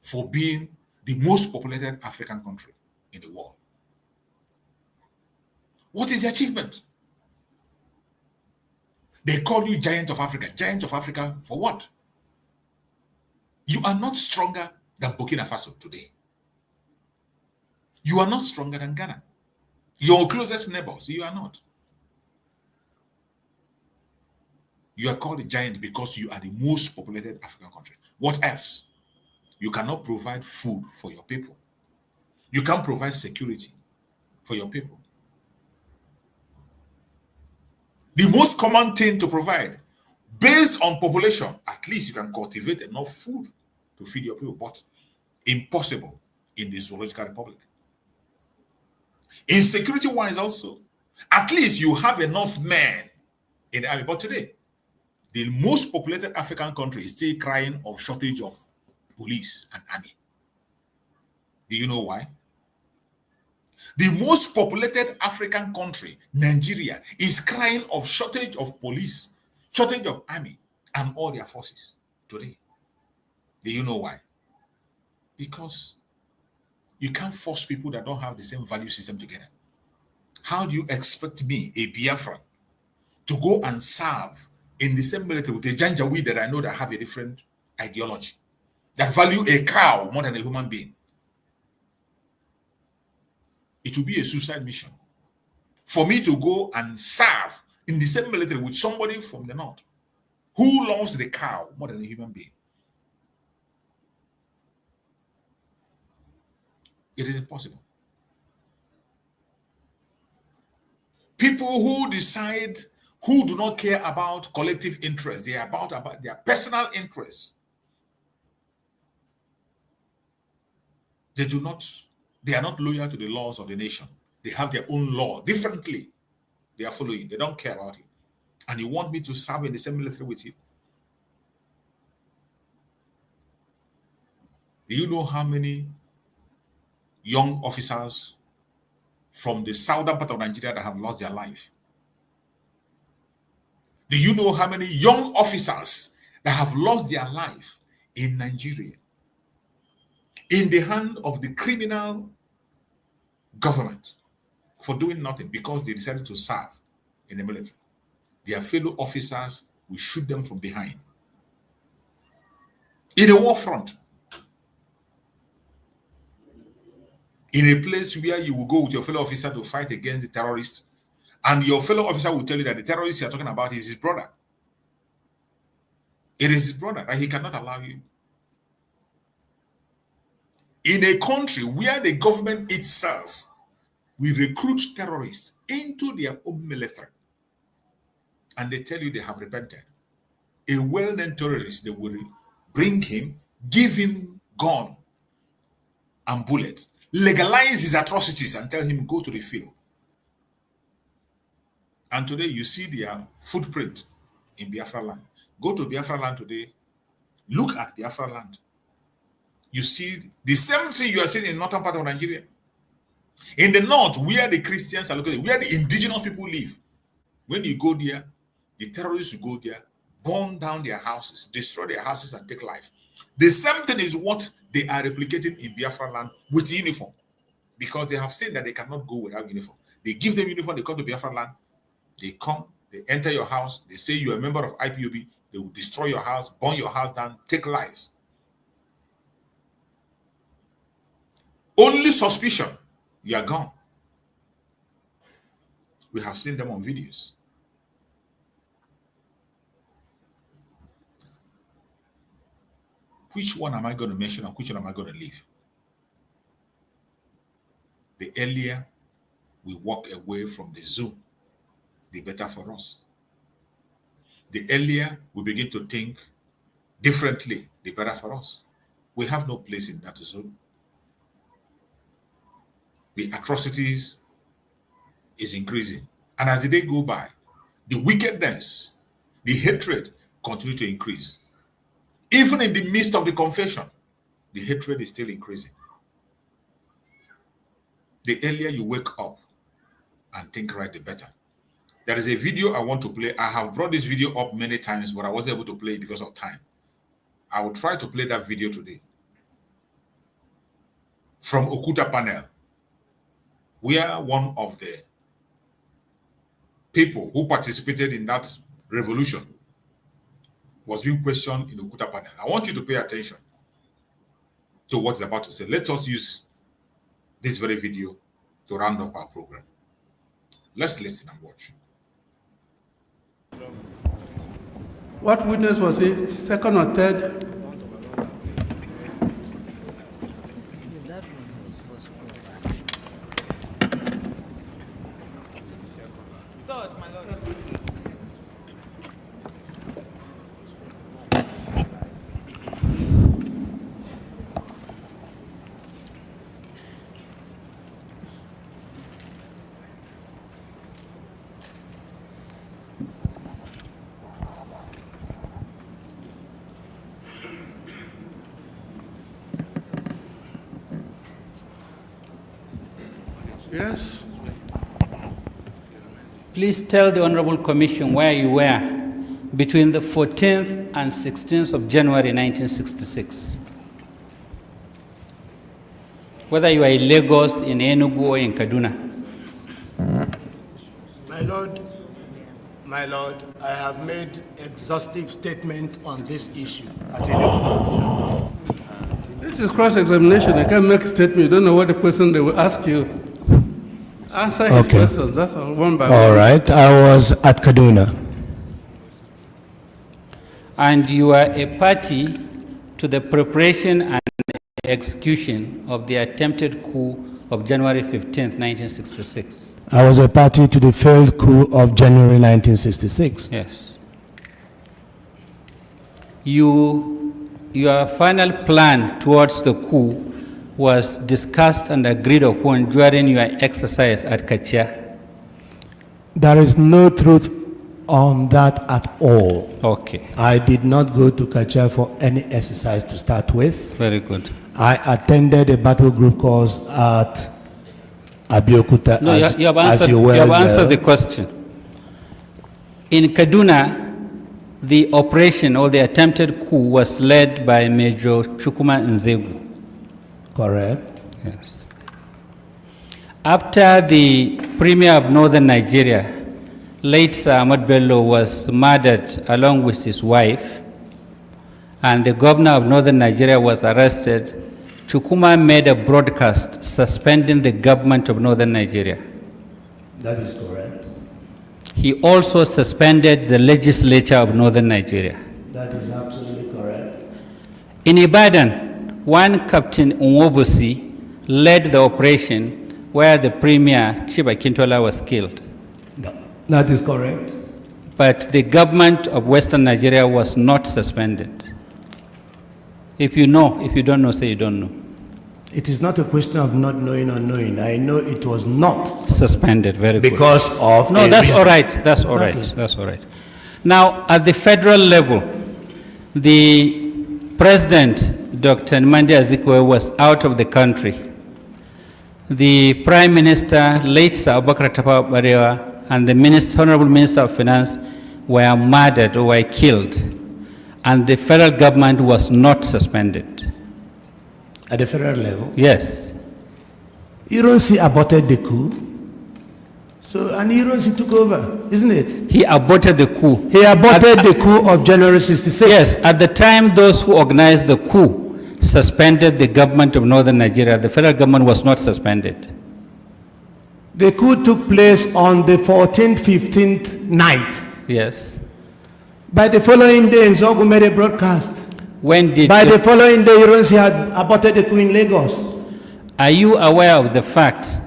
for being the most populated African country in the world? What is the achievement? They call you giant of Africa. Giant of Africa for what? You are not stronger than Burkina Faso today. You are not stronger than Ghana. Your closest neighbors, you are not. You are called a giant because you are the most populated African country. What else? You cannot provide food for your people. You can't provide security for your people. The most common thing to provide, based on population, at least you can cultivate enough food to feed your people, but impossible in the Zoological Republic. In security-wise also, at least you have enough men in the army. But today, the most populated African country is still crying of shortage of police and army. Do you know why? The most populated African country, Nigeria, is crying of shortage of police, shortage of army, and all their forces today. Do you know why? Because you can't force people that don't have the same value system together. How do you expect me, a Biafran, to go and serve in the same military with a Janjaweed that I know that have a different ideology, that value a cow more than a human being? It will be a suicide mission for me to go and serve in the same military with somebody from the north who loves the cow more than a human being. It is impossible. People who decide, who do not care about collective interest, they are about their personal interests. They are not loyal to the laws of the nation. They have their own law differently. They are following. They don't care about it. And you want me to serve in the same military with you? Do you know how many young officers from the southern part of Nigeria that have lost their life? Do you know how many young officers that have lost their life in Nigeria in the hand of the criminal government for doing nothing because they decided to serve in the military? Their fellow officers will shoot them from behind. In a war front, in a place where you will go with your fellow officer to fight against the terrorists, and your fellow officer will tell you that the terrorist you are talking about is his brother. It is his brother, that he cannot allow you. In a country where the government itself will recruit terrorists into their own military, and they tell you they have repented, a well-known terrorist, they will bring him, give him gun and bullets, legalize his atrocities, and tell him go to the field. And today you see their footprint in Biafra land. Go to Biafra land today, look at Biafra land. You see the same thing you are seeing in northern part of Nigeria. In the north, where the Christians are located, where the indigenous people live, when you go there, the terrorists will go there, burn down their houses, destroy their houses, and take life. The same thing is what they are replicating in Biafra land with uniform. because they have seen that they cannot go without uniform. They give them uniform, they come to Biafra land, they come, they enter your house, they say you're a member of IPOB, they will destroy your house, burn your house down, take lives. Only suspicion, you are gone. We have seen them on videos. Which one am I going to mention and which one am I going to leave? The earlier we walk away from the zoo, the better for us. The earlier we begin to think differently, the better for us. We have no place in that zoo. The atrocities is increasing. And as the day go by, the wickedness, the hatred continue to increase. Even in the midst of the confession, the hatred is still increasing. The earlier you wake up and think right, the better. There is a video I want to play. I have brought this video up many times, but I wasn't able to play it because of time. I will try to play that video today. From Okuta panel, where one of the people who participated in that revolution was being questioned in the Okuta panel. I want you to pay attention to what's about to say. Let us use this very video to round up our program. Let's listen and watch. What witness was it? Second or third? Yes. Please tell the Honorable Commission where you were between the 14th and 16th of January 1966. Whether you are in Lagos, in Enugu, or in Kaduna. My Lord, I have made exhaustive statement on this issue at any point. This is cross-examination. You can't make a statement. You don't know what the person they will ask you. Answer his questions. That's all, one by one. All right. I was at Kaduna. And you are a party to the preparation and execution of the attempted coup of January 15th, 1966. I was a party to the failed coup of January 1966. Yes. Your final plan towards the coup was discussed and agreed upon during your exercise at Kachia. There is no truth on that at all. Okay. I did not go to Kachia for any exercise to start with. Very good. I attended a battle group course at Abeokuta. No, you have answered the question. In Kaduna, the operation or the attempted coup was led by Major Chukuma Nzegu. Correct. Yes. After the Premier of Northern Nigeria, late Sir Ahmad Bello, was murdered along with his wife, and the Governor of Northern Nigeria was arrested, Chukuma made a broadcast suspending the government of Northern Nigeria. That is correct. He also suspended the legislature of Northern Nigeria. That is absolutely correct. In Ibadan, one Captain Ngozi led the operation where the Premier, Chiba Kintola, was killed. That is correct. But the government of Western Nigeria was not suspended. If you know, if you don't know, say you don't know. It is not a question of not knowing or knowing. I know it was not suspended. Very good. Because of no, that's all right. That's all right. That's all right. Now, at the federal level, the President, Dr. Nnamdi Azikiwe, was out of the country. The Prime Minister, late Sir Abubakar Tafawa Balewa, and the Honorable Minister of Finance were murdered or were killed, and the federal government was not suspended. At the federal level? Yes. Ironsi aborted the coup. So, and Ironsi took over, isn't it? He aborted the coup. He aborted the coup of January 66. Yes, at the time those who organized the coup suspended the government of northern Nigeria. The federal government was not suspended. The coup took place on the 14th, 15th night. Yes. By the following day, Nzogu made a broadcast. When did By the following day, Ironsi had aborted the coup in Lagos. Are you aware of the fact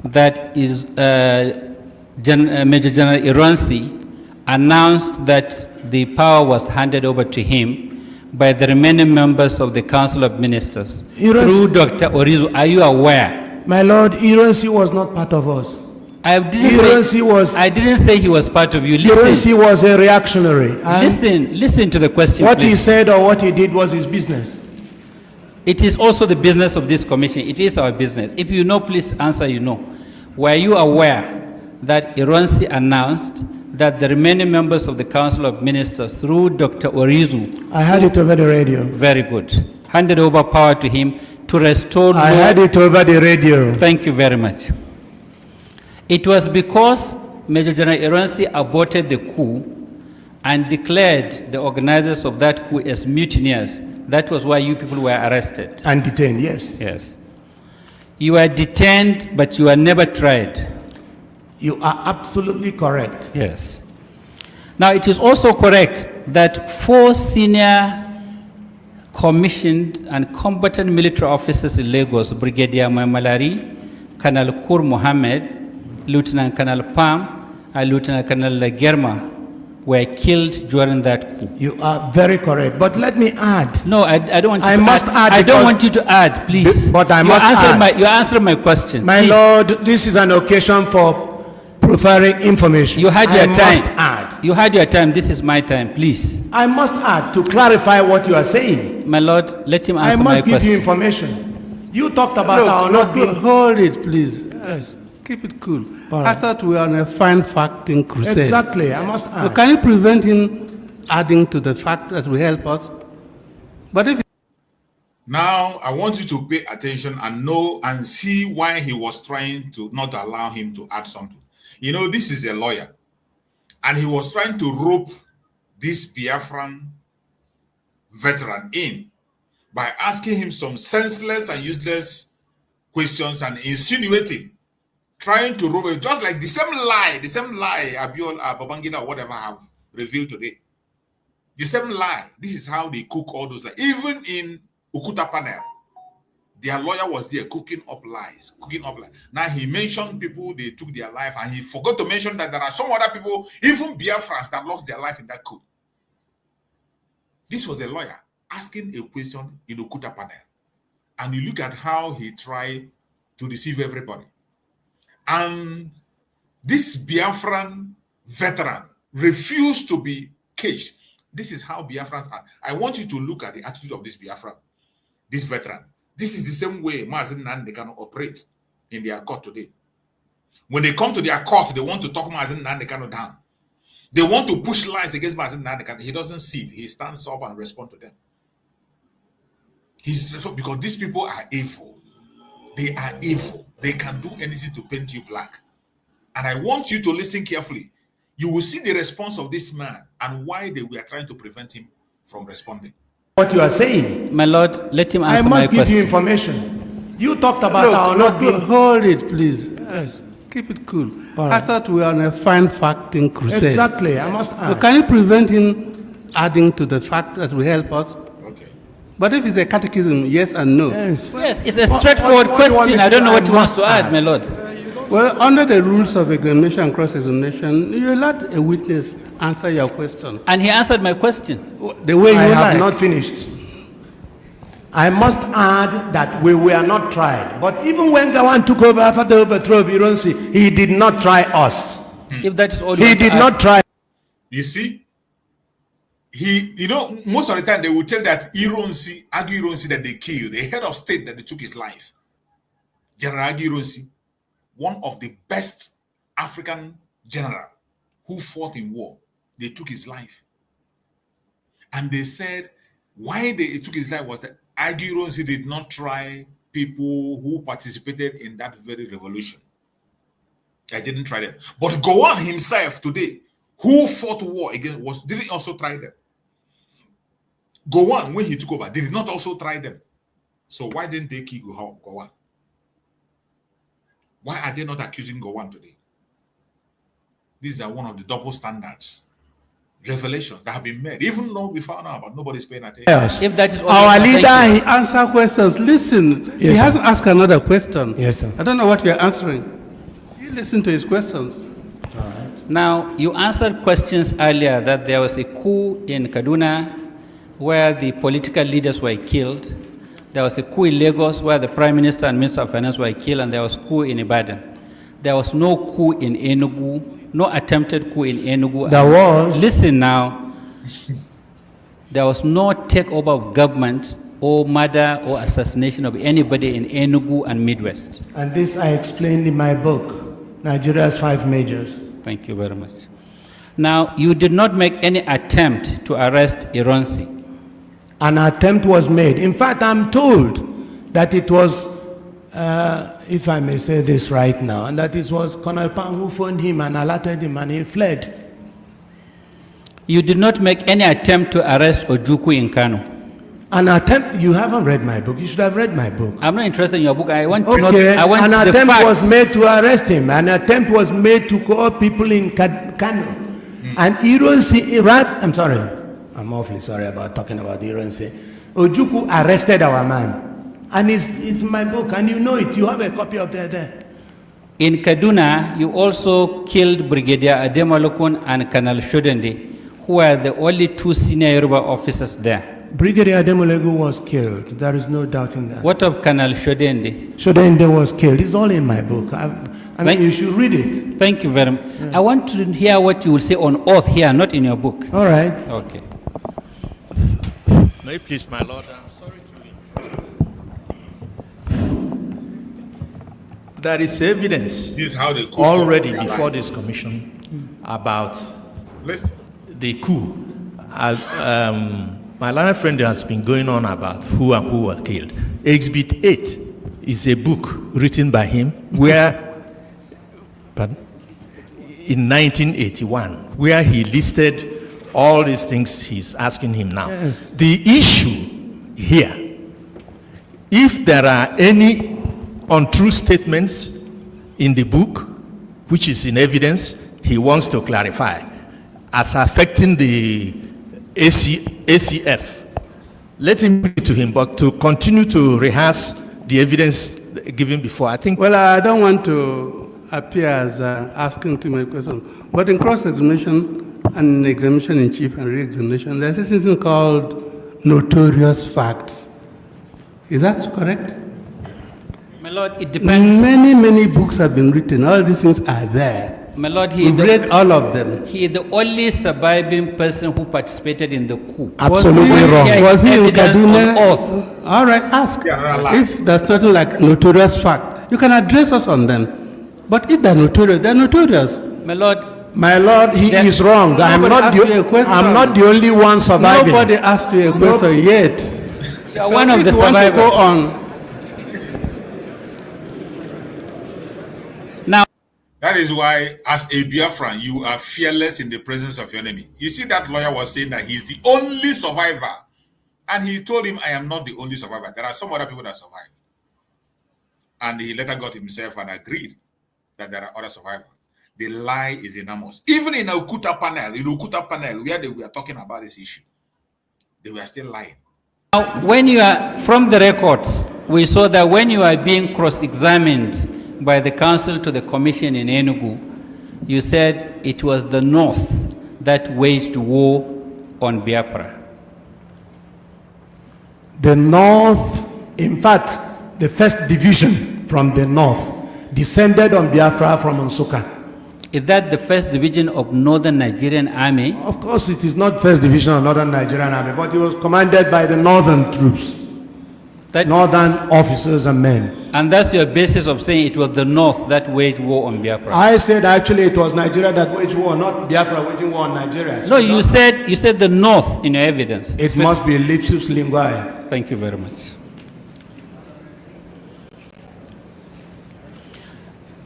that Major General Ironsi announced that the power was handed over to him by the remaining members of the Council of Ministers through Dr. Orizu? Are you aware? My Lord, Ironsi was not part of us. I didn't say he was part of you. Ironsi was a reactionary. Listen to the question. What he said or what he did was his business. It is also the business of this commission. It is our business. If you know, please answer you know. Were you aware that Ironsi announced that the remaining members of the Council of Ministers through Dr. Orizu... I had it over the radio. Very good. Handed over power to him to restore... I had it over the radio. Thank you very much. It was because Major General Ironsi aborted the coup and declared the organizers of that coup as mutineers. That was why you people were arrested. And detained, yes. Yes. You were detained, but you were never tried. You are absolutely correct. Yes. Now, it is also correct that 4 senior commissioned and combatant military officers in Lagos, Brigadier Malari, Colonel Kur Mohammed, Lieutenant Colonel Pam, and Lieutenant Colonel Germa, were killed during that coup. You are very correct. But let me add. No, I don't want you I to must add. I don't want you to add, please. But I must add. You answer my question. My please. Lord, this is an occasion for preferring information. You had your time. Must add. You had your time. This is my time, please. I must add to clarify what you are saying. My Lord, let him answer my question. I must give you information. You talked about our not being... Hold it, please. Yes. Keep it cool. Right. I thought we were on a find-facting crusade. Exactly, I must add. So can you prevent him adding to the fact that will help us? But if... Now, I want you to pay attention and know and see why he was trying to not allow him to add something. You know, this is a lawyer, and he was trying to rope this Biafran veteran in by asking him some senseless and useless questions and insinuating, trying to rope it, just like the same lie Abiola, Babangida, or whatever have revealed today. The same lie. This is how they cook all those lies. Even in Okuta panel, their lawyer was there cooking up lies. Now he mentioned people, they took their life, and he forgot to mention that there are some other people, even Biafrans, that lost their life in that coup. This was a lawyer asking a question in Okuta panel. And you look at how he tried to deceive everybody. And this Biafran veteran refused to be caged. This is how Biafrans are. I want you to look at the attitude of this Biafran, this veteran. This is the same way Mazen Nandekano operates in their court today. When they come to their court, they want to talk Mazen Nandekano down. They want to push lies against Mazen Nandekano. He doesn't sit. He stands up and responds to them. Because these people are evil. They are evil. They can do anything to paint you black. And I want you to listen carefully. You will see the response of this man and why they were trying to prevent him from responding. What you are saying. My Lord, let him answer my question. I must give you information. You talked about our not being... Hold it, please. Yes. Keep it cool. Right. I thought we were on a find-facting crusade. Exactly, I must add. So can you prevent him adding to the fact that will help us? Okay. But if it's a catechism, yes and no. Yes, it's a straightforward question. I don't know what he wants to add, my Lord. Well, under the rules of examination and cross-examination, you let a witness answer your question. And he answered my question. The way you I have not finished. I must add that we were not tried. But even when Gawan took over after the overthrow of Ironsi, he did not try us. If that is all he did not try. You see, most of the time they will tell that argue Ironsi that they killed, the head of state that they took his life. General Ironsi, one of the best African general who fought in war, they took his life. And they said why they took his life was that Ironsi did not try people who participated in that very revolution. I didn't try them. But Gowon himself today, who fought war against, didn't also try them. Gowon, when he took over, did not also try them. So why didn't they kill Gowon? Why are they not accusing Gowon today? These are one of the double standards, revelations that have been made, even though we found out, but nobody's paying attention. Yes. If that is Our leader, he answer questions. Listen, yes, he has asked another question. Yes, sir. I don't know what you're answering. You listen to his questions. Now, you answered questions earlier that there was a coup in Kaduna where the political leaders were killed. There was a coup in Lagos where the Prime Minister and Minister of Finance were killed, and there was a coup in Ibadan. There was no coup in Enugu, no attempted coup in Enugu. There was. Listen now. There was no takeover of government or murder or assassination of anybody in Enugu and Midwest. And this I explained in my book, Nigeria's 5 Majors. Thank you very much. Now, you did not make any attempt to arrest Ironsi. An attempt was made. In fact, I'm told that it was, if I may say this right now, and that it was Colonel Pang who phoned him and alerted him and he fled. You did not make any attempt to arrest Ojukwu in Kano. An attempt, you haven't read my book. You should have read my book. I'm not interested in your book. I want to know. I want the an attempt facts. was made to arrest him. An attempt was made to call people in Kano. And Ironsi, I'm sorry, I'm awfully sorry about talking about Ironsi. Ojukwu arrested our man. And it's in my book, and you know it. You have a copy of that there. In Kaduna, you also killed Brigadier Ademalokun and Colonel Shodende, who were the only 2 senior Yoruba officers there. Brigadier Ademalegu was killed. There is no doubt in that. What of Colonel Shodende? Shodende was killed. It's all in my book. I mean, you should read it. Thank you very much. Yes. I want to hear what you will say on oath here, not in your book. All right. Okay. May it please, my Lord, I'm sorry to there is evidence This is how they already before this commission about the coup. My learned friend has been going on about who and who was killed. Exhibit 8 is a book written by him where, in 1981, where he listed all these things he's asking him now. Yes. The issue here, if there are any untrue statements in the book, which is in evidence, he wants to clarify as affecting the ACF. Let him read it to him, but to continue to rehearse the evidence given before, I think. Well, I don't want to appear as asking too many questions, but in cross-examination and examination in chief and re-examination, there's a thing called notorious facts. Is that correct? My Lord, it depends. Many books have been written. All these things are there. My Lord, We've read all of them. He is the only surviving person who participated in the coup. Absolutely wrong. Was he in Kaduna? Oath. All right, ask. If there's something like notorious fact, you can address us on them. But if they're notorious, they're notorious. My Lord, he is wrong. I'm not the only one surviving. Nobody asked you a question yet. You are one of the survivors. Go on. That is why, as a Biafran, you are fearless in the presence of your enemy. You see, that lawyer was saying that he's the only survivor. And he told him, I am not the only survivor. There are some other people that survived. And he later got himself and agreed that there are other survivors. The lie is enormous. Even in Okuta panel, where they were talking about this issue, they were still lying. Now, when you are, from the records, we saw that when you are being cross-examined by the council to the commission in Enugu, you said it was the North that waged war on Biafra. The North, in fact, the first division from the North descended on Biafra from Nsukka. Is that the first division of Northern Nigerian Army? Of course, it is not first division of Northern Nigerian Army, but it was commanded by the Northern troops, Northern officers and men. And that's your basis of saying it was the North that waged war on Biafra? I said actually it was Nigeria that waged war, not Biafra waging war on Nigeria. No, you said the North in your evidence. It must be lipsus linguae. Thank you very much.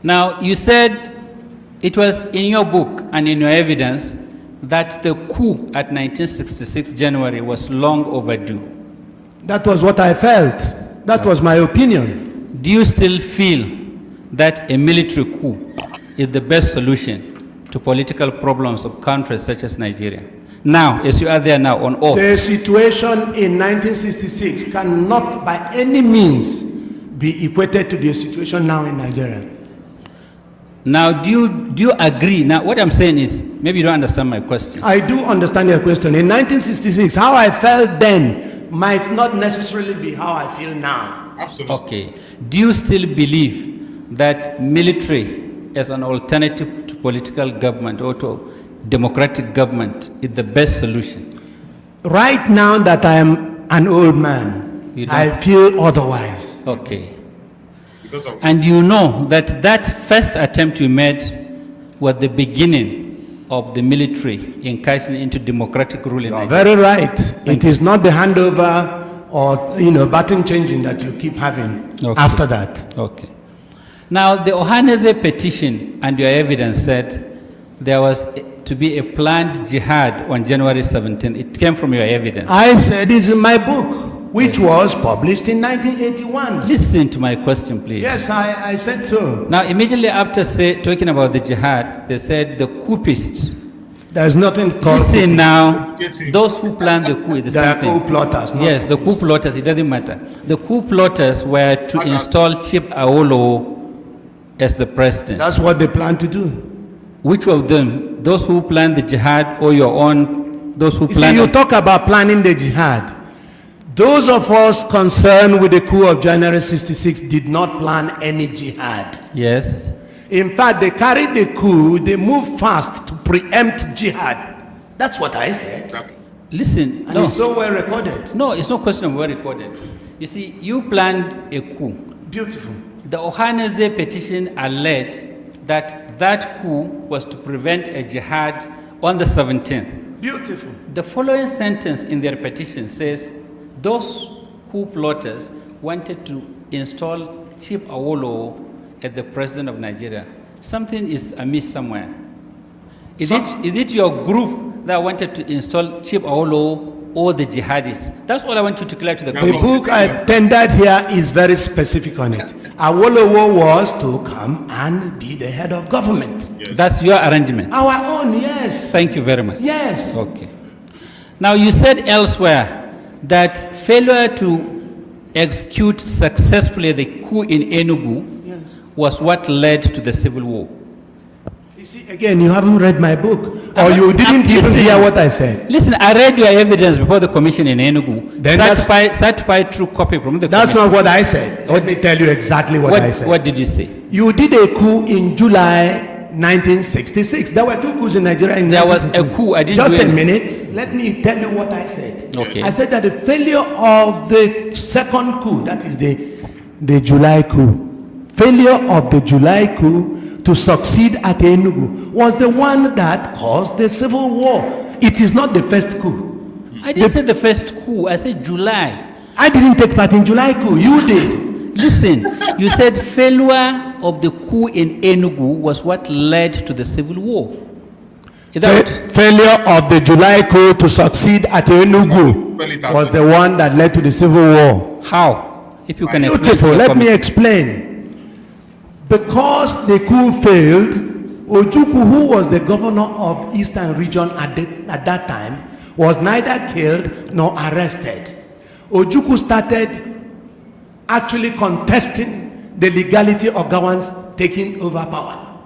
Now, you said it was in your book and in your evidence that the coup at 1966 January was long overdue. That was what I felt. That was my opinion. Do you still feel that a military coup is the best solution to political problems of countries such as Nigeria? Now, as you are there now on oath. The situation in 1966 cannot by any means be equated to the situation now in Nigeria. Now, do you agree? Now, what I'm saying is, maybe you don't understand my question. I do understand your question. In 1966, how I felt then might not necessarily be how I feel now. Absolutely. Okay. Do you still believe that military as an alternative to political government or to democratic government is the best solution? Right now that I am an old man, I feel otherwise. Okay. And you know that that first attempt you made was the beginning of the military incursion into democratic rule in Nigeria. Very right. It is not the handover or button changing that you keep having after that. Okay. Now the Ohaneze petition and your evidence said there was to be a planned jihad on January 17th. It came from your evidence. I said it's in my book, which was published in 1981. Listen to my question, please. Yes, I said so. Now, immediately after talking about the jihad, they said the coupists. There's nothing called. Listen now, those who planned the coup is the same thing. Coup plotters. Yes, the coup plotters, it doesn't matter. The coup plotters were to install Chief Awolowo as the president. That's what they plan to do. Which of them? Those who planned the jihad or your own, those who planned? You talk about planning the jihad. Those of us concerned with the coup of January 66 did not plan any jihad. Yes. In fact, they carried the coup, they moved fast to preempt jihad. That's what I said. Listen, and it's so well recorded. No, it's no question of well recorded. You see, you planned a coup. Beautiful. The Ohaneze petition alleged that coup was to prevent a jihad on the 17th. Beautiful. The following sentence in their petition says, those coup plotters wanted to install Chief Awolowo as the president of Nigeria. Something is amiss somewhere. Is it your group that wanted to install Chief Awolowo or the jihadists? That's all I want you to clear to the The book I tendered here is very specific on it. Awolowo was to come and be the head of government. Yes. That's your arrangement? Our own, yes. Thank you very much. Yes. Okay. Now you said elsewhere that failure to execute successfully the coup in Enugu was what led to the civil war. You see, again, you haven't read my book, or you didn't even hear what I said. Listen, I read your evidence before the commission in Enugu. Then certified true copy from the That's commission. not what I said. Let me tell you exactly what I said. What did you say? You did a coup in July 1966. There were two coups in Nigeria in There was a coup. I didn't Just do a anything. minute. Let me tell you what I said. Okay. I said that the failure of the second coup, that is the July coup, failure of the July coup to succeed at Enugu was the one that caused the civil war. It is not the first coup. I didn't say the first coup. I said July. I didn't take part in July coup. You did. Listen, you said failure of the coup in Enugu was what led to the civil war. Is that what? Failure of the July coup to succeed at Enugu was the one that led to the civil war. How? If you can explain. Beautiful. Let me explain. Because the coup failed, Ojukwu, who was the governor of Eastern region at that time, was neither killed nor arrested. Ojukwu started actually contesting the legality of Gowon's taking over power.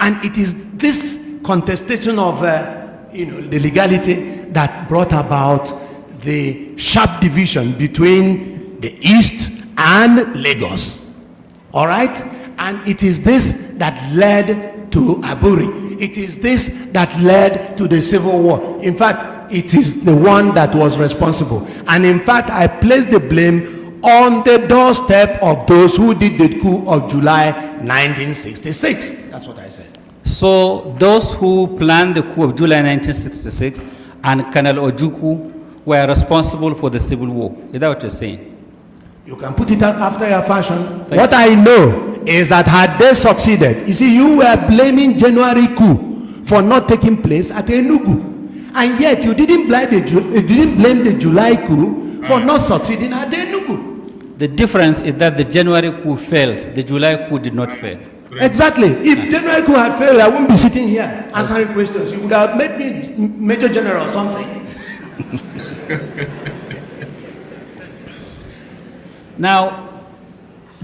And it is this contestation of the legality that brought about the sharp division between the East and Lagos. All right? And it is this that led to Aburi. It is this that led to the civil war. In fact, it is the one that was responsible. And in fact, I place the blame on the doorstep of those who did the coup of July 1966. That's what I said. So those who planned the coup of July 1966 and Colonel Ojukwu were responsible for the civil war. Is that what you're saying? You can put it out after your fashion. What I know is that had they succeeded, you see, you were blaming January coup for not taking place at Enugu, and yet you didn't blame the July coup for not succeeding at Enugu. The difference is that the January coup failed, the July coup did not fail. Exactly. If January coup had failed, I wouldn't be sitting here answering questions. You would have made me Major General or something. Now,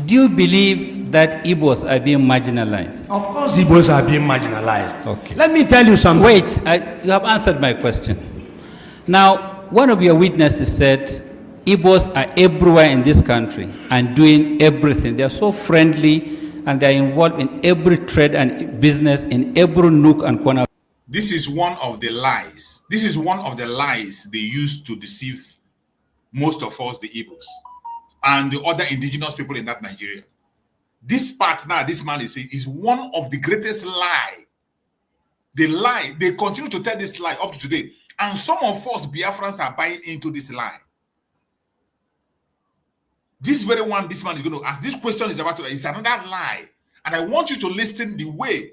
do you believe that Igbos are being marginalized? Of course, Igbos are being marginalized. Okay. Let me tell you something. Wait, you have answered my question. Now, one of your witnesses said Igbos are everywhere in this country and doing everything. They are so friendly and they are involved in every trade and business in every nook and corner. This is one of the lies. This is one of the lies they use to deceive most of us, the Igbos, and the other indigenous people in that Nigeria. This part now, this man is saying, is one of the greatest lie. They lie. They continue to tell this lie up to today. And some of us Biafrans are buying into this lie. This very one, this man is going to ask, this question is about to, it's another lie. And I want you to listen the way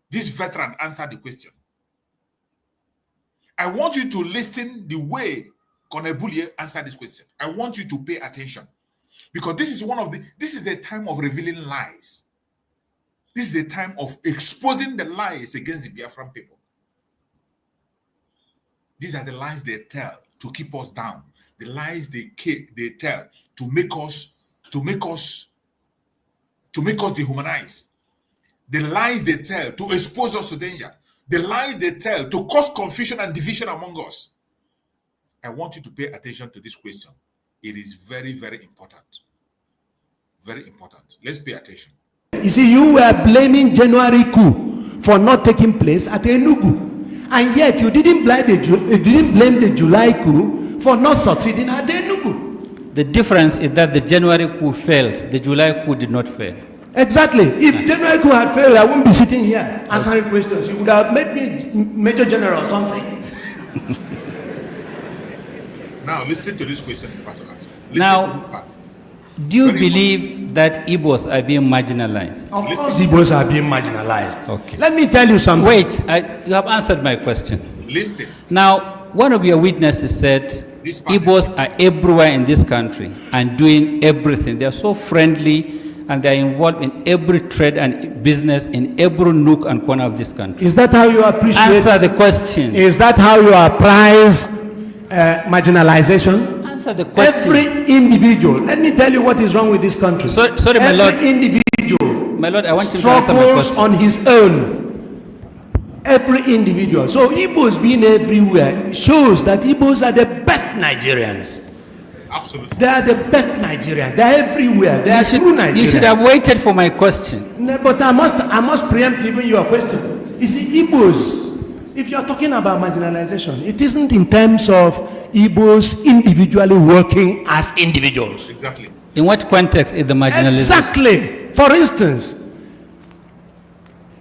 this veteran answered the question. I want you to listen the way Konebulie answered this question. I want you to pay attention. Because this is a time of revealing lies. This is a time of exposing the lies against the Biafran people. These are the lies they tell to keep us down. The lies they tell to make us dehumanize. The lies they tell to expose us to danger. The lies they tell to cause confusion and division among us. I want you to pay attention to this question. It is very, very important. Very important. Let's pay attention. You see, you were blaming January coup for not taking place at Enugu, and yet you didn't blame the July coup for not succeeding at Enugu. The difference is that the January coup failed, the July coup did not fail. Exactly. If January coup had failed, I wouldn't be sitting here answering questions. You would have made me Major General or something. Now, listen to this question. Now, do you believe that Igbos are being marginalized? Of course, Igbos are being marginalized. Okay. Let me tell you something. Wait, you have answered my question. Listen. Now, one of your witnesses said Igbos are everywhere in this country and doing everything. They are so friendly and they are involved in every trade and business in every nook and corner of this country. Is that how you appreciate? Answer the question. Is that how you appraise marginalization? Answer the question. Every individual. Let me tell you what is wrong with this country. Sorry, my lord. Every individual. My lord, I want you to answer my question. On his own. Every individual. So Igbos being everywhere shows that Igbos are the best Nigerians. Absolutely. They are the best Nigerians. They are everywhere. They are true Nigerians. You should have waited for my question. No, but I must preempt even your question. You see, Igbos, if you are talking about marginalization, it isn't in terms of Igbos individually working as individuals. Exactly. In what context is the marginalization? Exactly. For instance,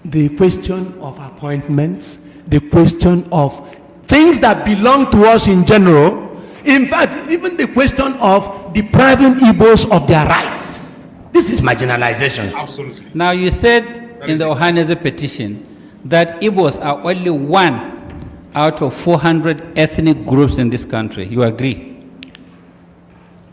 the question of appointments, the question of things that belong to us in general. In fact, even the question of depriving Igbos of their rights. This is marginalization. Absolutely. Now, you said in the Ohaneze petition that Igbos are only one out of 400 ethnic groups in this country. You agree?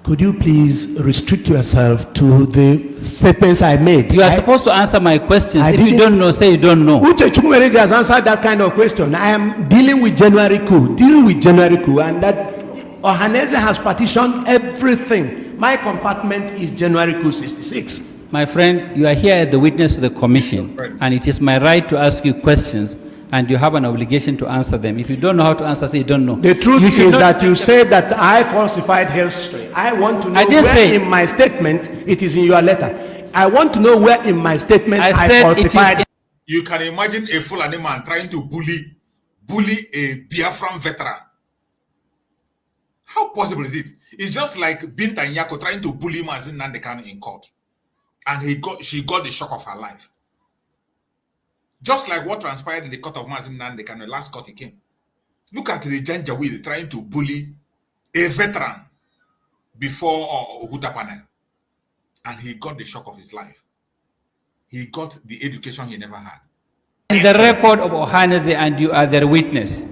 Could you please restrict yourself to the statements I made? You are supposed to answer my questions. If you don't know, say you don't know. Uche Chukwumereji has answered that kind of question. I am dealing with January coup, and that Ohaneze has partitioned everything. My compartment is January coup 66. My friend, you are here as the witness to the commission, and it is my right to ask you questions, and you have an obligation to answer them. If you don't know how to answer, say you don't know. The truth is that you said that I falsified history. I want to know where in my statement, it is in your letter. I want to know where in my statement I falsified. You can imagine a Fulani man trying to bully a Biafran veteran. How possible is it? It's just like Binta Nyako trying to bully Mazin Nandekano in court. And she got the shock of her life. Just like what transpired in the court of Mazin Nandekano, the last court he came. Look at the Janjaweed trying to bully a veteran before Ohuta panel. And he got the shock of his life. he got the education he never had. In the record of Ohaneze, and you are their witness,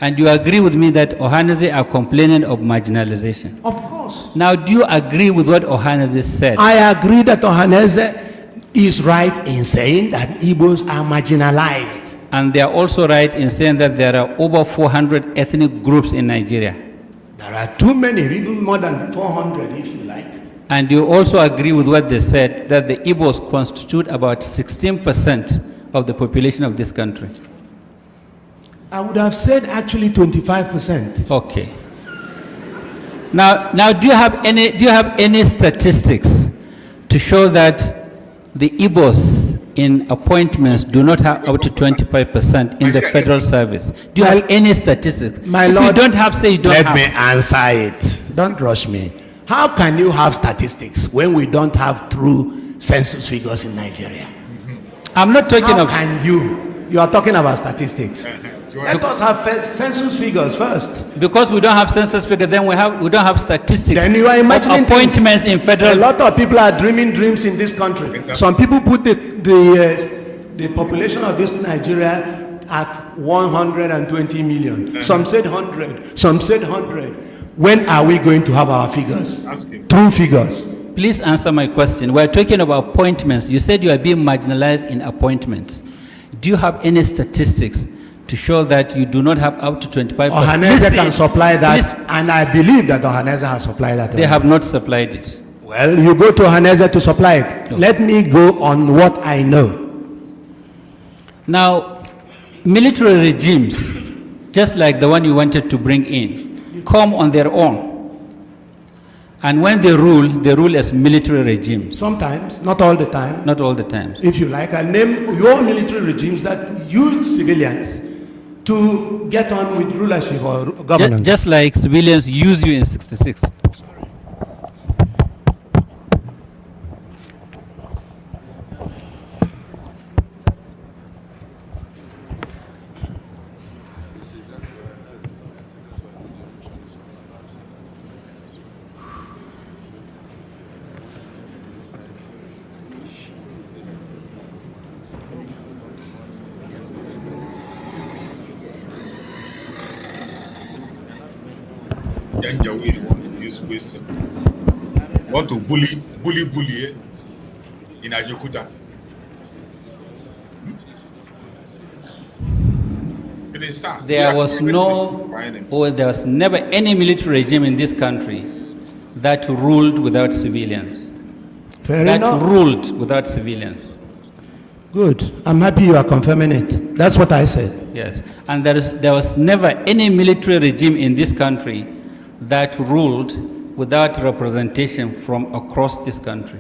and you agree with me that Ohaneze are complaining of marginalization. Of course. Now, do you agree with what Ohaneze said? I agree that Ohaneze is right in saying that Igbos are marginalized. And they are also right in saying that there are over 400 ethnic groups in Nigeria. There are too many, even more than 400 if you like. And you also agree with what they said, that the Igbos constitute about 16% of the population of this country. I would have said actually 25%. Okay. Now, do you have any statistics to show that the Igbos in appointments do not have up to 25% in the federal service? Do you have any statistics? My if Lord, you don't have, say you don't have. Let me answer it. Don't rush me. How can you have statistics when we don't have true census figures in Nigeria? I'm not talking about. How can you? You are talking about statistics. Let us have census figures first. Because we don't have census figures, then we don't have statistics. Then you are imagining appointments in federal. A lot of people are dreaming dreams in this country. Exactly. Some people put the population of this Nigeria at 120 million. Some said 100. Some said 100. When are we going to have our figures? True figures. Please answer my question. We're talking about appointments. You said you are being marginalized in appointments. Do you have any statistics to show that you do not have up to 25%? Ohaneze can supply that, and I believe that Ohaneze has supplied that. They have not supplied it. Well, you go to Ohaneze to supply it. No. Let me go on what I know. Now, military regimes, just like the one you wanted to bring in, come on their own. And when they rule as military regimes. Sometimes, not all the time. Not all the time. If you like, I name your military regimes that use civilians to get on with rulership or governance. Just like civilians use you in 66. Want to bully in Ajokuta. It is sad. There was never any military regime in this country that ruled without civilians. Fair enough. That ruled without civilians. Good. I'm happy you are confirming it. That's what I said. Yes. And there was never any military regime in this country that ruled without representation from across this country.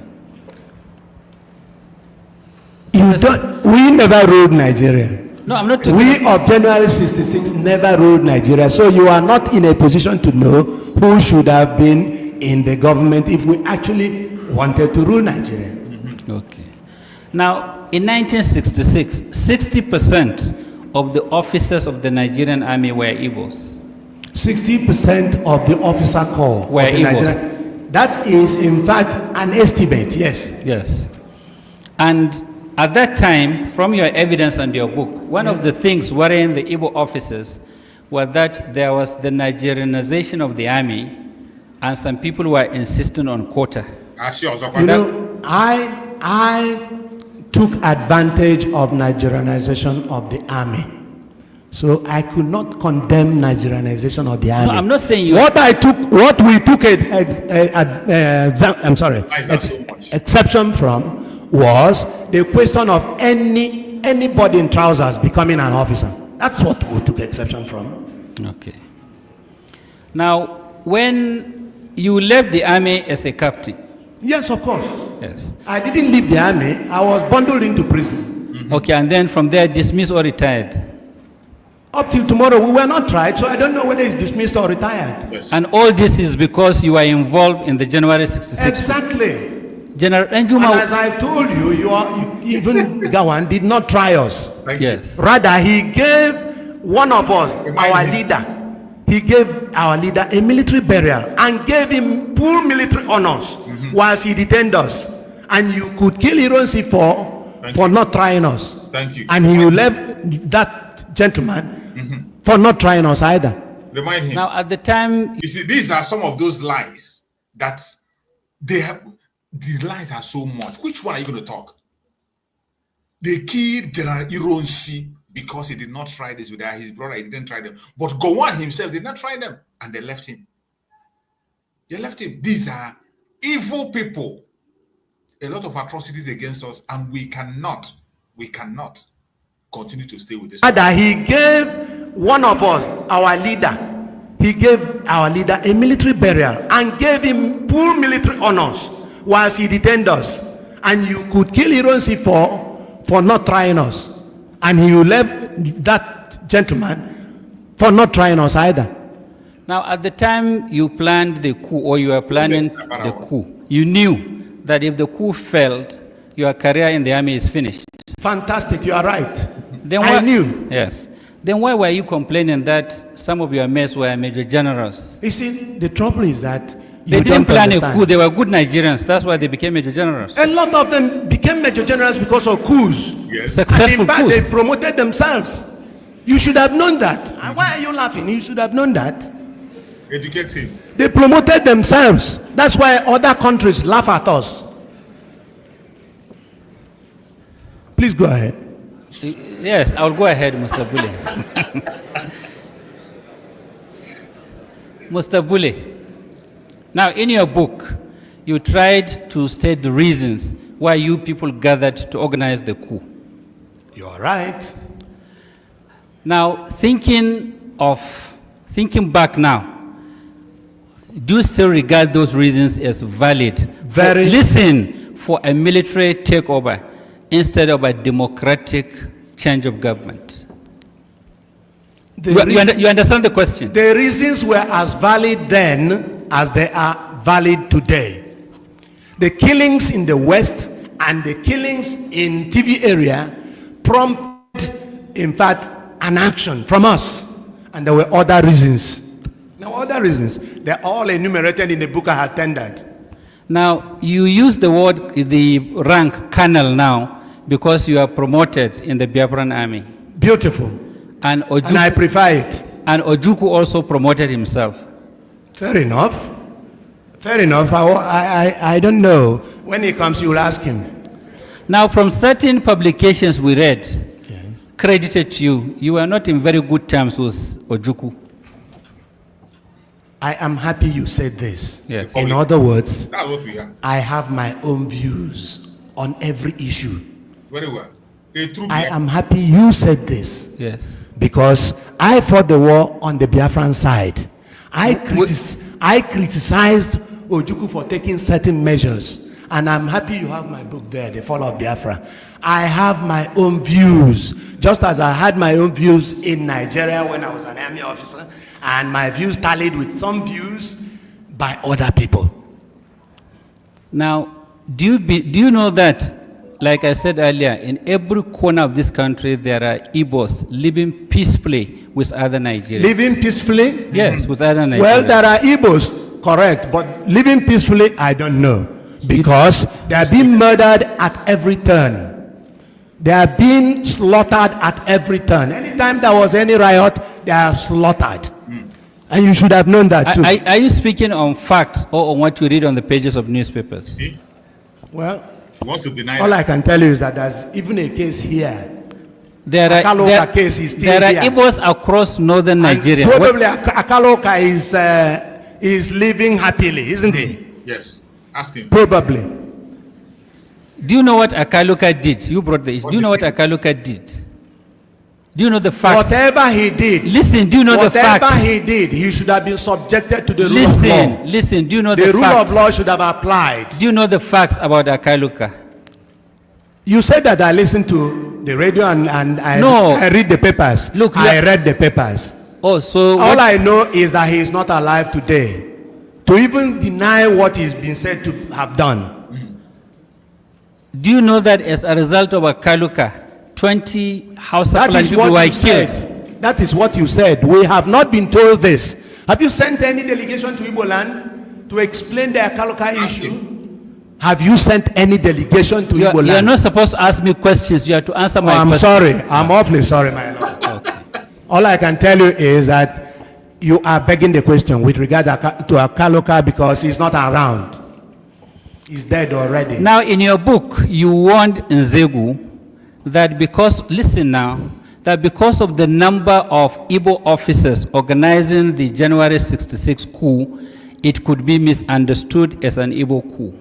We never ruled Nigeria. No, I'm not. We of January 66 never ruled Nigeria. So you are not in a position to know who should have been in the government if we actually wanted to rule Nigeria. Mm-hmm. Okay. Now, in 1966, 60% of the officers of the Nigerian army were Igbos. 60% of the officer corps were Igbos. That is, in fact, an estimate, yes. Yes. And at that time, from your evidence and your book, one of the things worrying the Igbo officers was that there was the Nigerianization of the army, and some people were insisting on quota. You know, I took advantage of Nigerianization of the army. So I could not condemn Nigerianization of the army. No, I'm not saying you. What we took exception from was the question of anybody in trousers becoming an officer. That's what we took exception from. Okay. Now, when you left the army as a captain. Yes, of course. Yes. I didn't leave the army. I was bundled into prison. Mm-hmm. Okay, and then from there dismissed or retired. Up till tomorrow, we were not tried, so I don't know whether it's dismissed or retired. Yes. And all this is because you are involved in the January 66. Exactly. General Njuma. And as I told you, even Gawan did not try us. Yes. Rather, he gave one of us, our leader, he gave our leader a military burial and gave him full military honors whilst he detained us. And you could kill Ironsi for for not trying us. Thank you. And he left that gentleman for not trying us either. Remind him. Now, at the time... You see, these are some of those lies that they have. The lies are so much. Which one are you going to talk? They killed General Ironsi because he did not try this with his brother. He didn't try them. But Gowon himself did not try them. And they left him. They left him. These are evil people. A lot of atrocities against us. And we cannot continue to stay with this. That he gave one of us, our leader, he gave our leader a military burial and gave him full military honors whilst he detained us. And you could kill Ironsi for not trying us. And he left that gentleman for not trying us either. Now, at the time you planned the coup, or you were planning the coup, you knew that if the coup failed, your career in the army is finished. Fantastic, you are right. Then I knew. Yes. Then why were you complaining that some of your mates were major generals? You see, the trouble is that they didn't plan a coup. They were good Nigerians. That's why they became major generals. A lot of them became major generals because of coups. Yes. Successful and in fact, coups. they promoted themselves. You should have known that. Why are you laughing? You should have known that. Educate him. They promoted themselves. That's why other countries laugh at us. Please go ahead. Yes, I'll go ahead, Mr. Bule. Mr. Bule, now in your book, you tried to state the reasons why you people gathered to organize the coup. You're right. Now, thinking back now, do you still regard those reasons as valid? Very. Listen, for a military takeover instead of a democratic change of government. You understand the question? The reasons were as valid then as they are valid today. The killings in the West and the killings in TV area prompted, in fact, an action from us. And there were other reasons. Now, other reasons, they're all enumerated in the book I had tendered. Now, you use the rank colonel now because you are promoted in the Biafran army. Beautiful. And I prefer it. And Ojukwu also promoted himself. Fair enough. Fair enough. I don't know. When he comes, you'll ask him. Now, from certain publications we read, credited to you, you were not in very good terms with Ojukwu. I am happy you said this. Yes. In other words, That's what we are. I have my own views on every issue. Very well. I am happy you said this. Yes. Because I fought the war on the Biafran side. I criticized Ojukwu for taking certain measures. And I'm happy you have my book there, The Fall of Biafra. I have my own views. Just as I had my own views in Nigeria when I was an army officer. And my views tallied with some views by other people. Now, do you know that, like I said earlier, in every corner of this country, there are Igbos living peacefully with other Nigerians. Living peacefully? Yes, with other Nigerians. Well, there are Igbos, correct, but living peacefully, I don't know. Because they are being murdered at every turn. They are being slaughtered at every turn. Anytime there was any riot, they are slaughtered. And you should have known that too. Are you speaking on facts or on what you read on the pages of newspapers? Well, want to deny all that? I can tell you is that there's even a case here. There are Igbos across northern Nigeria. Probably Akaloka is living happily, isn't he? Yes. Ask him. Probably. Do you know what Akaluka did? You brought the issue. Do you know what Akaluka did? Do you know the facts? Whatever he did. Listen, do you know the facts? Whatever he did, he should have been subjected to the rule of law. Listen, do you know the facts? The rule of law should have applied. Do you know the facts about Akaluka? You said that I listened to the radio and I read the papers. Look, I read the papers. Oh, so all I know is that he is not alive today. To even deny what he's been said to have done. Do you know that as a result of Akaluka, 20 House of people were killed? That is what you said. We have not been told this. Have you sent any delegation to Igbo land to explain the Akaluka issue? Have you sent any delegation to Igbo land? You are not supposed to ask me questions. You have to answer my questions. I'm sorry. I'm awfully sorry, my lord. Okay. All I can tell you is that you are begging the question with regard to Akaloka because he's not around. He's dead already. Now, in your book, you warned Nzegu that because, listen now, that because of the number of Igbo officers organizing the January 66 coup, it could be misunderstood as an Igbo coup.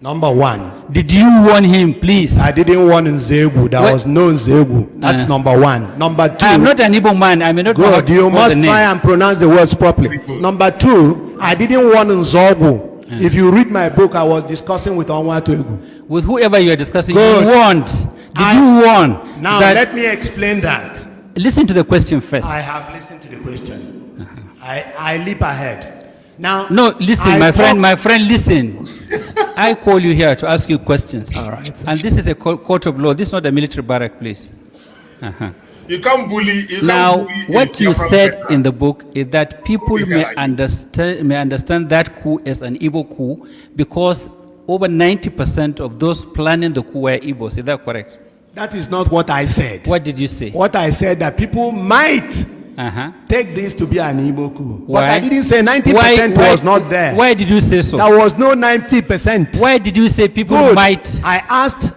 Number one. Did you warn him, please? I didn't warn Nzegu. There was no Nzegu. That's number one. Number two. I'm not an Igbo man. I may not know how to you must the try and pronounce the words properly. Number two, I didn't warn Nzogu. If you read my book, I was discussing with Onwatuegu. With whoever you are discussing, you warned. Did you warn? Now, let me explain that. Listen to the question first. I have listened to the question. I leap ahead. Now, no, listen, my friend, listen. I call you here to ask you questions. All right. And this is a court of law. This is not a military barrack, please. You can't bully. What you said in the book is that people may understand that coup as an Igbo coup because over 90% of those planning the coup were Igbos. Is that correct? That is not what I said. What did you say? What I said that people might take this to be an Igbo coup. Why? But I didn't say 90% was not there. Why did you say so? There was no 90%. Why did you say people might? I asked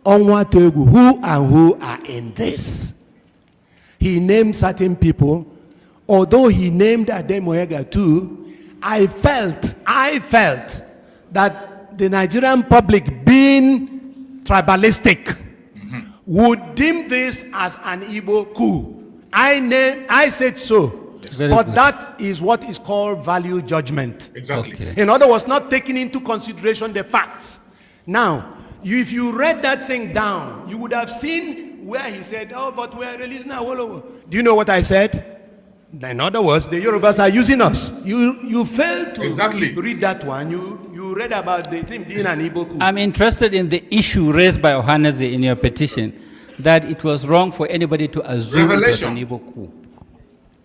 Onwatuegu who are in this. He named certain people. Although he named Ademoyega too, I felt that the Nigerian public, being tribalistic, would deem this as an Igbo coup. I said so. But that is what is called value judgment. Exactly. Okay. In other words, not taking into consideration the facts. Now, if you read that thing down, you would have seen where he said, oh, but we are releasing Awolowo. Do you know what I said? In other words, the Yorubas are using us. You failed to read that one. You read about the thing being an Igbo coup. I'm interested in the issue raised by Ohaneze in your petition, that it was wrong for anybody to assume it was an Igbo coup.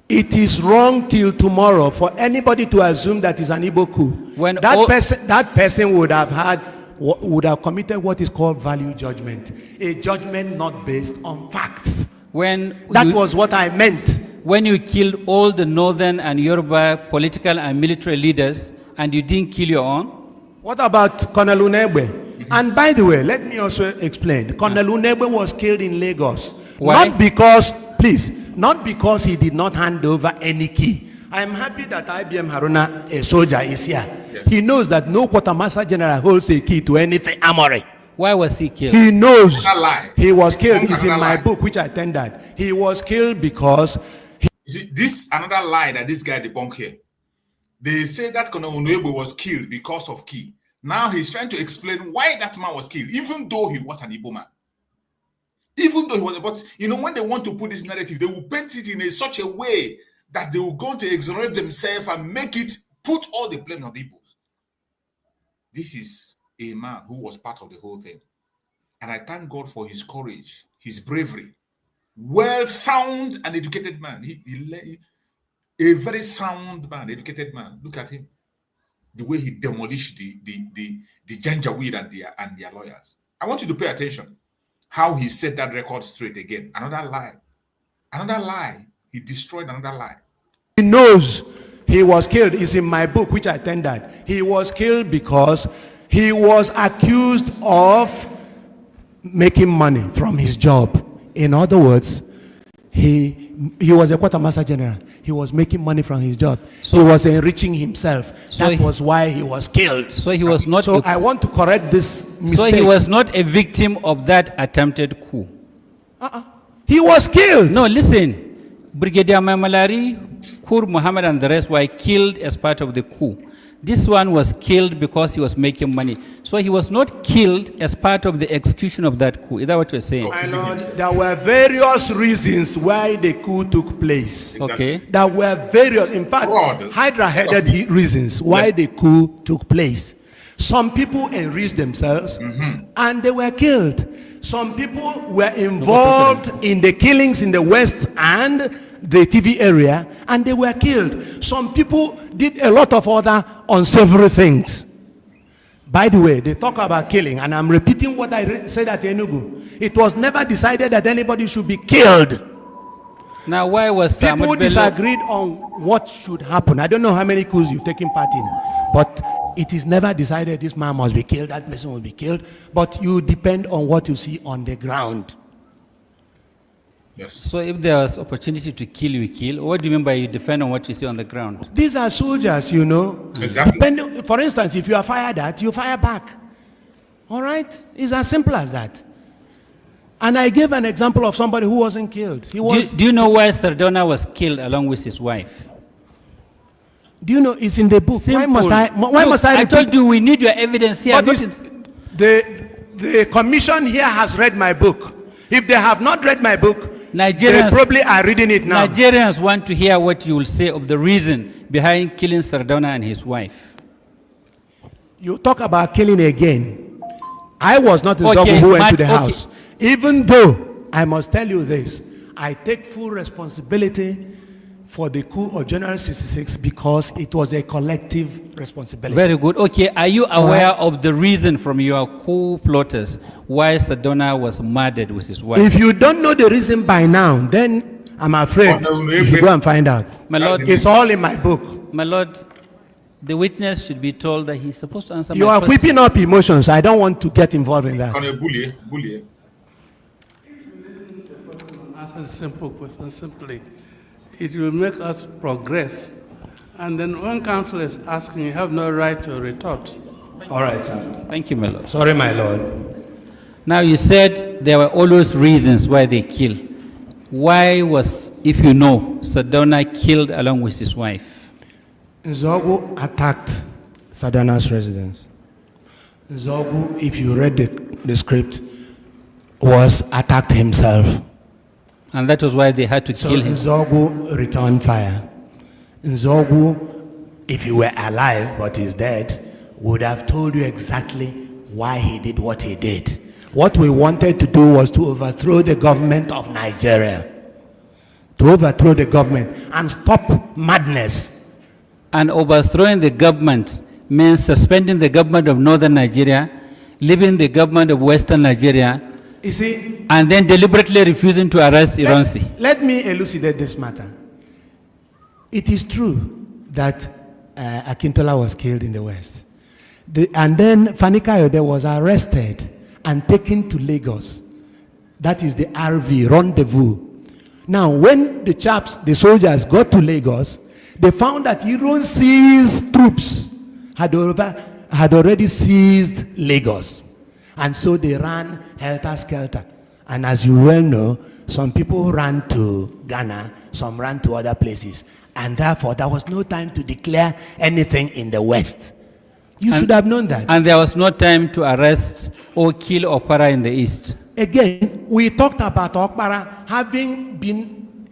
It is wrong till tomorrow for anybody to assume that is an Igbo coup. When that person would have committed what is called value judgment, a judgment not based on facts. That was what I meant. When you killed all the northern and Yoruba political and military leaders, and you didn't kill your own? What about Colonel Unegbe? And by the way, let me also explain. Colonel Unegbe was killed in Lagos. Why? Not because he did not hand over any key. I am happy that IBM Haruna, a soldier, is here. Yes. He knows that no quartermaster general holds a key to anything armory. Why was he killed? He knows he was killed. It's in my book, which I tendered. He was killed because... You see, this another lie that this guy debunked here. They say that Colonel Unegbe was killed because of key. Now he's trying to explain why that man was killed, even though he was an Igbo man. Even though he was, but you know, when they want to put this narrative, they will paint it in such a way that they will go to exonerate themselves and put all the blame on the Igbos. This is a man who was part of the whole thing. And I thank God for his courage, his bravery. Well, sound and educated man. A very sound man, educated man. Look at him. The way he demolished the Janjaweed and their lawyers. I want you to pay attention. How he set that record straight again. Another lie. Another lie. He destroyed another lie. He knows he was killed. It's in my book, which I tendered. He was killed because he was accused of making money from his job. In other words, he was a quartermaster general. He was making money from his job. So he was enriching himself. That was why he was killed. So he was not. So I want to correct this mistake. So he was not a victim of that attempted coup. He was killed. No, listen. Brigadier Mamalari, Kur Muhammad and the rest were killed as part of the coup. This one was killed because he was making money. So he was not killed as part of the execution of that coup. Is that what you're saying? My Lord, there were various reasons why the coup took place. Okay. There were various, in fact, Hydra-headed reasons why the coup took place. Some people enriched themselves and they were killed. Some people were involved in the killings in the West and the TV area and they were killed. Some people did a lot of other unsavory things. By the way, they talk about killing, and I'm repeating what I said at Enugu. It was never decided that anybody should be killed. Now, why was people disagreed on what should happen? I don't know how many coups you've taken part in, but it is never decided this man must be killed, that person will be killed. But you depend on what you see on the ground. Yes. So if there was opportunity to kill, we kill. What do you mean by you depend on what you see on the ground? These are soldiers, you know. Exactly. For instance, if you are fired at, you fire back. All right? It's as simple as that. And I gave an example of somebody who wasn't killed. He was. Do you know why Sardona was killed along with his wife? Do you know it's in the book? Simple. Why must I? I told you we need your evidence here. But the commission here has read my book. If they have not read my book, they probably are reading it now. Nigerians want to hear what you will say of the reason behind killing Sardona and his wife. You talk about killing again. I was not the one who went to the house. Even though I must tell you this, I take full responsibility for the coup of January 66 because it was a collective responsibility. Very good. Okay, are you aware of the reason from your coup plotters why Sardona was murdered with his wife? If you don't know the reason by now, then I'm afraid you should go and find out. My Lord, it's all in my book. My Lord, the witness should be told that he's supposed to answer You my are question. whipping up emotions. I don't want to get involved in that. Bully. Answer a simple question simply. It will make us progress. And then when counsel is asking, you have no right to retort. All right, sir. Thank you, my Lord. Sorry, my Lord. Now, you said there were always reasons why they kill. Why was, if you know, Sardona killed along with his wife? Nzogu attacked Sardona's residence. Nzogu, if you read the script, was attacked himself. And that was why they had to kill him. Nzogu returned fire. Nzogu, if he were alive but he's dead, would have told you exactly why he did what he did. What we wanted to do was to overthrow the government of Nigeria. To overthrow the government and stop madness. And overthrowing the government means suspending the government of northern Nigeria, leaving the government of western Nigeria, you see, and then deliberately refusing to arrest Ironsi. Let me elucidate this matter. It is true that Akintola was killed in the West. And then Fani Kayode was arrested and taken to Lagos. That is the RV, rendezvous. Now, when the soldiers got to Lagos, they found that Ironsi's troops had already seized Lagos. And so they ran helter-skelter. And as you well know, some people ran to Ghana, some ran to other places. And therefore, there was no time to declare anything in the West. You should have known that. And there was no time to arrest or kill Okpara in the East. Again, we talked about Okpara having been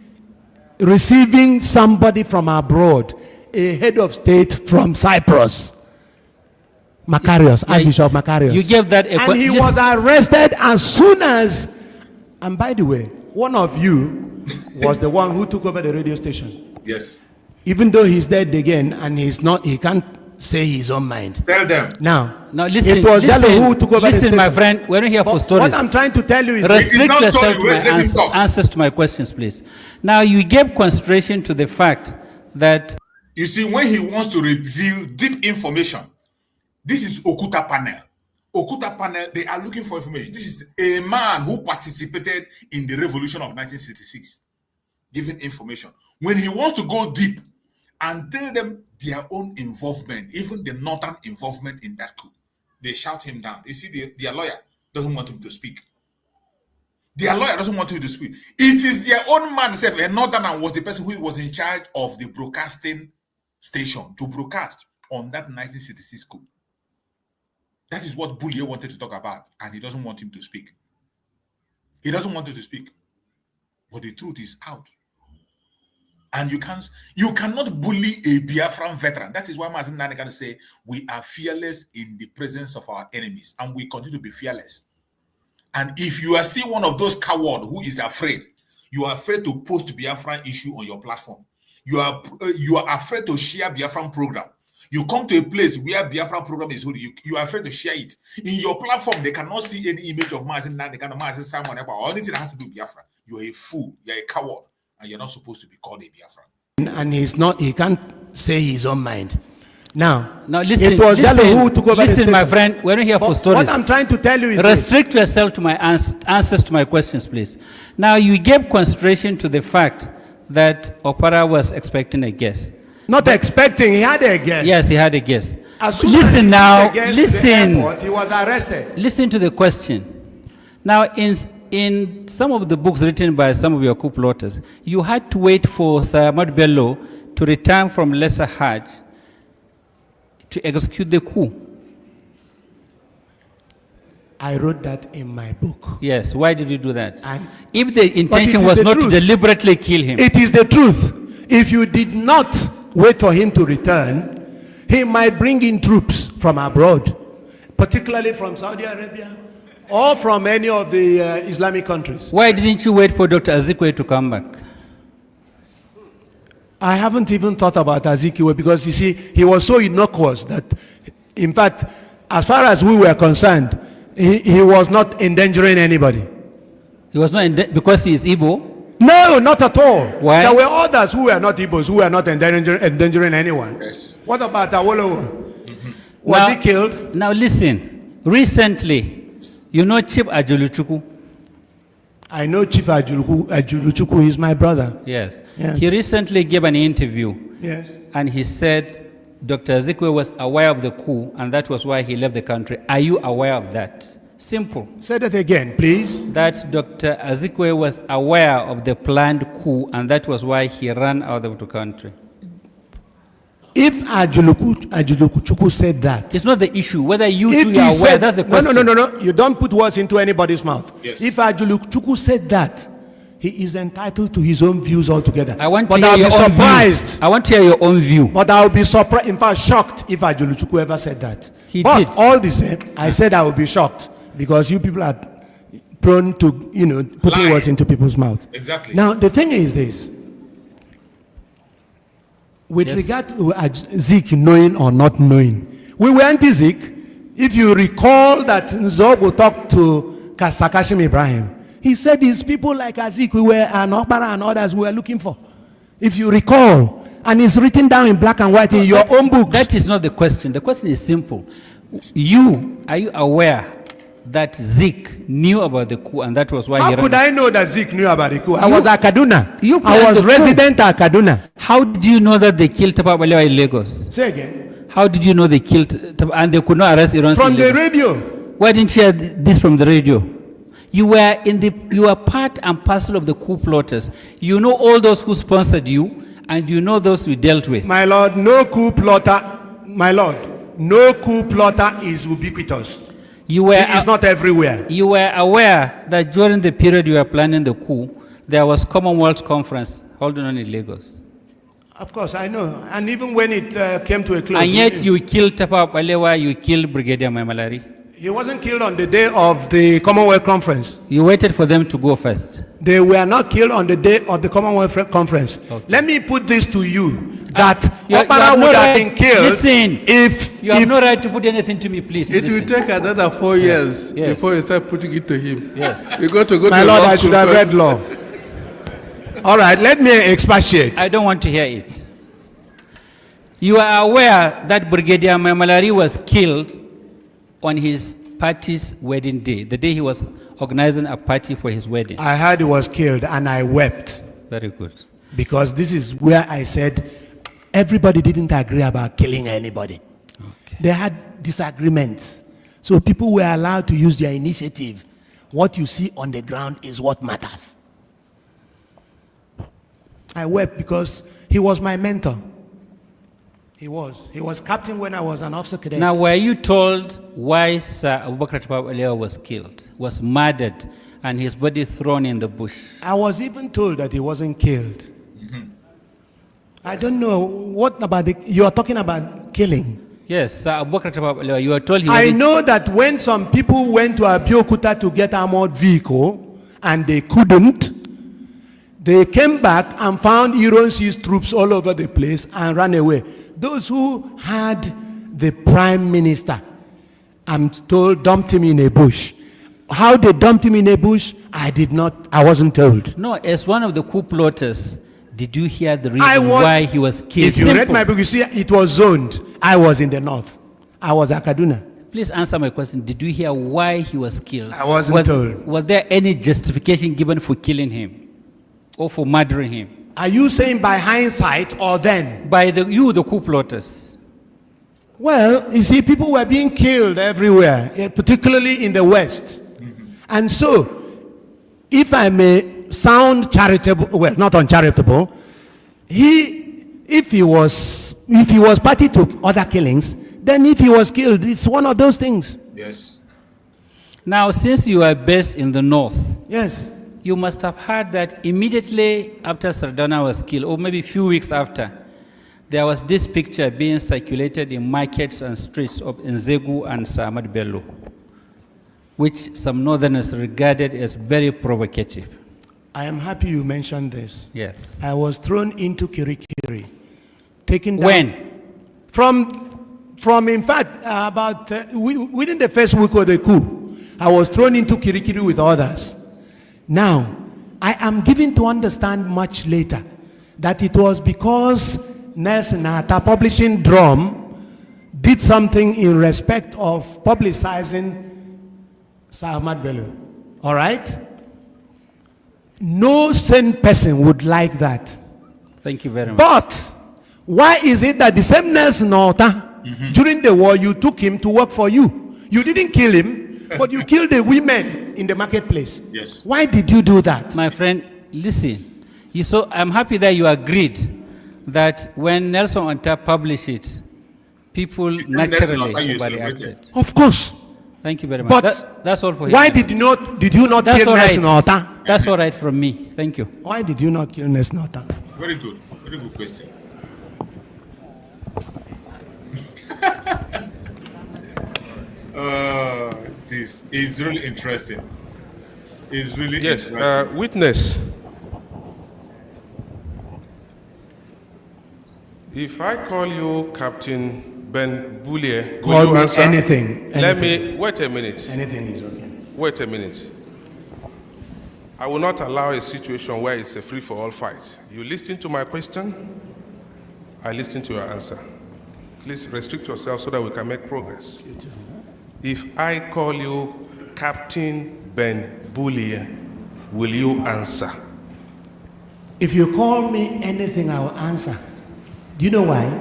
receiving somebody from abroad, a head of state from Cyprus. Macarius, Archbishop Macarius. You gave that and he was arrested as soon as, and by the way, one of you was the one who took over the radio station. Yes. Even though he's dead again and he can't say his own mind. Tell them. Now, listen, it was Jallo who took over the station. Listen, my friend, we're not here for stories. What I'm trying to tell you is restrict yourself to my answers to my questions, please. Now, you gave consideration to the fact that... You see, when he wants to reveal deep information, this is Okuta panel. Okuta panel, they are looking for information. This is a man who participated in the revolution of 1966, giving information. When he wants to go deep and tell them their own involvement, even the northern involvement in that coup, they shout him down. You see, their lawyer doesn't want him to speak. Their lawyer doesn't want him to speak. It is their own man, a northerner, was the person who was in charge of the broadcasting station to broadcast on that 1966 coup. That is what Bullier wanted to talk about, and he doesn't want him to speak. He doesn't want him to speak. But the truth is out. And you cannot bully a Biafran veteran. That is why Mazin Nani can say, we are fearless in the presence of our enemies, and we continue to be fearless. And if you are still one of those cowards who is afraid, you are afraid to post Biafran issue on your platform. You are afraid to share Biafran program. You come to a place where Biafra program is holding, you are afraid to share it. In your platform, they cannot see any image of Mazin, they cannot Mazin someone about or anything that has to do with Biafra. You're a fool, you're a coward, and you're not supposed to be called a Biafra. And he can't say his own mind. Now listen, it was Jallo who took over. Listen, my friend, we're not here for stories. What I'm trying to tell you is restrict yourself to my answers to my questions, please. Now, you gave consideration to the fact that Opara was expecting a guest. Not expecting, he had a guest. Yes, he had a guest. Listen now, to listen. Airport, he was arrested. Listen to the question. Now, in some of the books written by some of your coup plotters, you had to wait for Sir Ahmad Bello to return from Lesser Hajj to execute the coup. I wrote that in my book. Yes, why did you do that? If the intention was not to deliberately kill him. It is the truth. If you did not wait for him to return, he might bring in troops from abroad, particularly from Saudi Arabia or from any of the Islamic countries. Why didn't you wait for Dr. Azikwe to come back? I haven't even thought about Azikiwe because, you see, he was so innocuous that, in fact, as far as we were concerned, he was not endangering anybody. He was not because he is Igbo? No, not at all. Why? There were others who were not Igbos, who were not endangering anyone. Yes. What about Awolowo? Was he killed? Now listen, recently, you know Chief Ajuluchukwu? I know Chief Ajuluchukwu, he's my brother. Yes. Yes. He recently gave an interview. Yes. And he said Dr. Azikwe was aware of the coup and that was why he left the country. Are you aware of that? Simple. Say that again, please. That Dr. Azikwe was aware of the planned coup and that was why he ran out of the country. If Ajuluchukwu said that, it's not the issue. Whether you two are aware, that's the question. No. You don't put words into anybody's mouth. Yes. If Ajuluchukwu said that, he is entitled to his own views altogether. I want but to hear I'll your be own surprised. view. I want to hear your own view. But I'll be surprised, in fact, shocked if Ajuluchukwu ever said that. He but did. All the same, I said I will be shocked because you people are prone to, putting words into people's mouths. Exactly. Now, the thing is this. With regard to Zik knowing or not knowing, we were anti-Zik. If you recall that Nzogo talked to Sakashim Ibrahim, he said these people like Azik, we were an Okbara and others we were looking for. If you recall, and it's written down in black and white in your own book. That is not the question. The question is simple. Are you aware that Zik knew about the coup and that was why How could I know that Zik knew about the coup? I was at Kaduna. I was resident at Kaduna. How did you know that they killed Tafawa Balewa in Lagos? Say again. How did you know they killed and they could not arrest Iran? From the radio. Why didn't you hear this from the radio? You were part and parcel of the coup plotters. You know all those who sponsored you and you know those who dealt with. My lord, no coup plotter. My lord, no coup plotter is ubiquitous. He is not everywhere. You were aware that during the period you were planning the coup, there was Commonwealth Conference holding on in Lagos. Of course, I know. And even when it came to a close. And yet you killed Tafawa Balewa, you killed Brigadier Maimalari. He wasn't killed on the day of the Commonwealth Conference. You waited for them to go first. They were not killed on the day of the Commonwealth Conference. Okay. Let me put this to you, that Opara would have been killed. Listen, if you have no right to put anything to me, please. It will take another 4 years before you start putting it to him. Yes. You got to go My to lord, law I should have read law. All right, let me expatiate. I don't want to hear it. You are aware that Brigadier Maimalari was killed on his party's wedding day, the day he was organizing a party for his wedding. I heard he was killed and I wept. Very good. Because this is where I said everybody didn't agree about killing anybody. Okay. They had disagreements. So people were allowed to use their initiative. What you see on the ground is what matters. I wept because he was my mentor. He was captain when I was an officer cadet. Now, were you told why Sir Abubakar Tafawa Balewa was killed, was murdered, and his body thrown in the bush? I was even told that he wasn't killed. I don't know. What about you are talking about killing? Yes, Sir Abubakar Tafawa Balewa, you are told he I know that when some people went to Abeokuta to get armored vehicle, and they couldn't, they came back and found Ironsi's troops all over the place and ran away. those who had the prime minister, I'm told, dumped him in a bush. How they dumped him in a bush, I wasn't told. No, as one of the coup plotters, did you hear the reason why he was killed? If you read my book, you see it was zoned. I was in the north. I was at Kaduna. Please answer my question. Did you hear why he was killed? I wasn't told. Was there any justification given for killing him or for murdering him? Are you saying by hindsight or then? By the coup plotters. Well, you see, people were being killed everywhere, particularly in the West. And so, if I may sound charitable, well, not uncharitable, if he was party to other killings, then if he was killed, it's one of those things. Yes. Now, since you are based in the north, yes, you must have heard that immediately after Sardana was killed, or maybe a few weeks after, there was this picture being circulated in markets and streets of Nzegu and Samad Bello, which some northerners regarded as very provocative. I am happy you mentioned this. Yes. I was thrown into Kirikiri. Taken down. When? From in fact, about within the first week of the coup, I was thrown into Kirikiri with others. Now, I am given to understand much later that it was because Nelson Atta Publishing Drum did something in respect of publicizing Sir Ahmad Bello. All right? No sane person would like that. Thank you very much. But why is it that the same Nelson Atta, during the war, you took him to work for you? You didn't kill him, but you killed the women in the marketplace. Yes. Why did you do that? My friend, listen. I'm happy that you agreed that when Nelson Atta published it, people naturally overreacted. Of course. Thank you very much. But that's all for him. Why did you not kill Nelson Atta? That's all right from me. Thank you. Why did you not kill Nelson Atta? Very good. Very good question. This is really interesting. It's really interesting. Witness. If I call you Captain Ben Boulier, Call will you me answer? anything. Let me wait a minute. Anything is okay. Wait a minute. I will not allow a situation where it's a free-for-all fight. You listen to my question, I listen to your answer. Please restrict yourself so that we can make progress. If I call you Captain Ben Boulier, will you answer? If you call me anything, I will answer. Do you know why?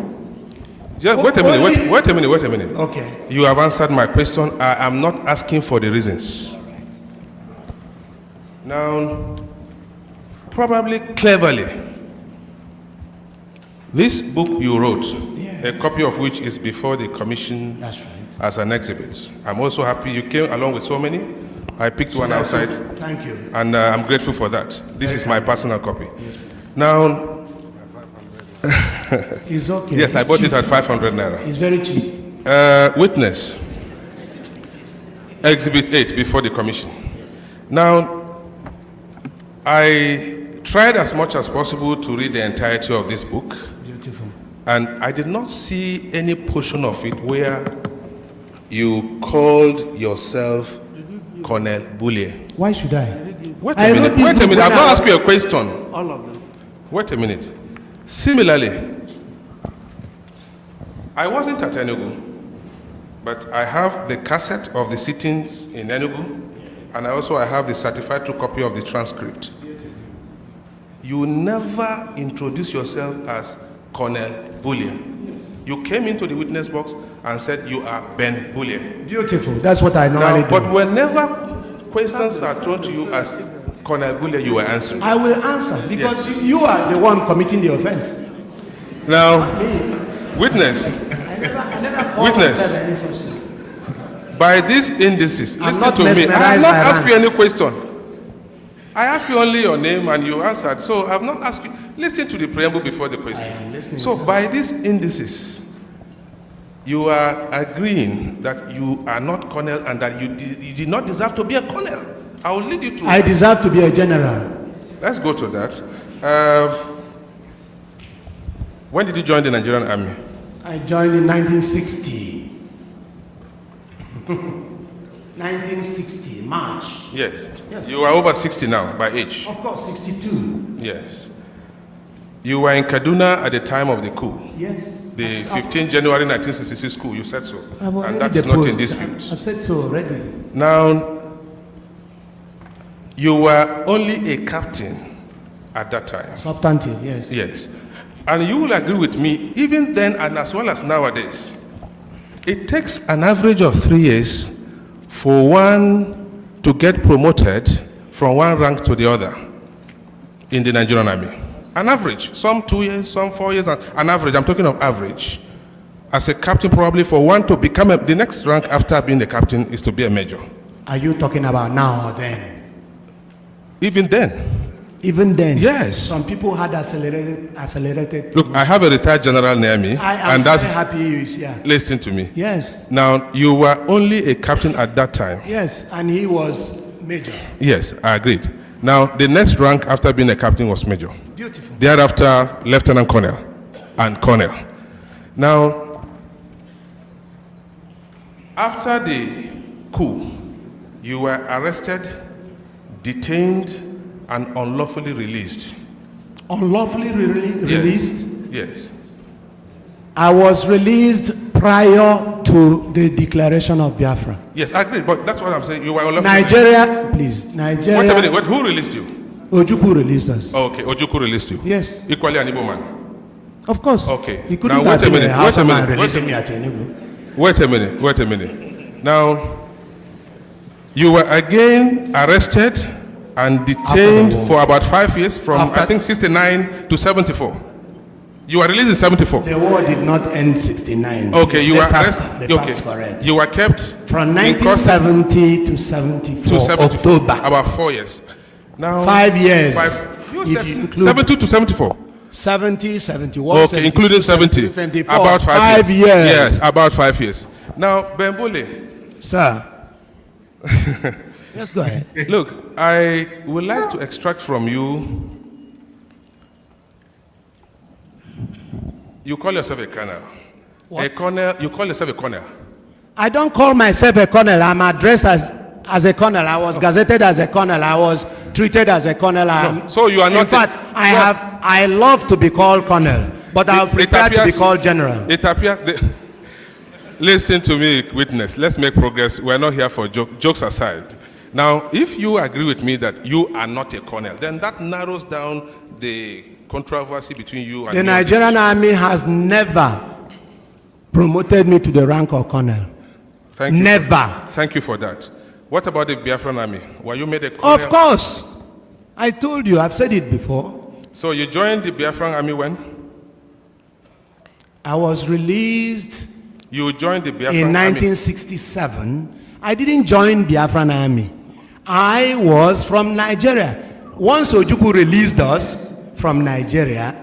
Just wait a minute, wait a minute. Okay. You have answered my question. I am not asking for the reasons. Now, probably cleverly, this book you wrote, a copy of which is before the commission as an exhibit. I'm also happy you came along with so many. I picked one outside. Thank you. And I'm grateful for that. This is my personal copy. Now, it's okay. yes, I bought it at 500 naira. It's very cheap. Witness, Exhibit 8 before the commission. Now, I tried as much as possible to read the entirety of this book. Beautiful. And I did not see any portion of it where you called yourself Colonel Boulier. Why should I? Wait a minute. I'm going to ask you a question. All of them. Wait a minute. Similarly, I wasn't at Enugu, but I have the cassette of the sittings in Enugu, and I have the certified true copy of the transcript. You never introduced yourself as Colonel Boulier. You came into the witness box and said you are Ben Boulier. Beautiful. That's what I normally do. But whenever questions are thrown to you as Colonel Boulier, you were answering. I will answer because you are the one committing the offense. Now, witness, by these indices, listen to me. I have not asked you any question. I asked you only your name and you answered. So I have not asked you. Listen to the preamble before the question. So by these indices, you are agreeing that you are not colonel and that you did not deserve to be a colonel. I will lead you to. I deserve to be a general. Let's go to that. When did you join the Nigerian army? I joined in 1960. 1960, March. Yes. Yes. You are over 60 now by age. Of course, 62. Yes. You were in Kaduna at the time of the coup. Yes. The 15 January 1966 coup, you said so. And that is deposed. not in dispute. I've said so already. Now, you were only a captain at that time. Substantive, yes. Yes. And you will agree with me, even then and as well as nowadays, it takes an average of 3 years for one to get promoted from one rank to the other in the Nigerian army. An average, some 2 years, some 4 years, an average, I'm talking of average. As a captain, probably for one to become the next rank after being a captain is to be a major. Are you talking about now or then? Even then. Even then? Yes. Some people had accelerated. Look, I have a retired general near me. I am very happy you, yeah. Listen to me. Yes. Now, you were only a captain at that time. Yes, and he was major. Yes, I agreed. Now, the next rank after being a captain was major. Beautiful. Thereafter, lieutenant colonel and colonel. Now, after the coup, you were arrested, detained, and unlawfully released. Unlawfully released? Yes. I was released prior to the declaration of Biafra. Yes, I agree, but that's what I'm saying. You were unlawfully Nigeria, please, Nigeria. Wait a minute, who released you? Ojukwu released us. Oh, okay, Ojukwu released you. Yes. Equally an Igbo man. Of course. Okay. He couldn't Now, have been a Hausa man releasing me at Enugu. Wait a minute. Now, you were again arrested and detained for about 5 years from, I think, 69 to 74. You were released in 74. The war did not end 69. Okay, you were arrested. arrested. Okay. You were kept from 1970 to 74, October. About 4 years. Now 5 years. You said 70 to 74. 70, 71, okay, 72, including 70. 74. About 5 years. Yes, about 5 years. Now, Bembole. Sir. Yes, go ahead. Look, I would like to extract from you. You call yourself a colonel. What? A colonel. You call yourself a colonel. I don't call myself a colonel. I'm addressed as a colonel. I was gazetted as a colonel. I was treated as a colonel. No, so you are not. In fact, I love to be called colonel, but I prefer to be called general. It appears. Listen to me, witness. Let's make progress. We're not here for jokes aside. Now, if you agree with me that you are not a colonel, then that narrows down the controversy between you and the Nigerian army has never promoted me to the rank of colonel. Thank you. Never. Thank you for that. What about the Biafran army? Were you made a colonel? Of course. I told you, I've said it before. So you joined the Biafran army when? I was released You joined the Biafran in 1967. I didn't join Biafran army. I was from Nigeria. Once Ojukwu released us from Nigeria,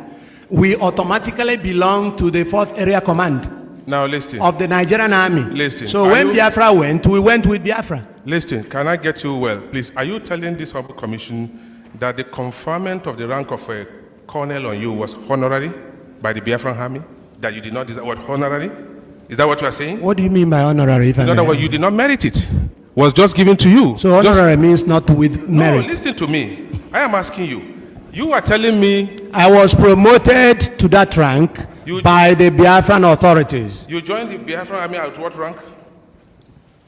we automatically belong to the 4th Area Command. Now listen. Of the Nigerian army. Listen. So when Biafra went, we went with Biafra. Listen, can I get you well? Please, are you telling this Honorable Commission that the conferment of the rank of a colonel on you was honorary by the Biafran army? That you did not deserve what, honorary? Is that what you are saying? What do you mean by honorary? In other words, you did not merit it. Was just given to you. So honorary means not with merit. No, listen to me. I am asking you. You are telling me I was promoted to that rank by the Biafran authorities. You joined the Biafran army at what rank?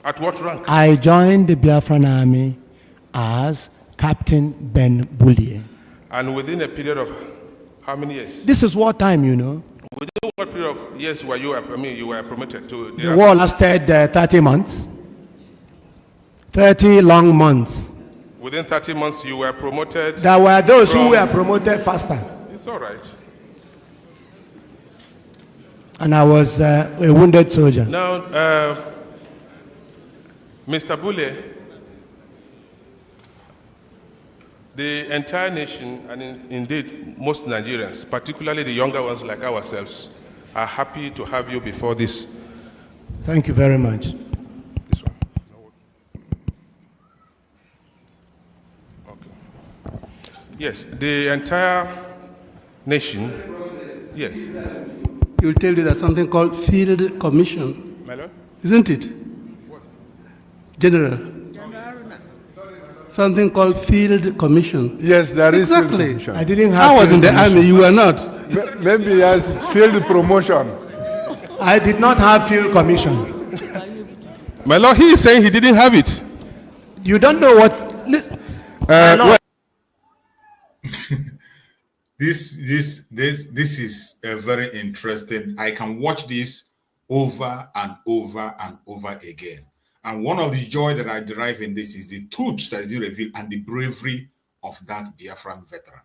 At what rank? I joined the Biafran army as Captain Ben Bullier. And within a period of how many years? This is wartime, you know. Within what period of years were you? You were promoted to the war lasted 30 months. 30 long months. Within 30 months, you were promoted. There were those who were promoted faster. It's all right. And I was a wounded soldier. Now, Mr. Bule, the entire nation, and indeed most Nigerians, particularly the younger ones like ourselves, are happy to have you before this. Thank you very much. This one. Okay. Yes, the entire nation. Yes. he will tell you that something called field commission, Hello? isn't it? General. Something called field commission. Yes, there is field exactly. commission. I didn't have. I was in the army. You were not. Maybe he has field promotion. I did not have field commission. My lord, he is saying he didn't have it. You don't know what. Listen. This is a very interesting. I can watch this over and over and over again. And one of the joy that I derive in this is the truths that you reveal and the bravery of that Biafran veteran,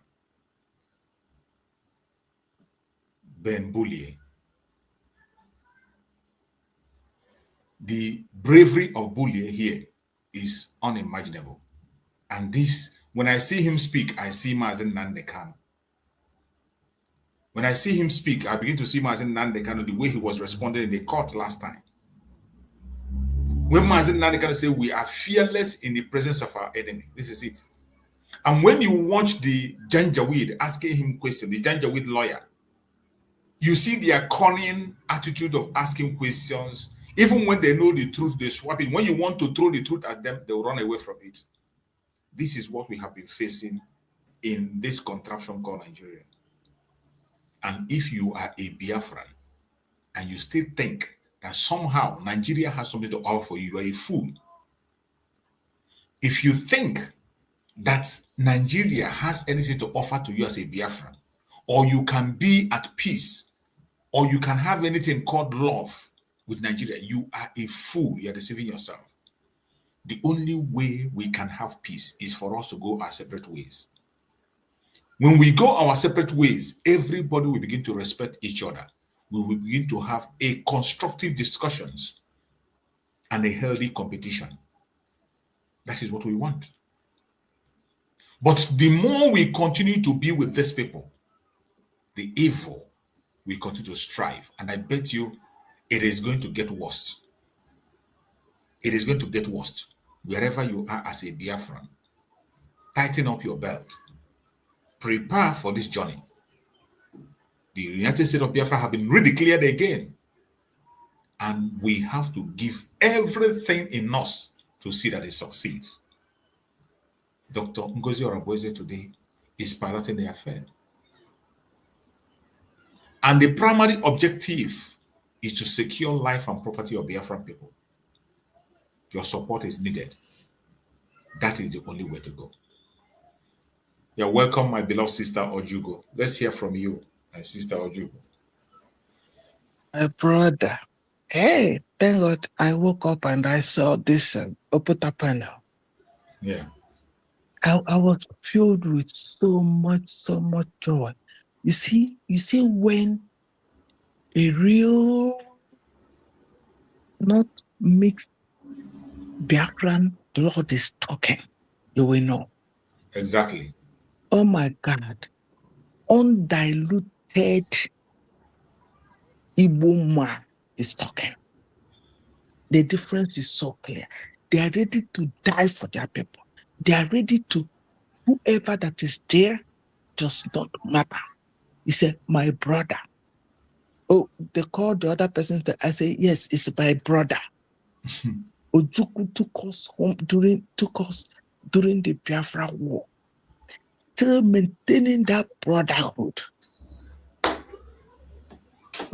Ben Bullier. The bravery of Bullier here is unimaginable. And this, when I see him speak, I see Mazen Nandekano. When I see him speak, I begin to see Mazen Nandekano the way he was responding in the court last time. When Mazen Nandekano said, we are fearless in the presence of our enemy. This is it. And when you watch the Janjaweed asking him questions, the Janjaweed lawyer, you see their cunning attitude of asking questions. Even when they know the truth, they swap it. When you want to throw the truth at them, they'll run away from it. This is what we have been facing in this contraption called Nigeria. And if you are a Biafran and you still think that somehow Nigeria has something to offer for you, you are a fool. If you think that Nigeria has anything to offer to you as a Biafran, or you can be at peace, or you can have anything called love with Nigeria, you are a fool. You are deceiving yourself. The only way we can have peace is for us to go our separate ways. When we go our separate ways, everybody will begin to respect each other. We will begin to have a constructive discussions and a healthy competition. That is what we want. But the more we continue to be with these people, the evil will continue to strive. And I bet you it is going to get worse. It is going to get worse. Wherever you are as a Biafran, tighten up your belt. Prepare for this journey. The United States of Biafra have been redeclared again. And we have to give everything in us to see that it succeeds. Dr. NgoziOrabueze today is piloting the affair. And the primary objective is to secure life and property of Biafran people. Your support is needed. That is the only way to go. You're welcome, my beloved sister Ojugo. Let's hear from you, my sister Ojugo. My brother, hey, thank God I woke up and I saw this Opota panel. Yeah. I was filled with so much joy. You see when a real, not mixed Biafran blood is talking, you will know. Exactly. Oh my God. Undiluted Igbo man is talking. The difference is so clear. They are ready to die for their people. They are ready to, whoever that is there does not matter. He said, my brother. Oh, they called the other person. I say, yes, it's my brother. Ojukwu took us home during the Biafra war. Still maintaining that brotherhood.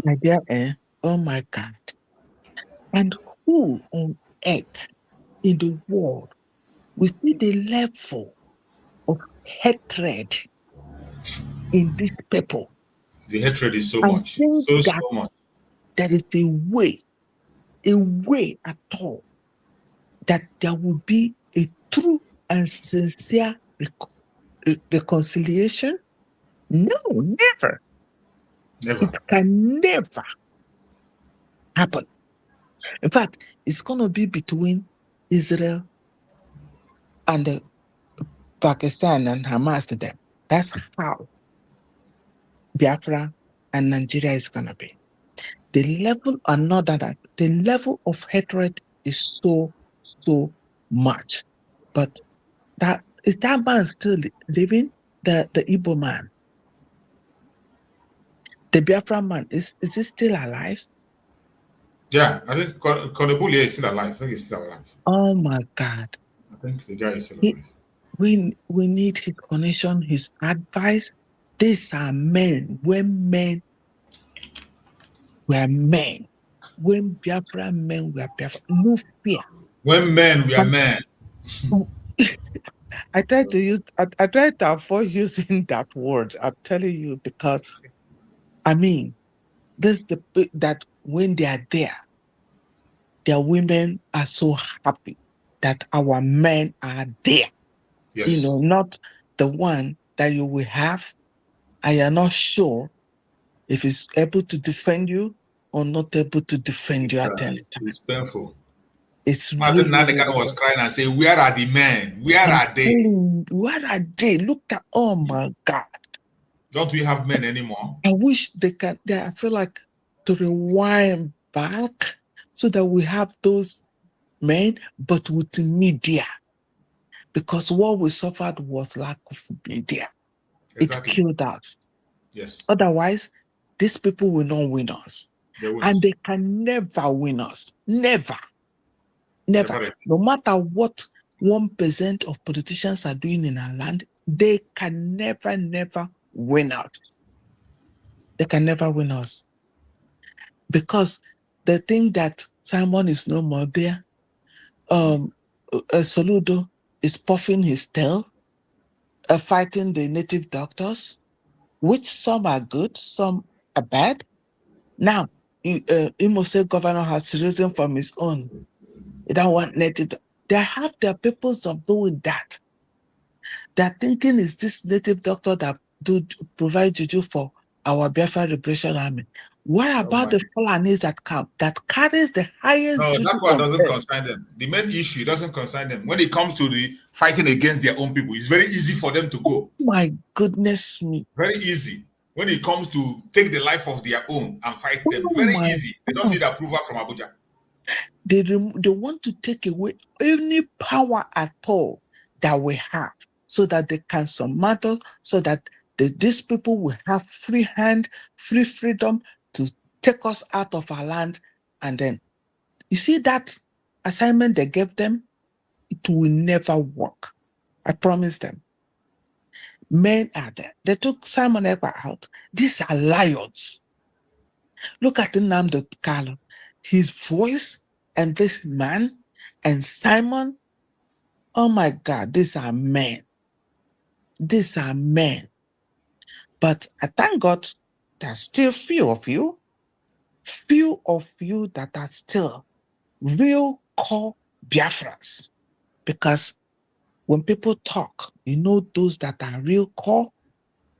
My dear, oh my God. And who on earth in the world will see the level of hatred in these people? The hatred is so much. So much. There is a way at all that there will be a true and sincere reconciliation? No, never. Never. It can never happen. In fact, it's going to be between Israel and Pakistan and Hamas to them. That's how Biafra and Nigeria is going to be. The level the level of hatred is so much. But that man still living, the Igbo man. The Biafra man, is he still alive? Yeah, I think Konebulia is still alive. I think he's still alive. Oh my God. I think the guy is still alive. We need his connection, his advice. These are men. When men were men. When Biafra men were Biafra. No fear. When men were men. I try to avoid using that word. I'm telling you, because I mean, that when they are there, their women are so happy that our men are there. Yes. You know, not the one that you will have, and you're not sure if he's able to defend you or not able to defend you at any time. It's painful. It's Mazen really, Nadekan was crying and saying, "Where are the men? Where are they? Where are they? Look at, oh my God. Don't we have men anymore?" I wish I feel like to rewind back so that we have those men, but with media. Because what we suffered was lack of media. Exactly. It killed us. Yes. Otherwise, these people will not win us. And they can never win us. Never. Never. No matter what 1% of politicians are doing in our land, they can never win us. They can never win us. Because they think that Simon is no more there. Soludo is puffing his tail, fighting the native doctors, which some are good, some are bad. Now, Imo State governor has risen from his own. They don't want native. They have their purpose of doing that. They're thinking, is this native doctor that provide juju for our Biafra Liberation Army? What about the Fulanis that carries the highest No, juju? that one doesn't concern them. The main issue doesn't concern them. When it comes to the fighting against their own people, it's very easy for them to go. Oh my goodness me. Very easy. When it comes to take the life of their own and fight them, very easy. They don't need approval from Abuja. They want to take away any power at all that we have, so that they can surmount us, so that these people will have free hand, free freedom to take us out of our land. And then, you see that assignment they gave them, it will never work. I promise them. Men are there. They took Simon Ekpa out. These are lions. Look at Nnamdi Kanu. His voice and this man and Simon, oh my God, these are men. These are men. But I thank God there's still few of you that are still real core Biafrans. Because when people talk, you know those that are real core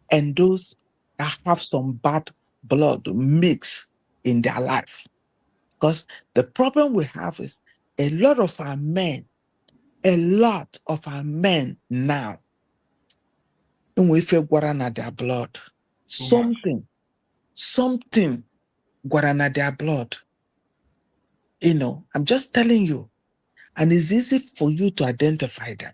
and those that have some bad blood mixed in their life. Because the problem we have is a lot of our men now, and we feel guarana their blood. Something guarana their blood. You know, I'm just telling you. And it's easy for you to identify them.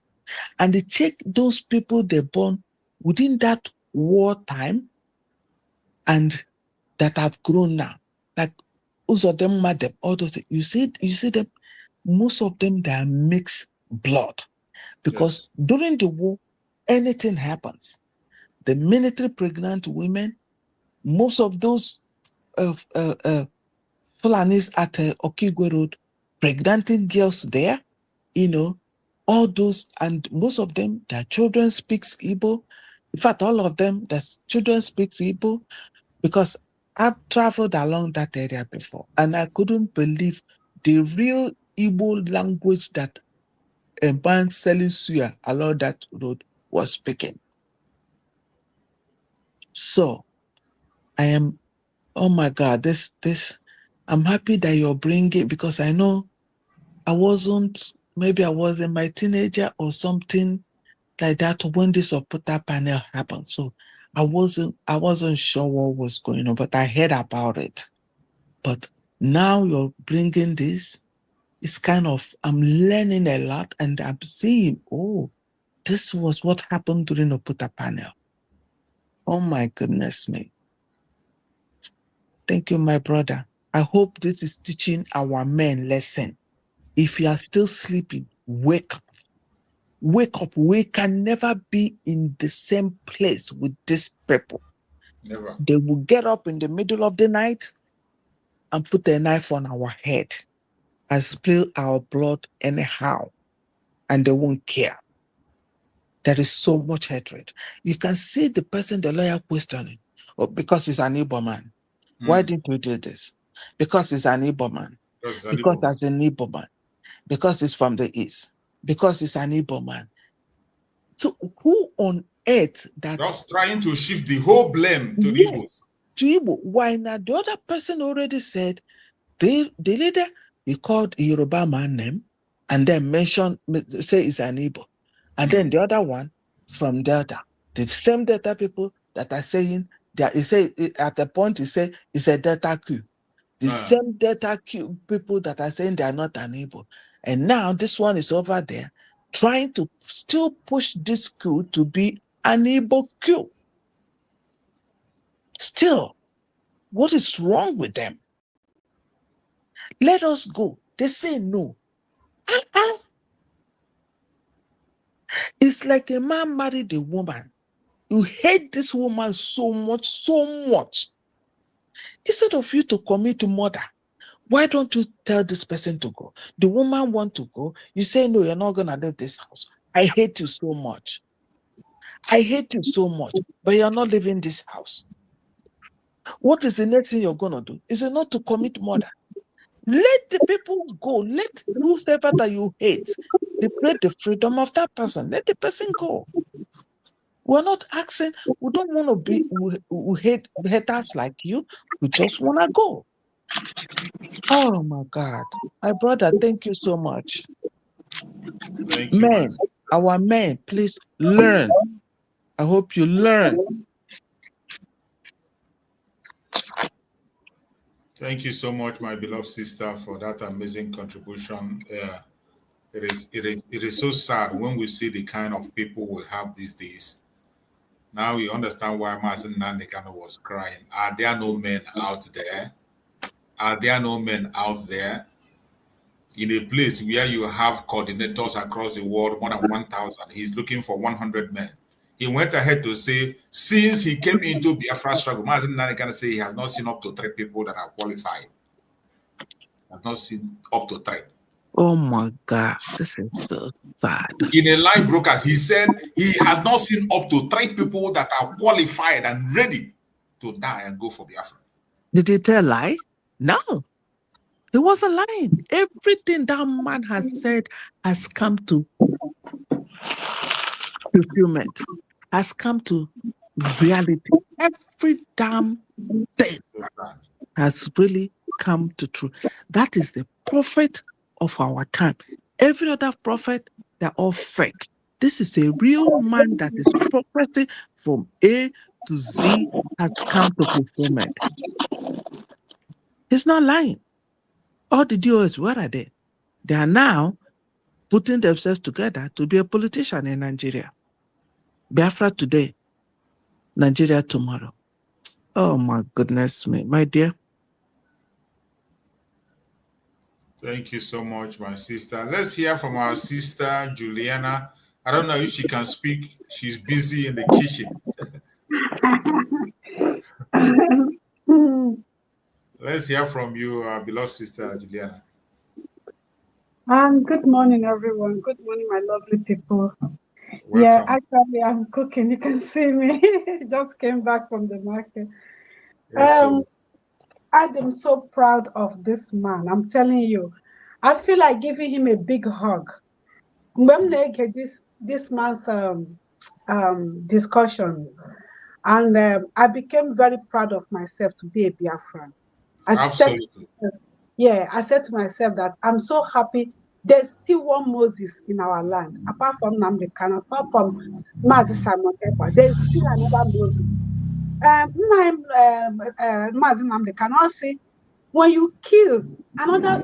And they check those people they born within that war time and that have grown now. Like most of them, madam, all those things. You see them, most of them, they are mixed blood. Because during the war, anything happens. The military pregnant women, most of those Fulanis at Okigwe Road, pregnanting girls there, you know, all those, and most of them, their children speak Igbo. In fact, all of them, their children speak Igbo, because I've traveled along that area before, and I couldn't believe the real Igbo language that a man selling suya along that road was speaking. So, I am, oh my God, I'm happy that you're bringing, because I know maybe I was in my teenager or something like that when this Oputa panel happened. So I wasn't sure what was going on, but I heard about it. But now you're bringing this, it's kind of, I'm learning a lot and I'm seeing, oh, this was what happened during Oputa panel. Oh my goodness me. Thank you, my brother. I hope this is teaching our men lesson. If you are still sleeping, wake up. Wake up. We can never be in the same place with these people. Never. They will get up in the middle of the night and put a knife on our head and spill our blood anyhow, and they won't care. There is so much hatred. You can see the person, the lawyer, questioning, oh, because he's an Igbo man. Why didn't you do this? Because he's an Igbo man. Because as an Igbo man. Because he's from the East. Because he's an Igbo man. So who on earth that... Just trying to shift the whole blame to the Igbo. To Igbo. Why not? The other person already said, the leader, he called a Yoruba man name and then mentioned, say it's an Igbo. And then the other one from Delta. The same Delta people that are saying, that he say at the point he said it's a Delta coup. The same Delta coup people that are saying they are not an Igbo. And now this one is over there trying to still push this coup to be an Igbo coup. Still, what is wrong with them? Let us go. They say no. It's like a man married a woman. You hate this woman so much. Instead of you to commit murder, why don't you tell this person to go? The woman wants to go. You say, no, you're not going to leave this house. I hate you so much. I hate you so much, but you're not leaving this house. What is the next thing you're going to do? Is it not to commit murder? Let the people go. Let whoever that you hate, liberate the freedom of that person. Let the person go. We're not asking, we don't want to be we hate haters like you. We just want to go. Oh my God. My brother, thank you so much. Thank you, men, our men, please learn. I hope you learn. Thank you so much, my beloved sister, for that amazing contribution. It is so sad when we see the kind of people we have these days. Now we understand why Mazen Nandekano was crying. Are there no men out there? Are there no men out there in a place where you have coordinators across the world, more than 1,000? He's looking for 100 men. He went ahead to say, since he came into Biafra struggle, Mazen Nandekano say he has not seen up to 3 people that are qualified. Has not seen up to 3. Oh my God, this is so sad. In a live broadcast, he said he has not seen up to 3 people that are qualified and ready to die and go for Biafra. Did he tell a lie? No. He wasn't lying. Everything that man has said has come to fulfillment, has come to reality. Every damn thing has really come to truth. That is the prophet of our time. Every other prophet, they're all fake. This is a real man that is prophecy from A to Z has come to fulfillment. He's not lying. All the DOS, where are they? They are now putting themselves together to be a politician in Nigeria. Biafra today, Nigeria tomorrow. Oh my goodness me, my dear. Thank you so much, my sister. Let's hear from our sister, Juliana. I don't know if she can speak. She's busy in the kitchen. Let's hear from you, our beloved sister, Juliana. Good morning, everyone. Good morning, my lovely people. Welcome. Yeah, actually, I'm cooking. You can see me. Just came back from the market. Yes, I am so proud of this man. I'm telling you, I feel like giving him a big hug. When I get this man's discussion, and I became very proud of myself to be a Biafran. Absolutely. I said to myself that I'm so happy. There's still one Moses in our land, apart from Nnamdi Kanu, apart from Mazi Simon Ekpa. There's still another Moses. Mazi Nnamdi Kanu say, when you kill another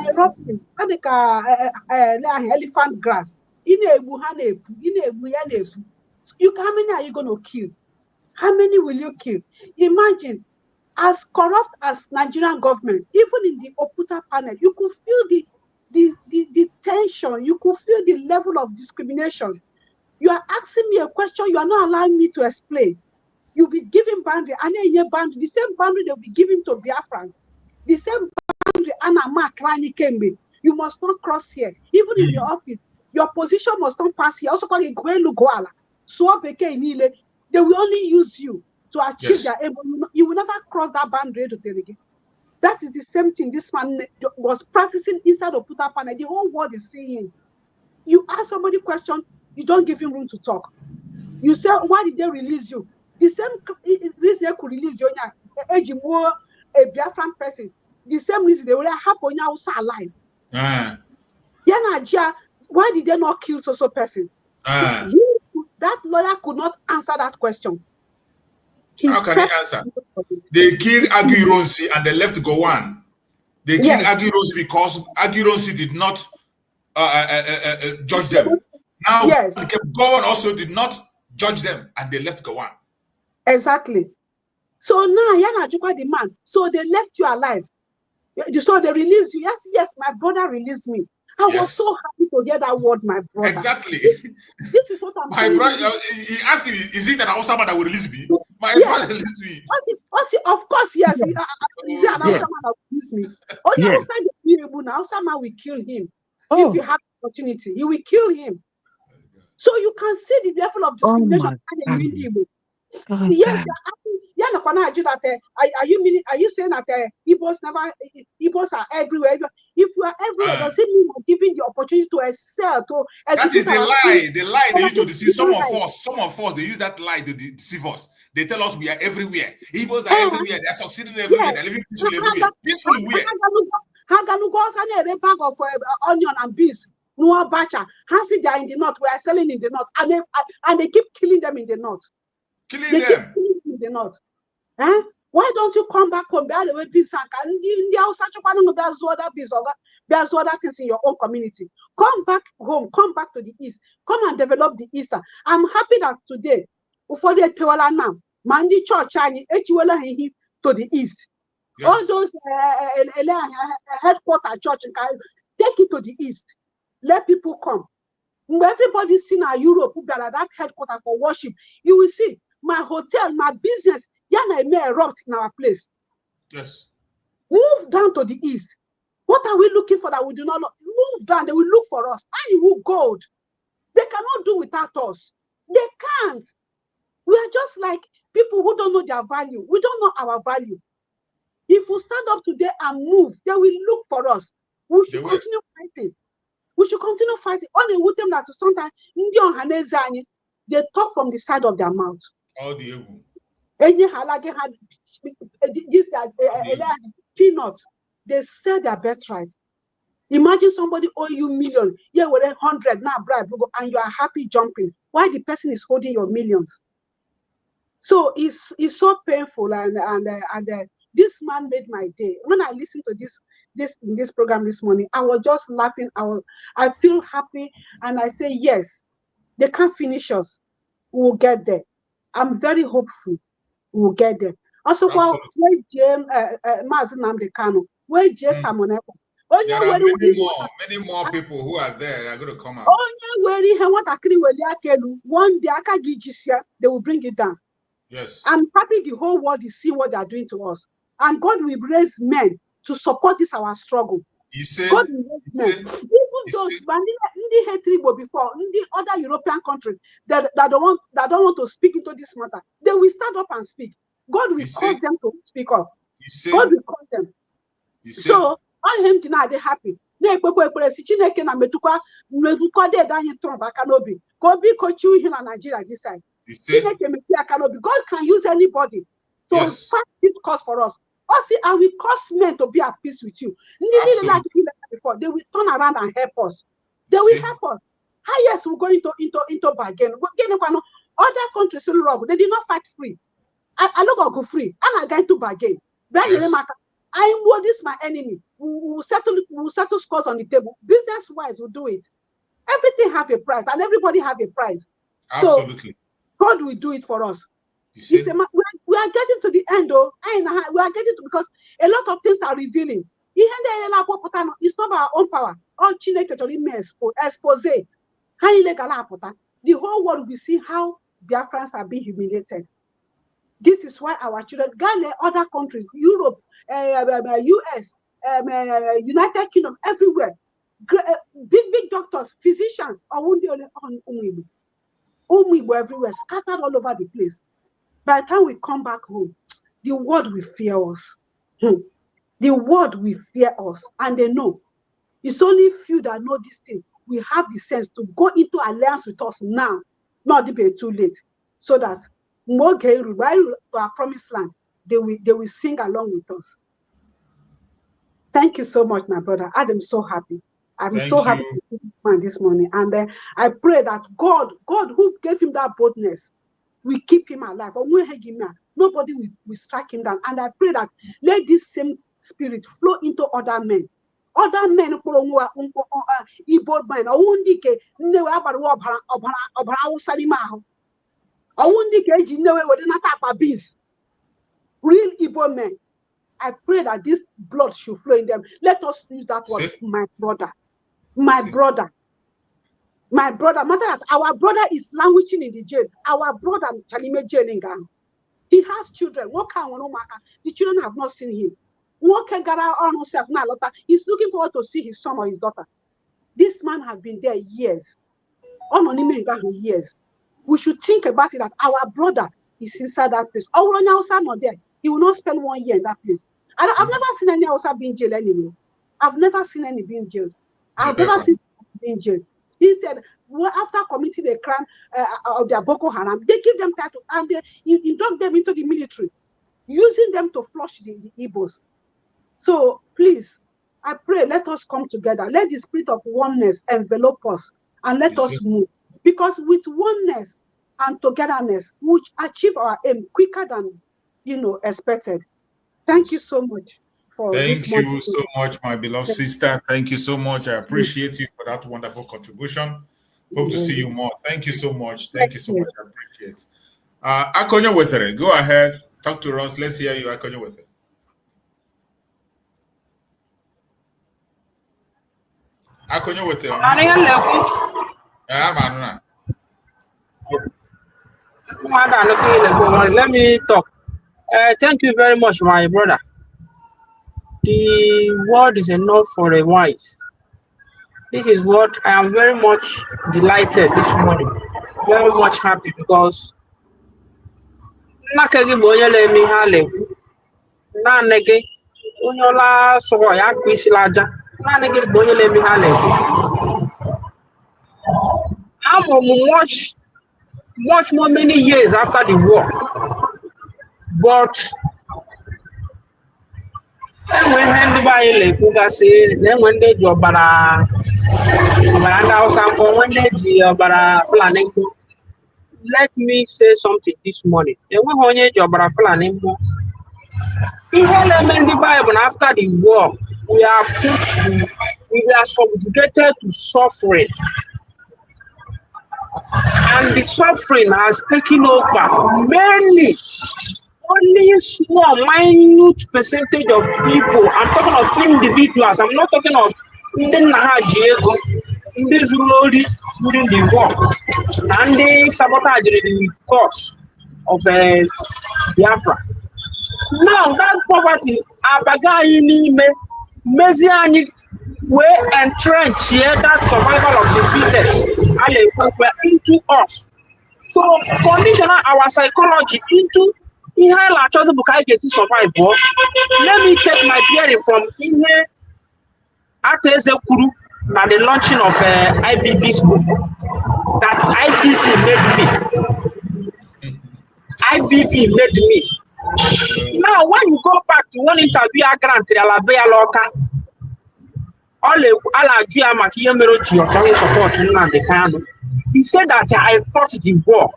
erupting, like elephant grass, how many are you going to kill? How many will you kill? Imagine As corrupt as Nigerian government, even in the Oputa panel, you could feel the tension, you could feel the level of discrimination. You are asking me a question, you are not allowing me to explain. You'll be giving boundary, and then boundary, the same boundary they'll be giving to Biafrans, the same boundary Anama Krani Kembe. You must not cross here. Even in your office, your position must not pass here. Also called Goala. They will only use you to achieve their aim. You will never cross that boundary to Terege. That is the same thing this man was practicing inside of Puta Pana. The whole world is seeing. You ask somebody a question, you don't give him room to talk. You say, why did they release you? The same reason they could release you, a Biafran person. The same reason they would have on you alive. Why did they not kill so person? That lawyer could not answer that question. How can he answer? They killed Aguironsi and they left Gowan. They killed Aguironsi because Aguironsi did not judge them. Now, Gowan also did not judge them and they left Gowan. Exactly. So now, Yana Jukwa the man. So they left you alive. So they released you. Yes, my brother released me. I was so happy to hear that word, my brother. Exactly. This is what I'm saying. My brother, he asked me, is it an Osama that will release me? My brother released me. Of course, yes. Is it an Osama that will release me? Osama will kill him. If you have the opportunity, he will kill him. So you can see the level of discrimination. Yes, are you saying that Igbos are everywhere? If you are everywhere, does it mean you're giving the opportunity to excel? That is the lie. The lie they used to deceive some of us. They use that lie to deceive us. They tell us we are everywhere. Igbos are everywhere. They're succeeding everywhere. They're living peacefully everywhere. Peacefully where? A bag of onion and beans. No bacha. Hansi, they are in the north. We are selling in the north, and they keep killing them in the north. Killing them in the north. Why don't you come back home? In the other things in your own community. Come back home. Come back to the east. Come and develop the east. I'm happy that today, for the Tewala now, Mandi Church to the east. Yes. All those headquarter church, take it to the east. Let people come. Everybody seen our Europe who got that headquarter for worship. You will see my hotel, my business, may erupt in our place. Yes. Move down to the east. What are we looking for that we do not know? Move down, they will look for us. And you will gold. They cannot do without us. They can't. We are just like people who don't know their value. We don't know our value. If we stand up today and move, they will look for us. We should continue fighting. We should continue fighting. Only with them that sometimes they talk from the side of their mouth. All the peanut. They sell their birthright. Imagine somebody owe you million, with 100 now bribe, and you are happy jumping. Why the person is holding your millions? So it's so painful, and this man made my day. When I listened to this program this morning, I was just laughing. I feel happy, and I say yes, they can't finish us. We'll get there. I'm very hopeful we'll get there. Also, where Mazi Nnamdi Kanu, where Samoneko. There are many more people who are there. They are going to come out. One day, they will bring it down. Yes. I'm happy the whole world is seeing what they are doing to us. And God will raise men to support this our struggle. God will raise men. Even those before, the other European countries that don't want to speak into this matter, they will stand up and speak. God will cause them to speak up. God will cause them. So all him tonight they happy. God can use anybody to fight this cause for us. Also, and we cause men to be at peace with you. Before they will turn around and help us. They will help us. Highest will go into bargain. Other countries they did not fight free. I look go free. And I going to bargain. I know this my enemy. We'll settle scores on the table. Business wise, we'll do it. Everything have a price, and everybody have a price. Absolutely. So God will do it for us. We we are getting to the end, though. We are getting to, because a lot of things are revealing. It's not our own power. All Chineke expose. The whole world will see how Biafrans are being humiliated. This is why our children, Ghana, other countries, Europe, US, United Kingdom, everywhere, big doctors, physicians, everywhere, scattered all over the place. By the time we come back home, the world will fear us. The world will fear us, and they know. It's only few that know this thing. We have the sense to go into alliance with us now, not to be too late, so that to our promised land, they will sing along with us. Thank you so much, my brother. I'm so happy. I'm so happy to see this man this morning. And I pray that God who gave him that boldness, will keep him alive. But nobody will strike him down. And I pray that let this same spirit flow into other men. Other men Igbo men, real Igbo men. I pray that this blood should flow in them. Let us use that word, my brother. My brother. My brother, matter that our brother is languishing in the jail. Our brother Chalime jail in Ghana. He has children. The children have not seen him. He's looking forward to see his son or his daughter. This man has been there years. Years. We should think about it that our brother is inside that place. Not there. He will not spend 1 year in that place. I've never seen any Hausa being jailed anyway. I've never seen any being jailed. I've never seen being jailed. He said, well, after committing a crime of their Boko Haram, they give them title and they induct them into the military, using them to flush the Igbos. So please, I pray, let us come together. Let the spirit of oneness envelop us and let us move. Because with oneness and togetherness, we achieve our aim quicker than expected. Thank you so much. Thank you so much, my beloved sister. Thank you so much. I appreciate you for that wonderful contribution. Hope to see you more. Thank you so much. Thank you so much. I appreciate it. Akonyo Wethere, go ahead. Talk to us. Let's hear you, Akonyo Wethere. Akonyo Wethere. Let me talk. Thank you very much, my brother. The word is enough for a wise. This is what I am very much delighted this morning. Very much happy because I much more many years after the war, but when let me say something this morning. After the war, we are subjugated to suffering, and the suffering has taken over many. Only small, minute percentage of people. I'm talking of individuals. I'm not talking of during the war, and they sabotaged the cause of Biafra. Now that poverty, we entrench here that survival of the fittest into us. So conditional our psychology into let me take my theory from here at the launching of IBB's book that IBB made me. Now when you go back to one interview I granted he said that I fought the war.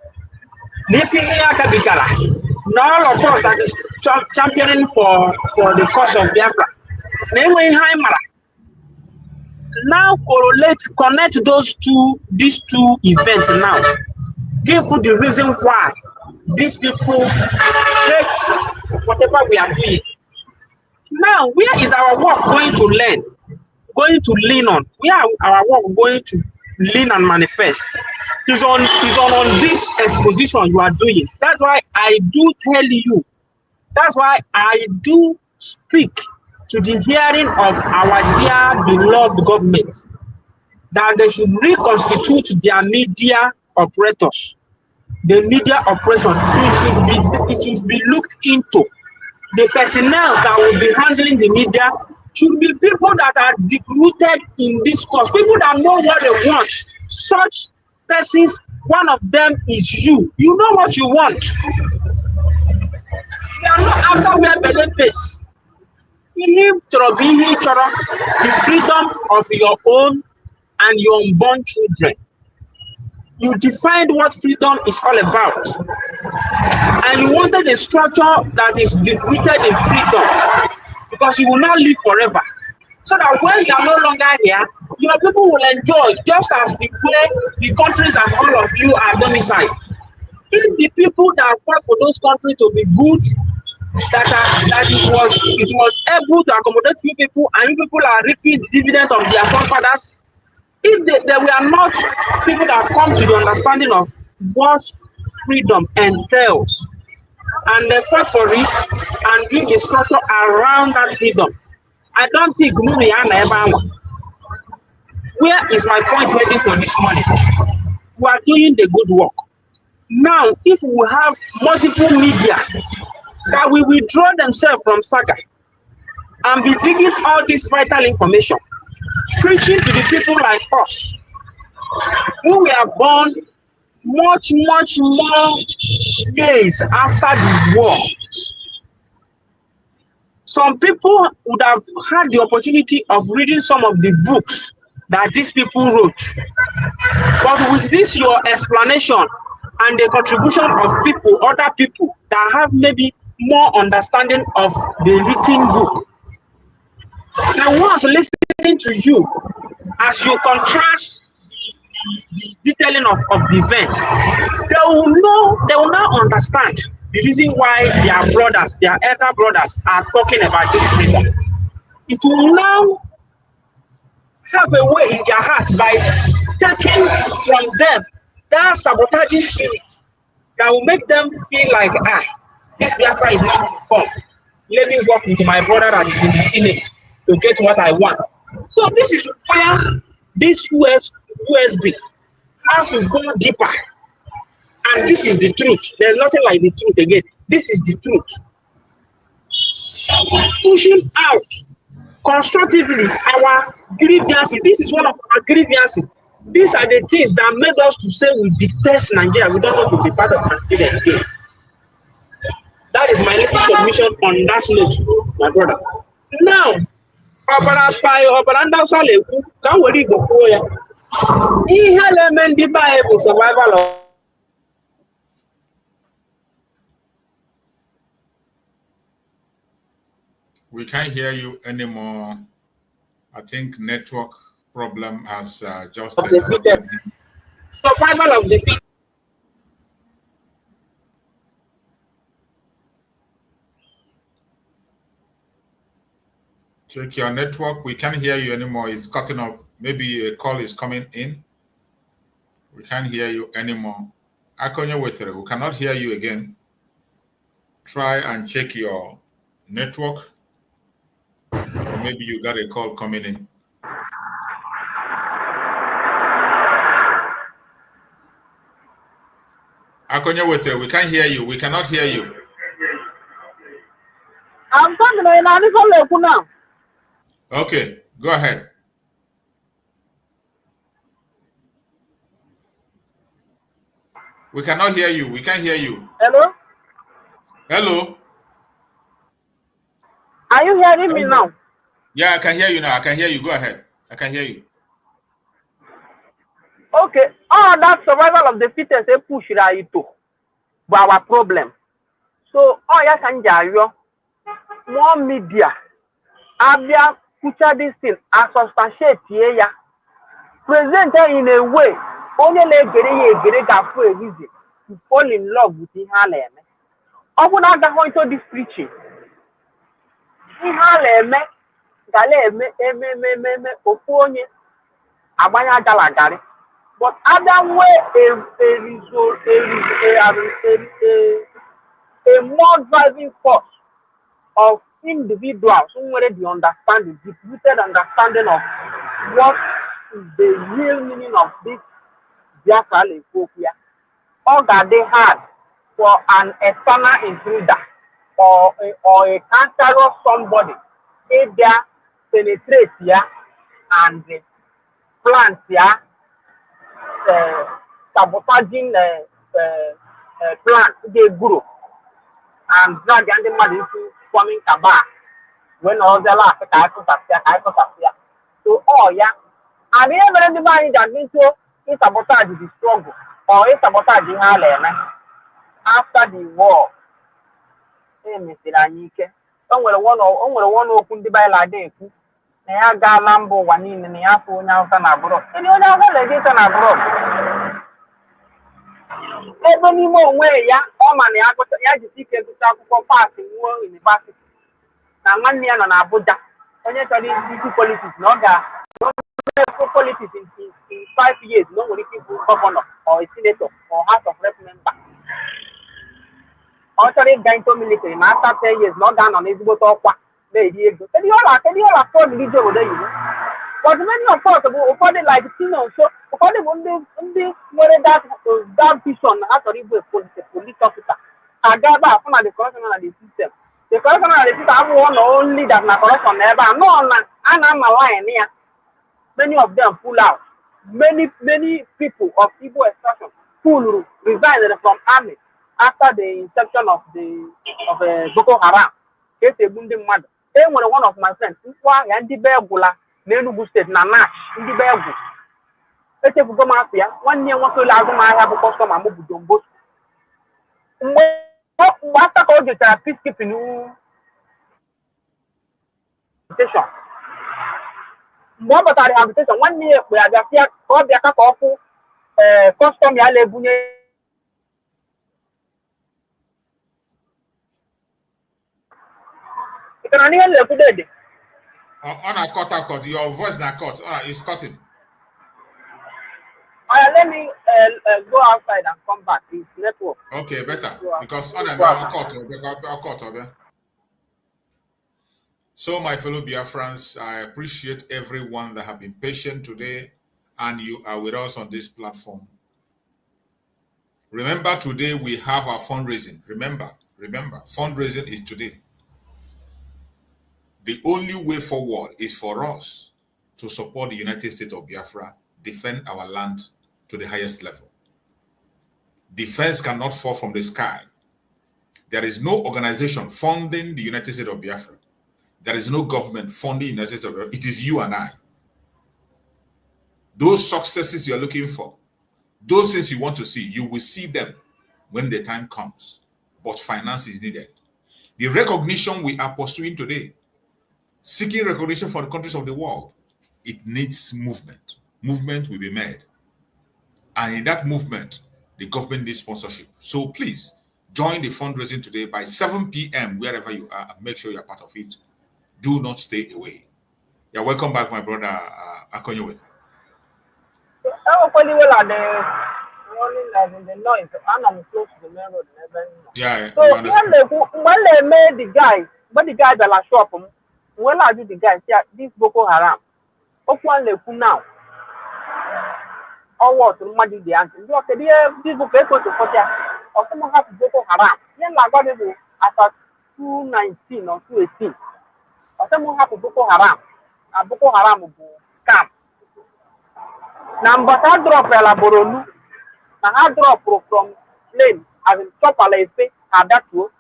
Now, of course, that is championing for the cause of Biafra. Now, connect these two events now. Give the reason why these people hate whatever we are doing. Now, where is our work going to lean on? Where are our work going to lean and manifest? Is on this exposition you are doing. That's why I do tell you. That's why I do speak to the hearing of our dear beloved government that they should reconstitute their media operators. The media operation, it should be looked into. The personnel that will be handling the media should be people that are deep-rooted in this cause, people that know what they want. Such persons, one of them is you. You know what you want. You are not after where belly face. The freedom of your own and your unborn children. You defined what freedom is all about. And you wanted a structure that is rooted in freedom. Because you will not live forever. So that when you are no longer here, your people will enjoy just as the way the countries that all of you are domiciled. If the people that fought for those countries to be good, that it was able to accommodate you people, and you people are reaping the dividend of their forefathers, if they were not people that come to the understanding of what freedom entails, and they fought for it and build a structure around that freedom, I don't think where is my point heading for this morning? We are doing the good work. Now, if we have multiple media that will withdraw themselves from saga and be digging all this vital information, preaching to the people like us, who were born much more days after the war. Some people would have had the opportunity of reading some of the books that these people wrote. But with this, your explanation and the contribution of people, other people that have maybe more understanding of the written book, and once listening to you, as you contrast the detailing of the event, they will now understand the reason why their brothers, their elder brothers, are talking about this freedom. It will now have a way in their hearts by taking from them that sabotaging spirit that will make them feel like, this Biafra is not come. Let me work with my brother that is in the Senate to get what I want. So this is where this USB has to go deeper. And this is the truth. There's nothing like the truth again. This is the truth. Pushing out constructively our grievances. This is one of our grievances. These are the things that made us to say we detest Nigeria. We don't want to be part of Nigeria again. That is my little submission on that note, my brother. Now, survival of we can't hear you anymore. I think network problem has just survival of the fittest. Check your network. We can't hear you anymore. It's cutting off. Maybe a call is coming in. We can't hear you anymore. Akonye Wetere, we cannot hear you again. Try and check your network. Or maybe you got a call coming in. Akonye Wetere, we can't hear you. We cannot hear you. I'm talking now. Okay, go ahead. We cannot hear you. We can't hear you. Hello? Hello? Are you hearing me now? Yeah, I can hear you now. I can hear you. Go ahead. I can hear you. Okay. All that survival of the fittest they push right to our problem. So yes, and more media. Abia picture this thing as substantiate present in a way only get a reason. to fall in love with ihe a na-eme. Ọ bụ na agaghị into this preaching. Ihe a na-eme ga na-eme ofu onye agbanya galagari. But other way a more driving force of individuals who were the understanding, deep-rooted understanding of what is the real meaning of this Biafra utopia, or that they had for an external intruder or a cancerous somebody, if they penetrate here and plant here, sabotaging plants, they grow and drag the animal into forming cabal. When all the last I so yeah. And even the money that into it sabotage the struggle or it sabotage the after the war. Mr. Anike. Onwere one open the by like this. Na ga lambo wani ni ya so nya usa na abroad. Any onye aka legate na abroad. Ebe ni mo onwe ya o ma na ya ji ike gụta akwụkwọ pass nwo university. Na nwanne ya nọ na Abuja. Onye chọrọ isi politics na ọ ga politics in 5 years no nwere ike ịbụ governor or a senator or house of rep member. Ọ chọrọ ịga into military na after 10 years na ọ ga-anọ n'ezigbote ọkwa na-eri ego. Kedu ihe ọla fọdụ ndị ji obodo yiwu? But many of us bụ ụfọdụ like Tino so ụfọdụ bụ ndị nwere that vision na ha chọrọ ịbụ a police officer. Aga ebe a fụ na the corruption na the system. The corruption na the system abụghị na only that na corruption na ebe a nọ na a na-ama line ya. Many of them pull out. Many people of Igbo extraction resigned from army after the inception of Boko Haram. One of my friends, ndị be egwula n'Enugu State na Nash, ndị be egwu. Echefugo m afọ ya, nwanne ya nwoke ụlọ azụmahịa bụ kọstọma m bụ Dombo. Mgbe after ka o jechara peacekeeping station. Mgbe ọ batara rehabilitation, nwanne ya ekpe abịa ka ọ bịa ka ọ fụ kọstọm ya na-ebunye On a cut, your voice na cut. It's cutting. Let me go outside and come back. It's network. Okay, better. Because on a cut. So, my fellow Biafrans, I appreciate everyone that have been patient today and you are with us on this platform. Remember, today we have our fundraising. Remember, fundraising is today. The only way forward is for us to support the United States of Biafra, defend our land to the highest level. Defense cannot fall from the sky. There is no organization funding the United States of Biafra. There is no government funding the United States of Biafra. It is you and I. Those successes you are looking for, those things you want to see, you will see them when the time comes. But finance is needed. The recognition we are pursuing today, seeking recognition for the countries of the world, it needs movement. Movement will be made. And in that movement, the government needs sponsorship. So please, join the fundraising today by 7 p.m. wherever you are, and make sure you're part of it. Do not stay away. You're welcome back, my brother Akonyowe. Yeah. So when they made the guy that la shop, when I do the guy, this Boko Haram, now. Or what? Money the answer. You okay? This book is going to put or someone has Boko Haram. Yeah, like what they do after 2019 or 2018. Or someone has Boko Haram. And Boko Haram will scam. Now, but I drop a laboronu. Now I drop from plane as in top a lefe. Have that too.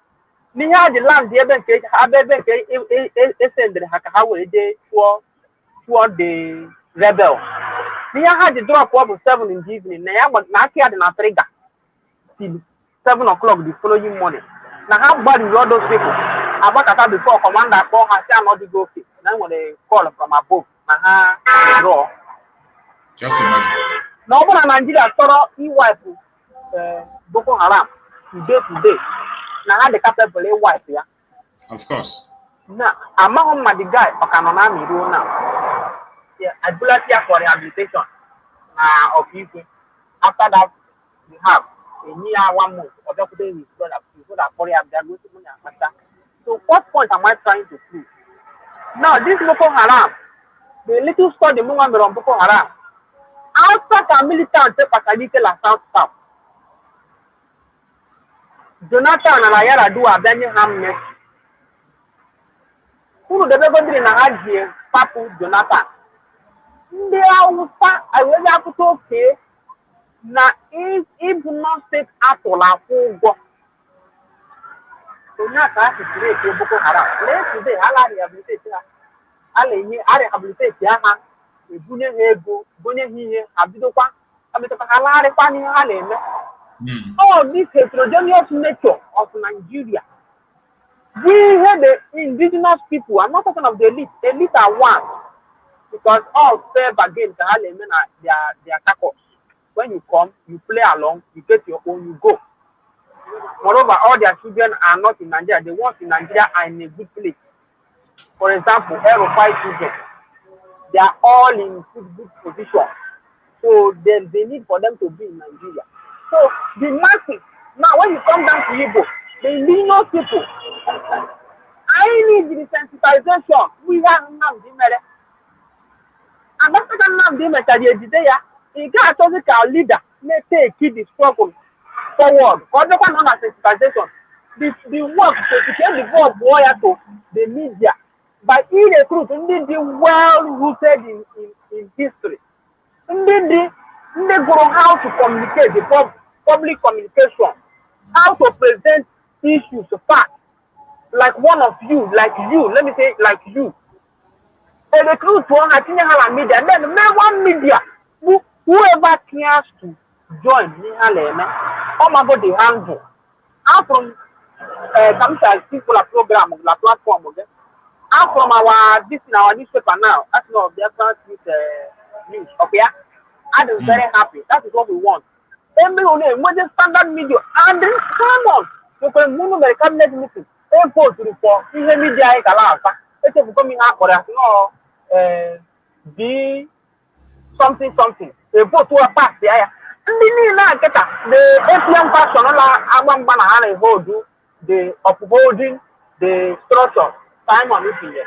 Ni had the land the other case. Have the case. Send the Hakahawe day toward the rebel. Ni had the drop over 7 in the evening. Now but now he had an trigger till 7 o'clock the following morning. Now how bad is all those people? About that before commander call has not the go fit. Then when they call from above, draw. Just imagine. No one in Nigeria thought he wipe Boko Haram today. Now how the capable wife, yeah. Of course. Now, among the guy, now. Yeah, I volunteer for rehabilitation of people. After that, we have a near 1 month or just today we saw that for rehabilitation. So what point am I trying to prove? Now, this Boko Haram, the little study movement on Boko Haram, after the militant take la South. Jonathan and Ayara do a Benny Hamnet. Who the Beverly Nahaji, Papu Jonathan? They are I will have to okay. Now, if not take Apple, I will go. So now, I have to create a Boko Haram. Let's today, I rehabilitate. I rehabilitate. A bunye ego, bunye here, Abidopa, Abitoka, Halari, Fanny, Halem. All this heterogeneous nature of Nigeria. We have the indigenous people. I'm not talking of the elite. Elite are one. Because all serve against the Halem and their cacos. When you come, you play along, you get your own, you go. Moreover, all their children are not in Nigeria. The ones in Nigeria are in a good place. For example, Aero-5 children. They are all in good position. So there's the need for them to be in Nigeria. So the masses, now when you come down to Igbo, the indigenous people, I need the sensitization. We have Nnamdi Mere. And after Nnamdi Mere, he got a physical leader, may take the struggle forward. Because they want sensitization. The work to get the vote warrior to the media. By the truth, indeed, well rooted in history. Indeed, they know how to communicate the public communication, how to present issues, facts, like one of you, like you, let me say, like you. And the truth one, I think I have a media, and then one media, whoever cares to join me, oh my God, the handle. I'm from Kamsa people program, la platform, okay? I'm from our newspaper now. That's not the news. Okay, I'm very happy. That is what we want. Every when the standard media and then come on. You can move the cabinet meeting. They go to report. The media is allowed. It's becoming for us. No, the something. They go to a pass there. And the APM fashion, I'm going to hold the upholding the structure. Time on this year.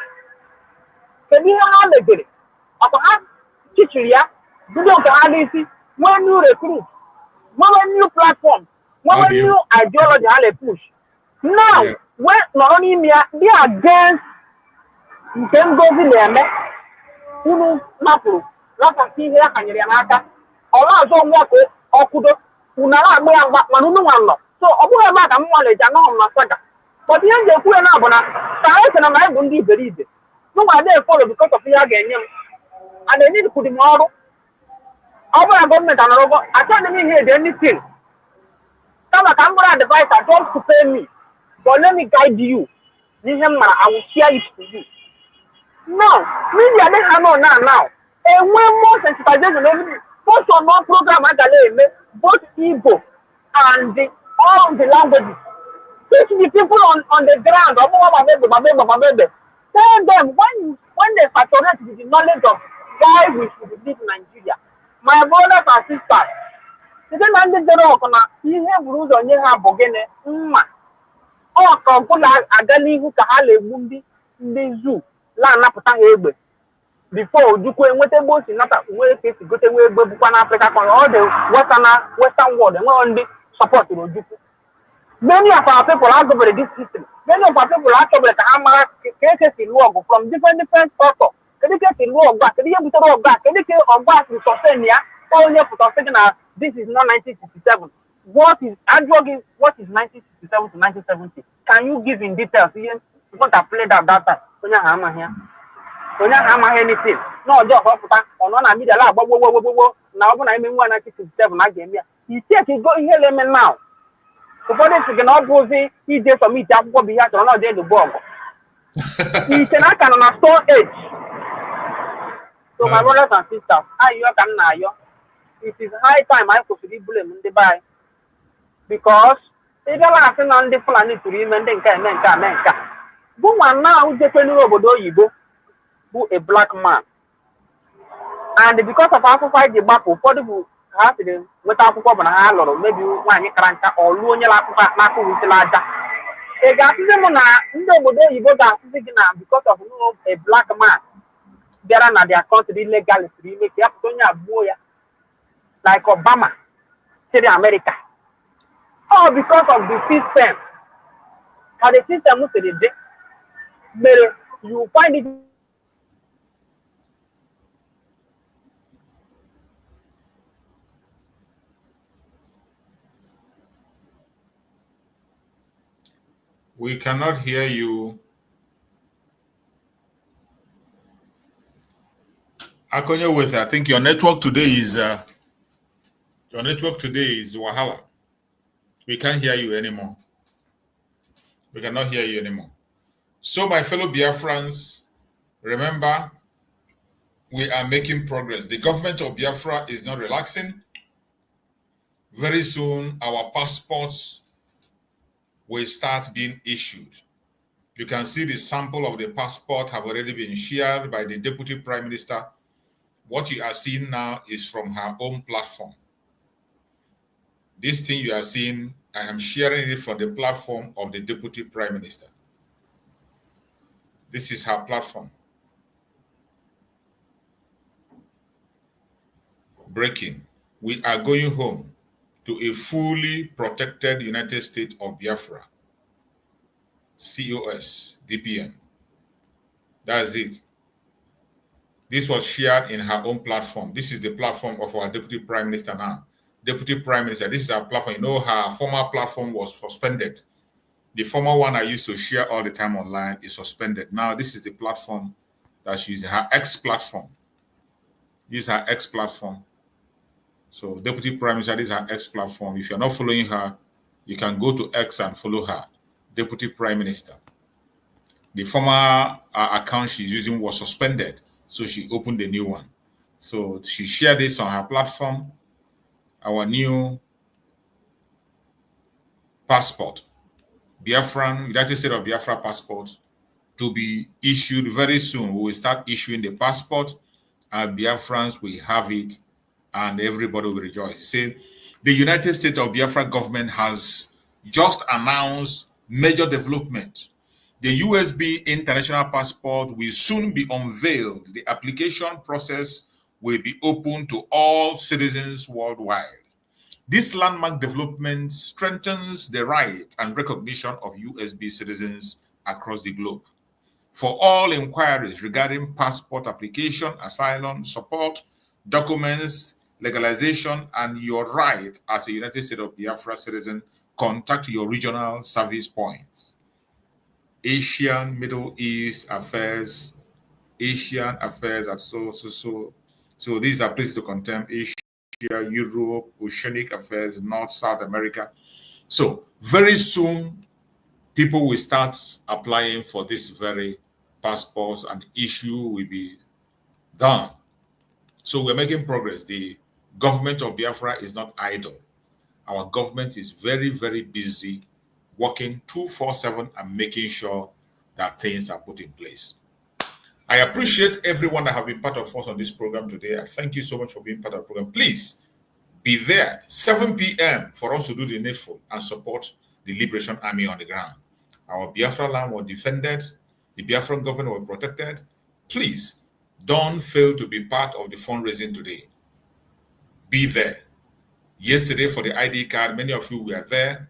Can you have a good? Upon Chichiria, you don't have easy when you recruit, when new platform, when new ideology are push. Now, when not only me, they are against Ngozi, Unu Mapu, Rafa Tia and Yanaka, or also Okudo, Unara, Manu. So, Obu about a knowledge and no massacre. But the end of the Nabona, and I won't be believed. No, I dare follow because of the again. And they need to put him out. Our government and over, I can't even hear anything. Some of them are advice, I don't to pay me. But let me guide you. I will share it to you. No, media they have no now. And one more sensitization, both on one program, both Igbo and all the languages. Teach the people on the ground. Tell them when they saturate with the knowledge of why we should live in Nigeria. My brothers and sisters, they don't understand you have rules on your bogene. Oh, Kampula Agani who Kahale Wundi in the zoo. La Napata Hebe. Before you go and what the boats in not a way to go away, but Africa, all the Western world, and one day support to do. Many of our people are over this system. Many of our people are over the cases in work from different sources. Can you get in work back? Can you get back? Can you get on back to Sosenia? This is not 1967. What is 1967 to 1970? Can you give in details? You want to play that data? When you hammer here, when you hammer anything, no job of that or non media. Now, when I mean 1967, I came here. He said he's going here now. So for this, you can all go see, he did for me, that will be here to another day to bomb. He cannot on a stone age. So, my brothers and sisters, it is high time I could be blamed in the buy. because ị bịala asị na ndị Fulani tụrụ ime ndị nke eme nke ame nke bụ nwa now jekwenuru obodo oyibo bụ a black man, and because of akwụkwọ anyị ji gbapụ, ụfọdụ bụ ha siri nweta akwụkwọ bụ na ha lụrụ mebi nwaanyị kara nka ọ lụọ onye akwụkwọ na-akụghịsịla aja. Ị ga-asịzi m na ndị obodo oyibo ga-asịzi gị na because of a black man bịara na their country illegally tụrụ ime ka ya pụta onye abụọ ya like Obama chịrị America, all because of the system. How the system siri dị mere you find it We cannot hear you. Akonyo with, I think your network today is Wahala. We can't hear you anymore. We cannot hear you anymore. So my fellow Biafrans, remember, we are making progress. The government of Biafra is not relaxing. Very soon, our passports will start being issued. You can see the sample of the passport have already been shared by the Deputy Prime Minister. What you are seeing now is from her own platform. This thing you are seeing, I am sharing it from the platform of the Deputy Prime Minister. This is her platform. Breaking. We are going home to a fully protected United States of Biafra. COS, DPM. That's it. This was shared in her own platform. This is the platform of our Deputy Prime Minister now. Deputy Prime Minister, this is our platform. You know, her former platform was suspended. The former one I used to share all the time online is suspended. Now, this is the platform that she's her ex-platform. This is her ex-platform. So Deputy Prime Minister, this is her X platform. If you're not following her, you can go to X and follow her. Deputy Prime Minister. The former account she's using was suspended, so she opened a new one. So she shared this on her platform. Our new passport, Biafran, United States of Biafra passport, to be issued very soon. We will start issuing the passport, and Biafrans will have it, and everybody will rejoice. See, the United States of Biafra government has just announced major development. The USB international passport will soon be unveiled. The application process will be open to all citizens worldwide. This landmark development strengthens the right and recognition of USB citizens across the globe. For all inquiries regarding passport application, asylum, support, documents, legalization, and your right as a United States of Biafra citizen, contact your regional service points. Asian, Middle East affairs, Asian affairs, and so these are places to contempt: Asia, Europe, Oceanic affairs, North, South America. So very soon, people will start applying for this very passports, and issue will be done. So we're making progress. The government of Biafra is not idle. Our government is very, very busy working 24/7 and making sure that things are put in place. I appreciate everyone that have been part of us on this program today. I thank you so much for being part of the program. Please be there 7 p.m. for us to do the needful and support the Liberation Army on the ground. Our Biafra land was defended. The Biafran government was protected. Please don't fail to be part of the fundraising today. Be there. Yesterday for the ID card, many of you were there.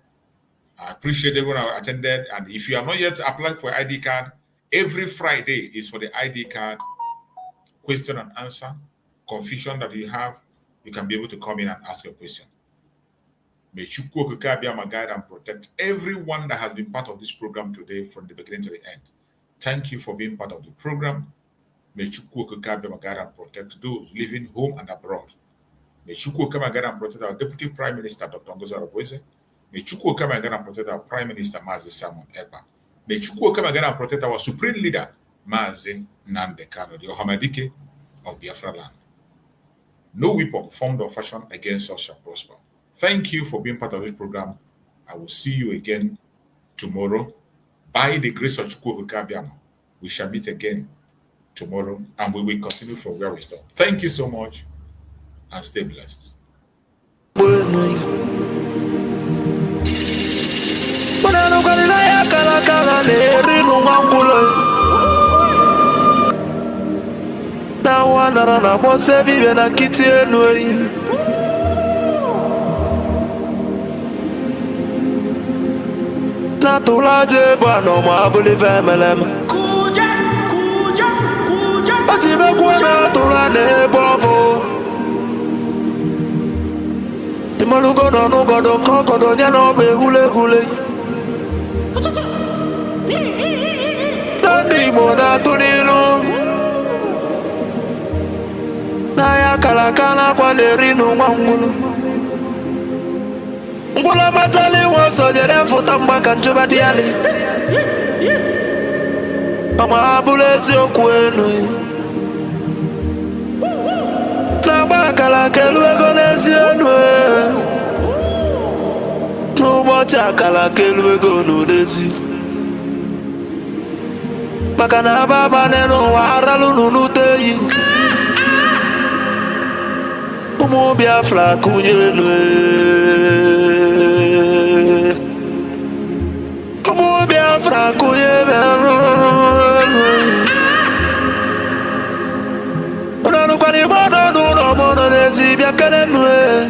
I appreciate everyone who attended. And if you have not yet applied for ID card, every Friday is for the ID card question and answer. Confusion that you have, you can be able to come in and ask your question. May Chukwu Okike be my guide and protect everyone that has been part of this program today from the beginning to the end. Thank you for being part of the program. May Chukwu Okike be my guide and protect those living home and abroad. May Chukwu Okike be my guide and protect our Deputy Prime Minister, Dr. Ngozi Orabueze. May Chukwu Okike be my guide and protect our Prime Minister, Mazi Simon Ekpa. May Chukwu Okike be my guide and protect our Supreme Leader, Mazi Nnamdi Kanu, the Ohamadike of Biafra land. No weapon formed or fashioned against us shall prosper. Thank you for being part of this program. I will see you again tomorrow. By the grace of Chukwu, we shall meet again tomorrow, and we will continue from where we stop. Thank you so much, and stay blessed. Natulaje bano mabuli vemelem. Kuja. Otibe kwa natulane bovo. Timalugo no godo kokodo nyano be hule. Dani mo natunilu. Naya kalakala kwa lerinu mangulu. Ngula matali waso jere futa mbaka njuba diali. Mama abulezi okwenu. Na baka la kelwe gonezi enwe. Nubocha kala kelwe gonudezi. Maka na baba neno waralu nunuteyi. Umu Biafra kunyenwe. Umu Biafra kunyenwe. Unanu kwa ni mono nuno mono nezi biakenenwe.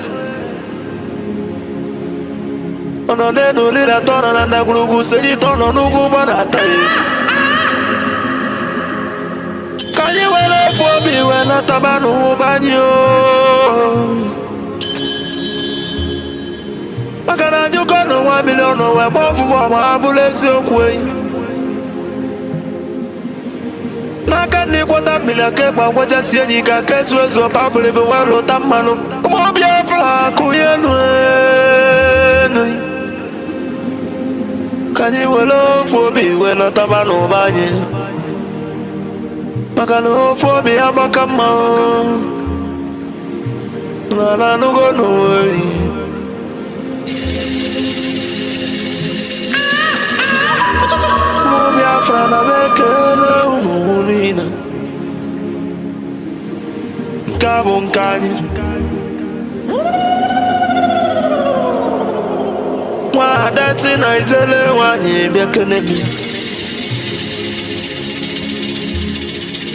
Ono nenu lira tono nanda kulugu seji tono nugu banataye. Kanyi wele fobi wena tabanu banyo. Makana nyuko no 1 million no we bofu wa mabulezi okwe. Naka ni kwata milake kwa kwacha sienyi kakesu ezo pabule bewaro tamano. Umu Biafra kuyenwe. Kanyi wele fobi wena tabanu banyo. Makano fobi abakama. Nana nugo noe. Mo Biafra na bekele umunina. Nkabo nkani. Mwadati na ijele wanyi bekele mi.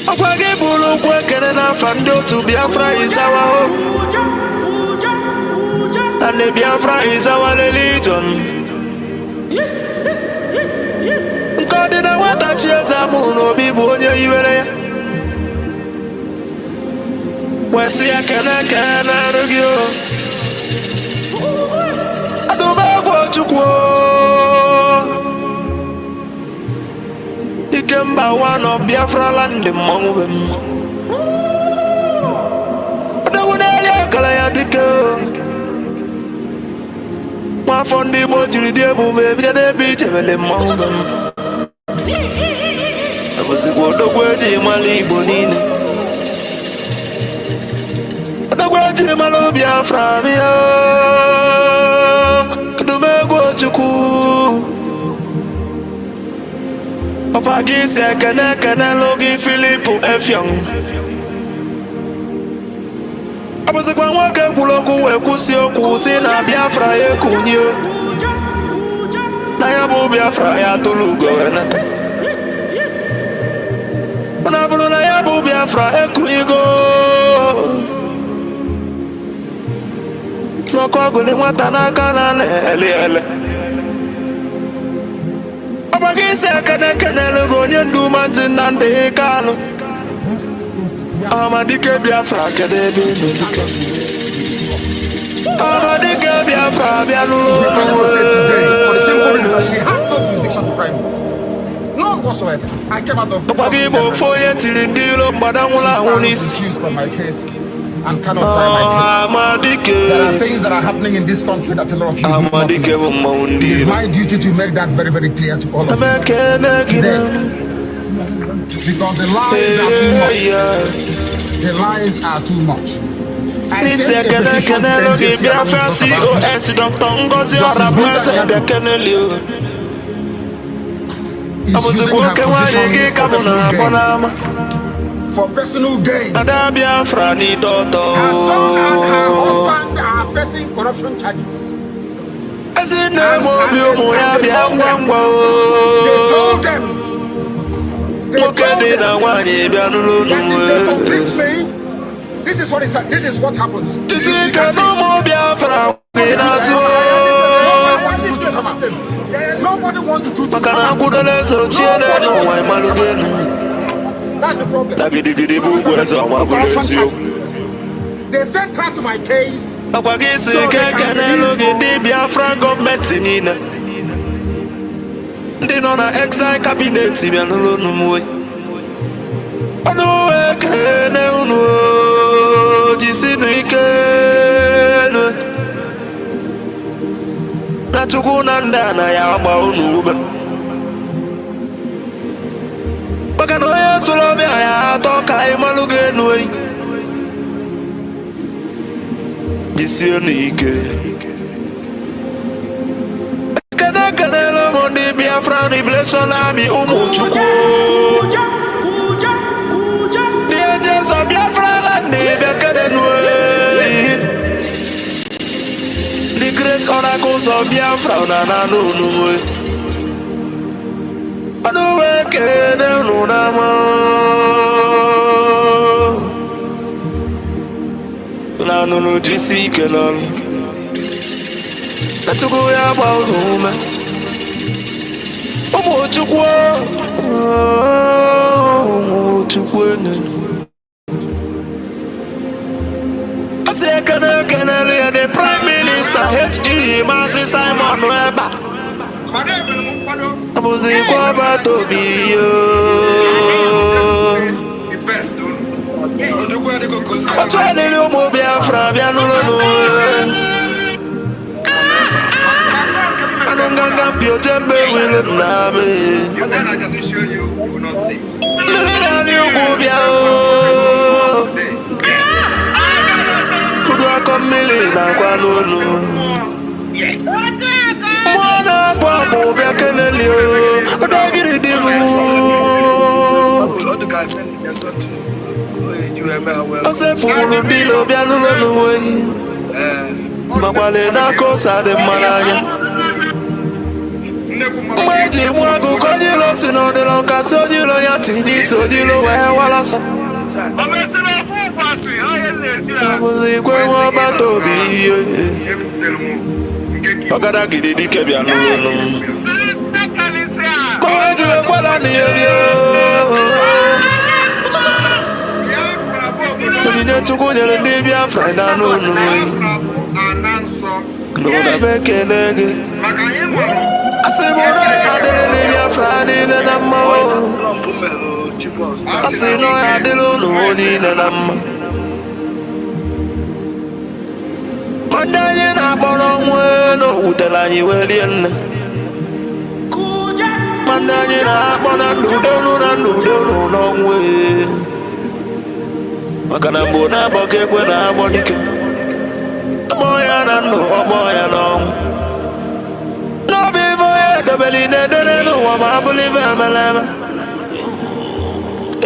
Akwage bulu kwekene na fando to Biafra is our hope. And the Biafra is our religion. God in a water cheers a moon or be born here. Wesi can argue. I don't know what you quote. Ikemba one of Biafra land among them. The one I call dike. My phone the motor the baby the beach and among them. I was a good word in my libonine. The word in my lobia from you. The mego chuku. Papa gisi kana logi Philippe F Young. Abuze kwa mwake kuloku wekusi okusi na Biafra yekunye. Na yabu Biafra ya tulugo enata. Unabulu na yabu Biafra ekuigo. Noko gule mwatanaka na ele. Abagise kana logo nyendu manzi nande kalo. Amadike Biafra kedebi ndike. Amadike Biafra bialulo. She has no jurisdiction to try me. None whatsoever. I came out of Bagibo foye tilindilo mbadangula unis. Accused from my case and cannot try my case. There are things that are happening in this country that a lot of you do not know. It is my duty to make that very, very clear to all of you today. Because the lies are too much. The lies are too much. Nisi ekene kene logi Biafra COS Dr. Ngozi Orabueze Biakenelio. Abuzikwoke wanyigi kabuna bonama. For personal gain. Ada Biafra ni toto. Her son and her husband are facing corruption charges. They told them that if they complete me, this is what happens. Nobody wants to do That's the problem. They sent her to my case. So Biafran government in they know na exile cabinet bi anolo no mu. Ono ekene unu jisinu ike na chukwu na nda na ya agba unu ube. Maka na onye soro bịa ya atọ ka ịmalụ ga-enu eyi. Jisinu ike. The Biafran Liberation Army Umuchukwu. The angels of Biafra land the great oracles of Biafra the Prime Minister H.E. Mazi Simon Weber. The best. I don't got your temper with it now. The one I just show you will not see. Yes.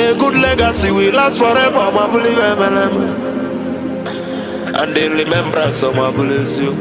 A good legacy will last forever, my believer, and the remembrance of my beliefs you.